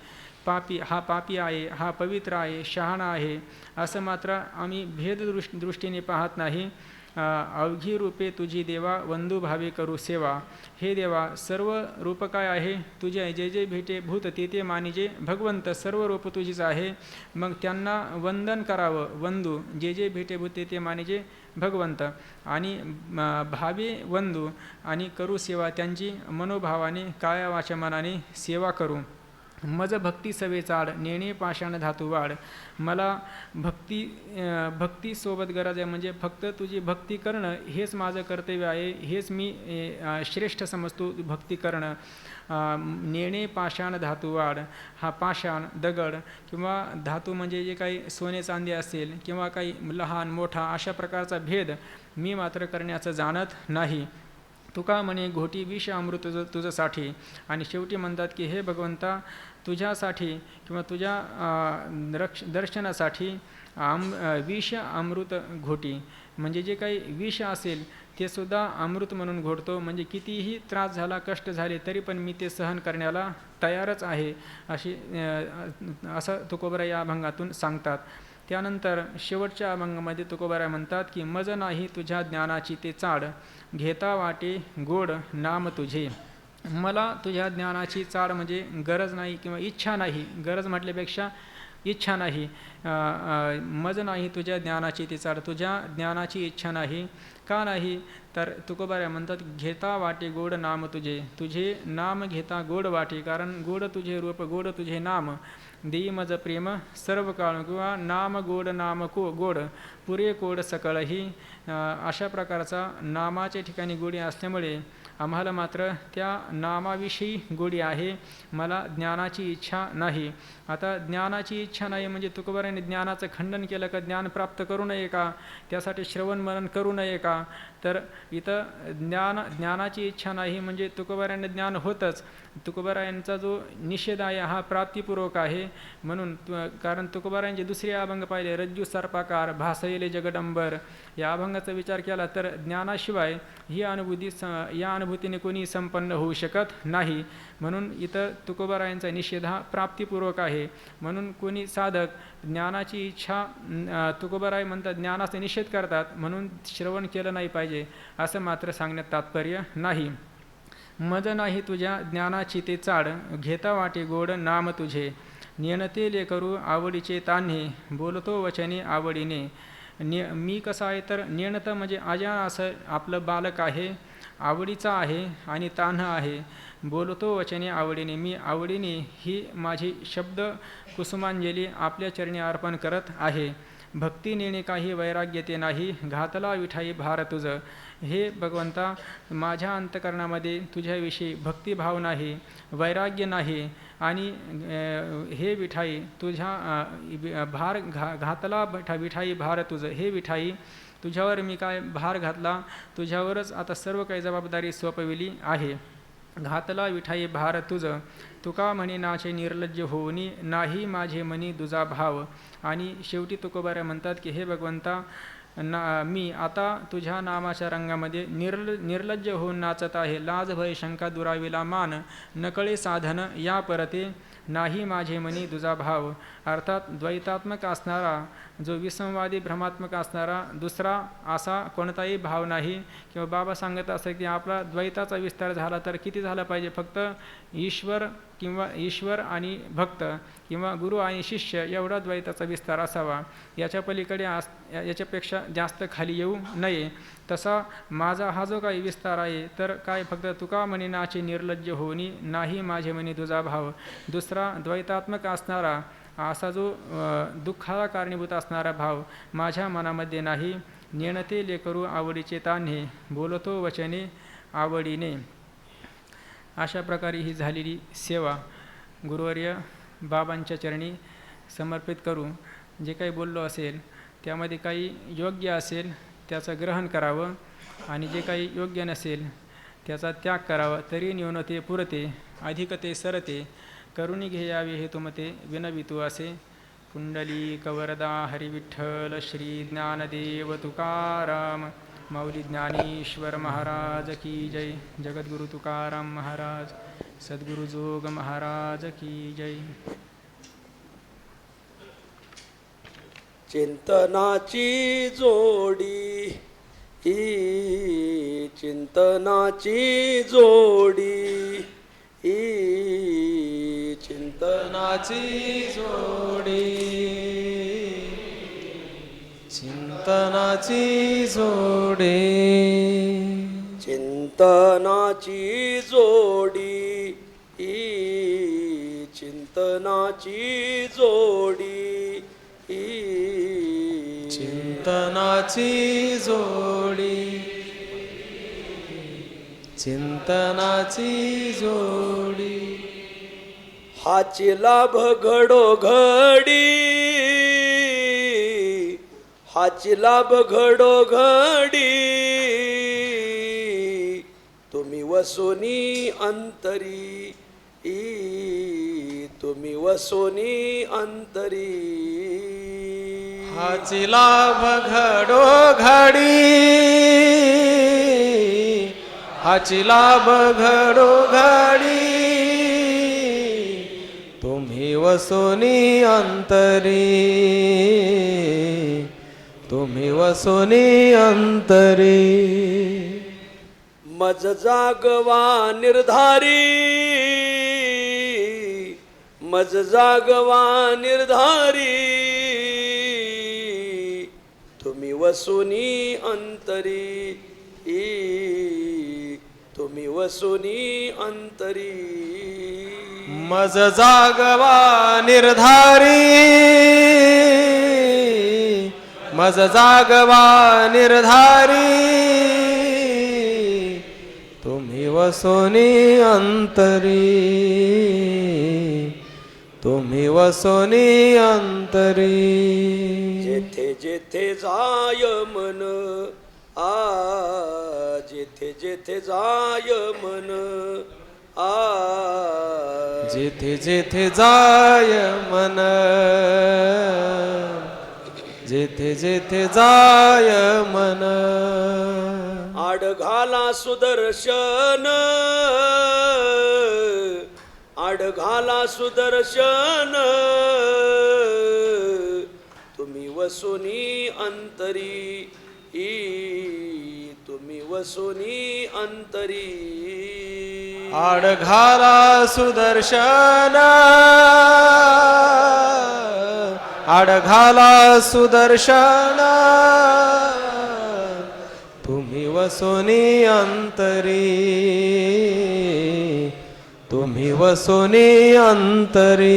हा पापी आहे, हा पवित्र आहे, शहाणा आहे असं मात्र आम्ही दृष्टीने पाहत नाही. अवघी रूपे तुझी देवा वंदू भावे करू सेवा. हे देवा सर्व रूप काय आहे तुझे, जे जे भेटे भूत ते ते मानिजे भगवंत. सर्व रूप तुझीच आहे, मग त्यांना वंदन करावं. वंदू जे जे भेटे भूत ते ते मानिजे भगवंत. आणि भावे वंदू आणि करू सेवा, त्यांची मनोभावाने काया वाचा मनाने सेवा करू. मज भक्ती सवे चाड नेणे पाषाण धातू वाढ. मला भक्तीसोबत गरज आहे, म्हणजे फक्त तुझी भक्ती करणं हेच माझं कर्तव्य आहे, हेच मी श्रेष्ठ समजतो भक्ती करणं. नेणे पाषाण धातू वाढ. हा पाषाण दगड किंवा धातू म्हणजे जे काही सोने चांदी असेल किंवा काही लहान मोठा अशा प्रकारचा भेद मी मात्र करण्याचं जाणत नाही. तुका म्हणे घोटी विष अमृत तुझ्यासाठी. आणि शेवटी म्हणतात की हे भगवंता तुझ्यासाठी किंवा तुझ्या दर्शनासाठी विष अमृत घोटी. म्हणजे जे काही विष असेल ते सुद्धा अमृत म्हणून घोटतो. म्हणजे कितीही त्रास झाला, कष्ट झाले तरी पण मी ते सहन करण्याला तयारच आहे असं तुकोबराय या अभंगातून सांगतात. त्यानंतर शेवटच्या अभंगामध्ये तुकोबाराय म्हणतात की मज नाही तुझ्या ज्ञानाची ते चाड घेता वाटे गोड नाम तुझे. मला तुझ्या ज्ञानाची चाड म्हणजे गरज नाही किंवा इच्छा नाही. गरज म्हटल्यापेक्षा इच्छा नाही. मज नाही तुझ्या ज्ञानाची ती चाड, तुझ्या ज्ञानाची इच्छा नाही. का नाही तर तुकोबाऱ्या म्हणतात, घेता वाटे गोड नाम तुझे, तुझे नाम घेता गोड वाटे. कारण गोड तुझे रूप, गोड तुझे नाम, देई मज प्रेम सर्व काळ. किंवा नाम गोड नाम गोड पुरे कोड सकळही. अशा प्रकारचा नामाच्या ठिकाणी गोडी असल्यामुळे आम्हाला मात्र त्या नामाविषयी गोडी आहे, मला ज्ञानाची इच्छा नाही. आता ज्ञानाची इच्छा नाही म्हणजे तुकोबाराने ज्ञानाचं खंडन केलं का? ज्ञान प्राप्त करू नये का? त्यासाठी श्रवण मनन करू नये का? तर इथं ज्ञानाची इच्छा नाही म्हणजे तुकोबाराने ज्ञान होतंच. तुकोबारायांचा जो निषेध आहे हा प्राप्तिपूर्वक आहे. म्हणून कारण तुकोबारायांचे दुसरे अभंग पाहिले, रज्जू सर्पाकार भासयले जगडंबर, या अभंगाचा विचार केला तर ज्ञानाशिवाय ही अनुभूती या अनुभूतीने कोणी संपन्न होऊ शकत नाही. म्हणून इथं तुकोबारायांचा निषेध हा प्राप्तिपूर्वक आहे. म्हणून कोणी साधक ज्ञानाची इच्छा, तुकोबाराय म्हणतात ज्ञानाचा निषेध करतात म्हणून श्रवण केलं नाही पाहिजे असं मात्र सांगण्यात तात्पर्य नाही. मज नाही तुझ्या ज्ञानाची ते चाड, घेता वाटे गोड नाम तुझे. नेणते लेकरू आवडीचे तान्हे, बोलतो वचने आवडीने. मी कसा आहे तर नेणतं म्हणजे अजान असं आपलं बालक आहे, आवडीचा आहे आणि तान्ह आहे. बोलतो वचने आवडीने, मी आवडीने ही माझी शब्द कुसुमांजली आपल्या चरणी अर्पण करत आहे. भक्ती नेणे काही वैराग्य ते नाही, घातला विठाई भार तुझं. हे भगवंता, माझ्या अंतकरणामध्ये तुझ्याविषयी भक्तिभाव नाही, वैराग्य नाही. आणि हे विठाई तुझ्या भार घातला विठाई भार तुझं. हे विठाई, तुझ्यावर मी काय भार घातला, तुझ्यावरच आता सर्व काही जबाबदारी सोपविली आहे. घातला विठाई भार तुझं, तुका म्हणे नाचे निर्लज्ज होऊनी, नाही माझे मनी दुजा भाव. आणि शेवटी तुकोबाऱ्या म्हणतात की हे भगवंता, मी आता तुझ्या नामाच्या रंगामध्ये निर्लज्ज होऊन नाचत आहे. लाज भय शंका दुराविला मान, नकळे साधन या परते, नाही माझे मनी दुजा भाव. अर्थात द्वैतात्मक असणारा, जो विसंवादी भ्रमात्मक असणारा दुसरा असा कोणताही भाव नाही. किंवा बाबा सांगत असं की आपला द्वैताचा विस्तार झाला तर किती झाला पाहिजे? फक्त ईश्वर आणि भक्त किंवा गुरु आणि शिष्य एवढा द्वैताचा विस्तार असावा. याच्या पलीकडे याच्यापेक्षा जास्त खाली येऊ नये. तसा माझा हा जो काही विस्तार आहे तर काय फक्त तुका म्हणे नाचे निर्लज्ज होणी, नाही माझे म्हणे तुझा भाव. दुसरा द्वैतात्मक असणारा असा जो दुःखाला कारणीभूत असणारा भाव माझ्या मनामध्ये नाही. नेणते लेकरू आवडीचे तान्हे, बोलतो वचने आवडीने. अशा प्रकारे ही झालेली सेवा गुरुवर्य बाबांच्या चरणी समर्पित करू. जे काही बोललो असेल त्यामध्ये काही योग्य असेल त्याचं ग्रहण करावं आणि जे काही योग्य नसेल त्याचा त्याग करावा. तरी न्यूनते पुरते अधिकते सरते, करुणी घ्यावे हे तुमते विनवितू असे. कुंडली कवरदा हरिविठ्ठल श्री ज्ञानदेव तुकाराम माऊली ज्ञानेश्वर महाराज की जय. जगद्गुरु तुकाराम महाराज, सद्गुरु जोग महाराज की जय. चिंतनाची जोडी, चिंतनाची जोडी, चिंतनाची जोडी, चिंतनाची जोडी, चिंतनाची जोडी, चिंतनाची जोडी, चिंतनाची जोडी, चिंतनाची जोडी. हाची लाभ घडोघडी, हाची लाभ घडोघडी, तुम्ही वसोनी अंतरी, तुम्ही वसोनी अंतरी. हाची लाभ घडोघडी, हाची लाभ घडोघडी, तुम्ही वसोनी अंतरी, तुम्ही वसोनी अंतरी. मज जागवा निर्धारी, मज जागवा निर्धारी तुम्ही वसुनी अंतरी तुम्ही वसुनी अंतरी मज जागवा निर्धारी मज जागवा निर्धारी तुम्ही वसुनी अंतरी तुम्ही वसुनी अंतरी जेथे जेथे जाय मन जेथे जेथे जाय मन जेथे जेथे जाय मन जेथे जेथे जाय मन आडघाला सुदर्शन आडघाला सुदर्शन तुम्ही वसुनी अंतरी तुम्ही वसुनी अंतरी आडघाला सुदर्शन आडघाला सुदर्शन तुम्ही वसुनी अंतरी तुम्ही वसुनी अंतरी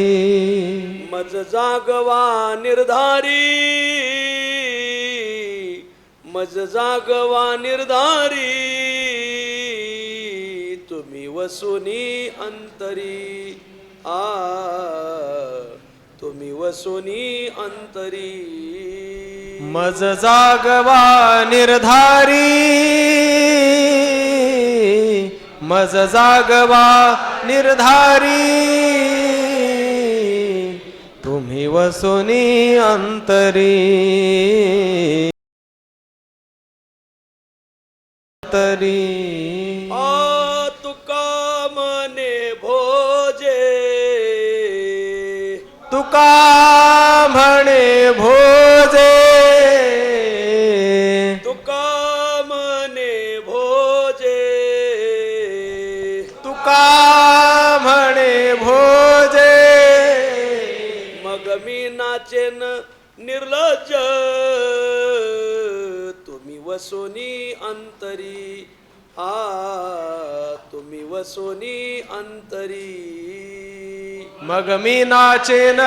मज जागवा निर्धारी मज जागवा निर्धारी तुम्ही वसुनी अंतरी तुम्ही वसुनी अंतरी मज जागवा निर्धारी मज जागवा निर्धारी तुम्ही वसुनी अंतरी तुका मने भोजे तुका म्हणे भोजे तुका मने भोजे तुका म्हणे भोजे मग मी नाचेन निर्लज्ज तुम्ही वसुनी अंतरी तुम्ही वसुनी अंतरी मग मी नाचेन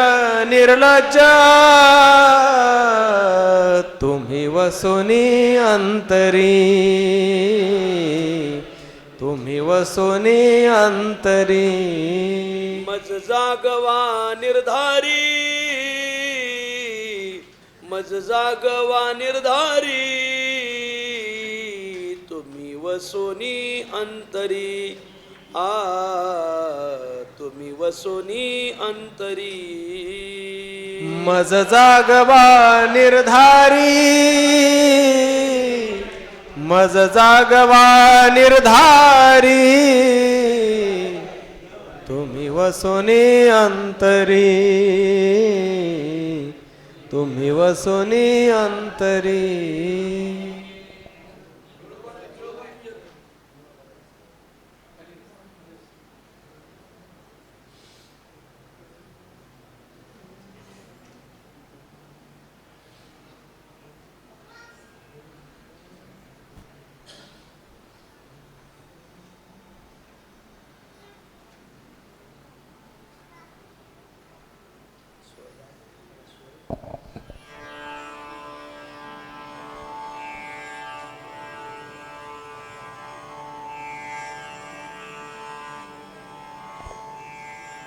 निर्लज्ज तुम्ही वसुनी अंतरी तुम्ही वसुनी अंतरी मज जागवा निर्धारी मज जागवा निर्धारी तुम्ही वसुनी अंतरी तुम्ही वसुनी अंतरी मज जागवा निर्धारी मज जागवा निर्धारी तुम्ही वसुनी अंतरी तुम्ही वसुनी अंतरी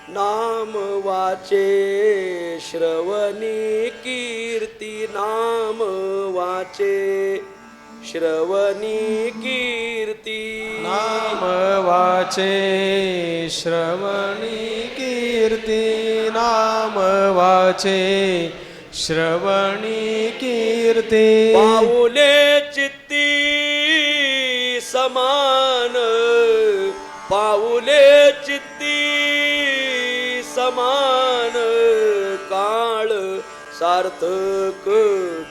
नाम वाचे श्रवणी कीर्ती नाम वाचे श्रवणी कीर्ती नाम वाचे श्रवणी कीर्ती नाम वाचे श्रवणी कीर्ती पाऊले चित्ती समान पाऊले चित्ती समान काळ सार्थक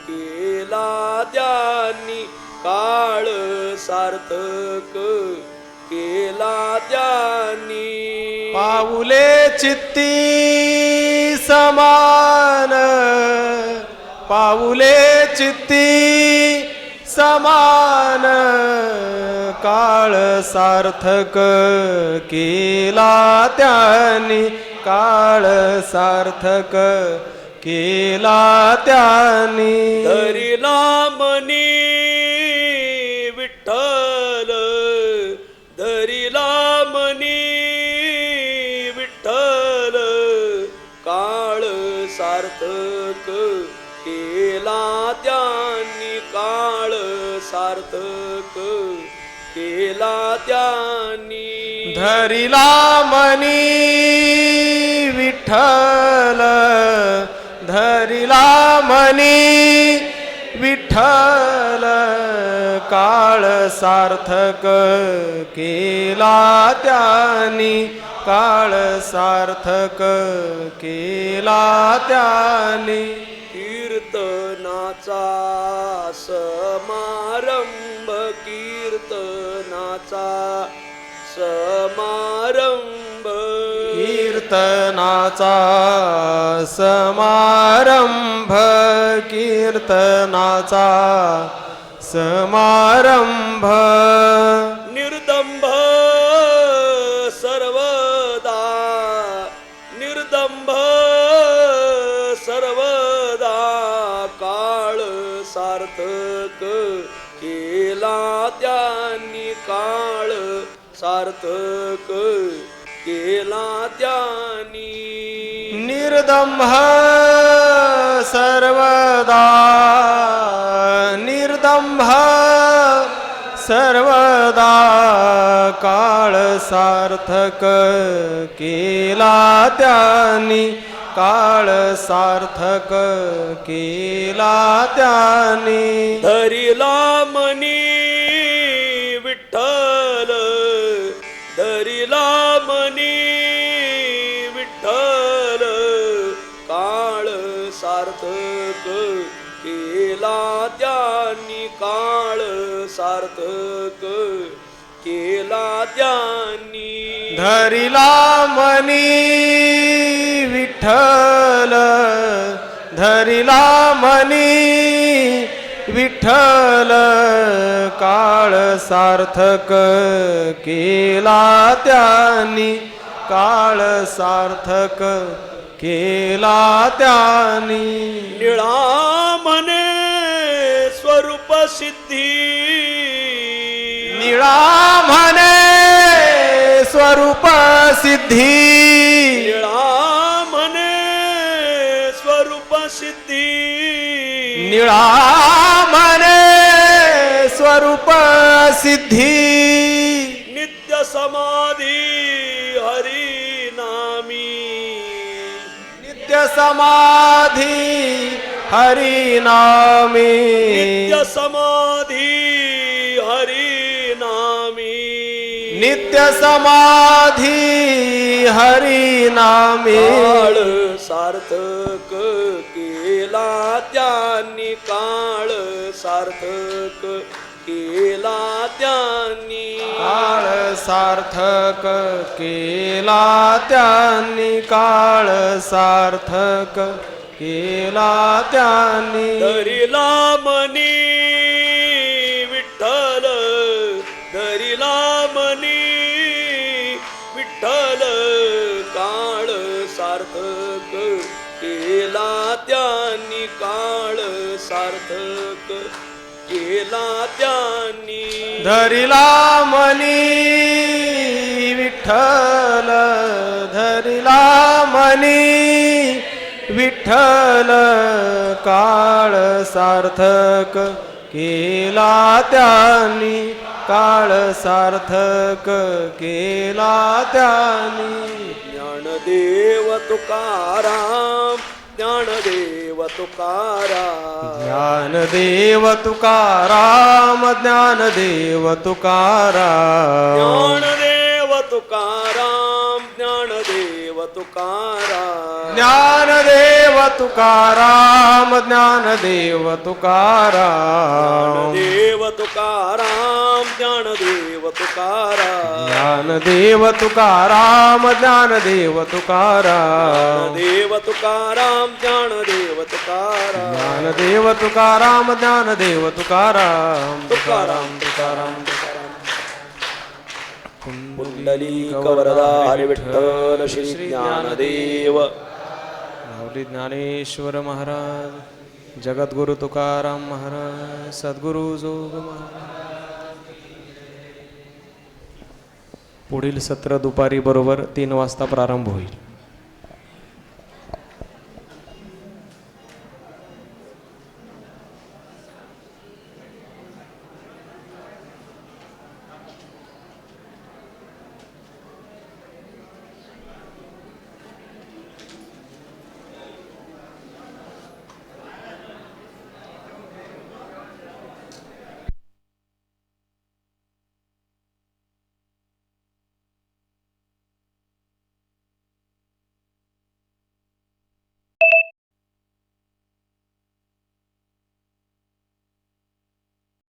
केला त्यांनी काळ सार्थक केला त्यांनी पाऊले चित्ती समान, पाऊले चित्ती समान, काळ सार्थक केला त्यांनी, काळ सार्थक केला त्यांनी. धरिला मनी विठ्ठल, धरिला मनी विठ्ठल, काळ सार्थक केला त्यांनी, काळ सार्थक केला त्यांनी. धरिला मनी विठ्ठल, धरिला मनी विठ्ठल, काळ सार्थक केला त्यांनी, काळ सार्थक केला त्यांनी. कीर्तनाचा समारंभ, कीर्तनाचा समारंभ, कीर्तनाचा समारंभ, कीर्तनाचा समारंभ. निर्दंभ सर्वदा, निर्दंभ सर्वदा, काळ सार्थक केला त्यांनी, काळ सार्थक केला त्यांनी. निर्दंभ सर्वदा, निर्दंभ सर्वदा, काळ सार्थक केला त्यांनी, काळ सार्थक केला त्यांनी. धरिला मनी विठ्ठल, धरिला मनी विठ्ठल, काळ सार्थक केला त्यांनी, काळ सार्थक केला त्यांनी. धरिला मनी विठ्ठल, धरिला मनी विठ्ठल, काळ सार्थक केला त्यांनी, काळ सार्थक केला त्यांनी. निळा म्हणे स्वरूप सिद्धी, निळा म्हणे स्वरूप सिद्धी, निळा म्हणे स्वरूप सिद्धी, निळा म्हणे स्वरूप सिद्धी. नित्य समाधी हरी नामी, नित्य समाधी हरी नामी, नित्य समाधी हरी नामी. नित्य समाधी हरी नामी. काळ सार्थक केला त्यांनी, काळ सार्थक केला त्यांनी. काळ सार्थक केला त्यांनी, काळ सार्थक केला त्यांनी. धरिला मनी विठ्ठल, धरिला मनी विठ्ठल, काळ सार्थक केला त्यांनी, काळ सार्थक केला त्यांनी. धरिला मनी विठ्ठल, धरिला मनी विठ्ठल, काळ सार्थक केला त्यांनी, काळ सार्थक केला त्यांनी. ज्ञानदेव तुकाराम, ज्ञानदेव तुकाराम, ज्ञानदेव तुकाराम, ज्ञानदेव तुकाराम, ज्ञानदेव तुकाराम, ज्ञानदेव तुकाराम. तुकाराम ज्ञानदेव तुकाराम ज्ञानदेव तुकाराम देव तुकाराम ज्ञानदेव तुकाराम ज्ञानदेव तुकाराम ज्ञानदेव तुकाराम देव तुकाराम ज्ञानदेव तुकाराम ज्ञानदेव तुकाराम ज्ञानदेव तुकाराम तुकाराम तुकाराम तुकाराम पुंडलीक वरदा हरी विठ्ठल श्री ज्ञानदेव माऊली ज्ञानेश्वर महाराज जगद्गुरु तुकाराम महाराज सद्गुरु जोग महाराज. पुढील सत्र दुपारी बरोबर 3 वाजता प्रारंभ होईल.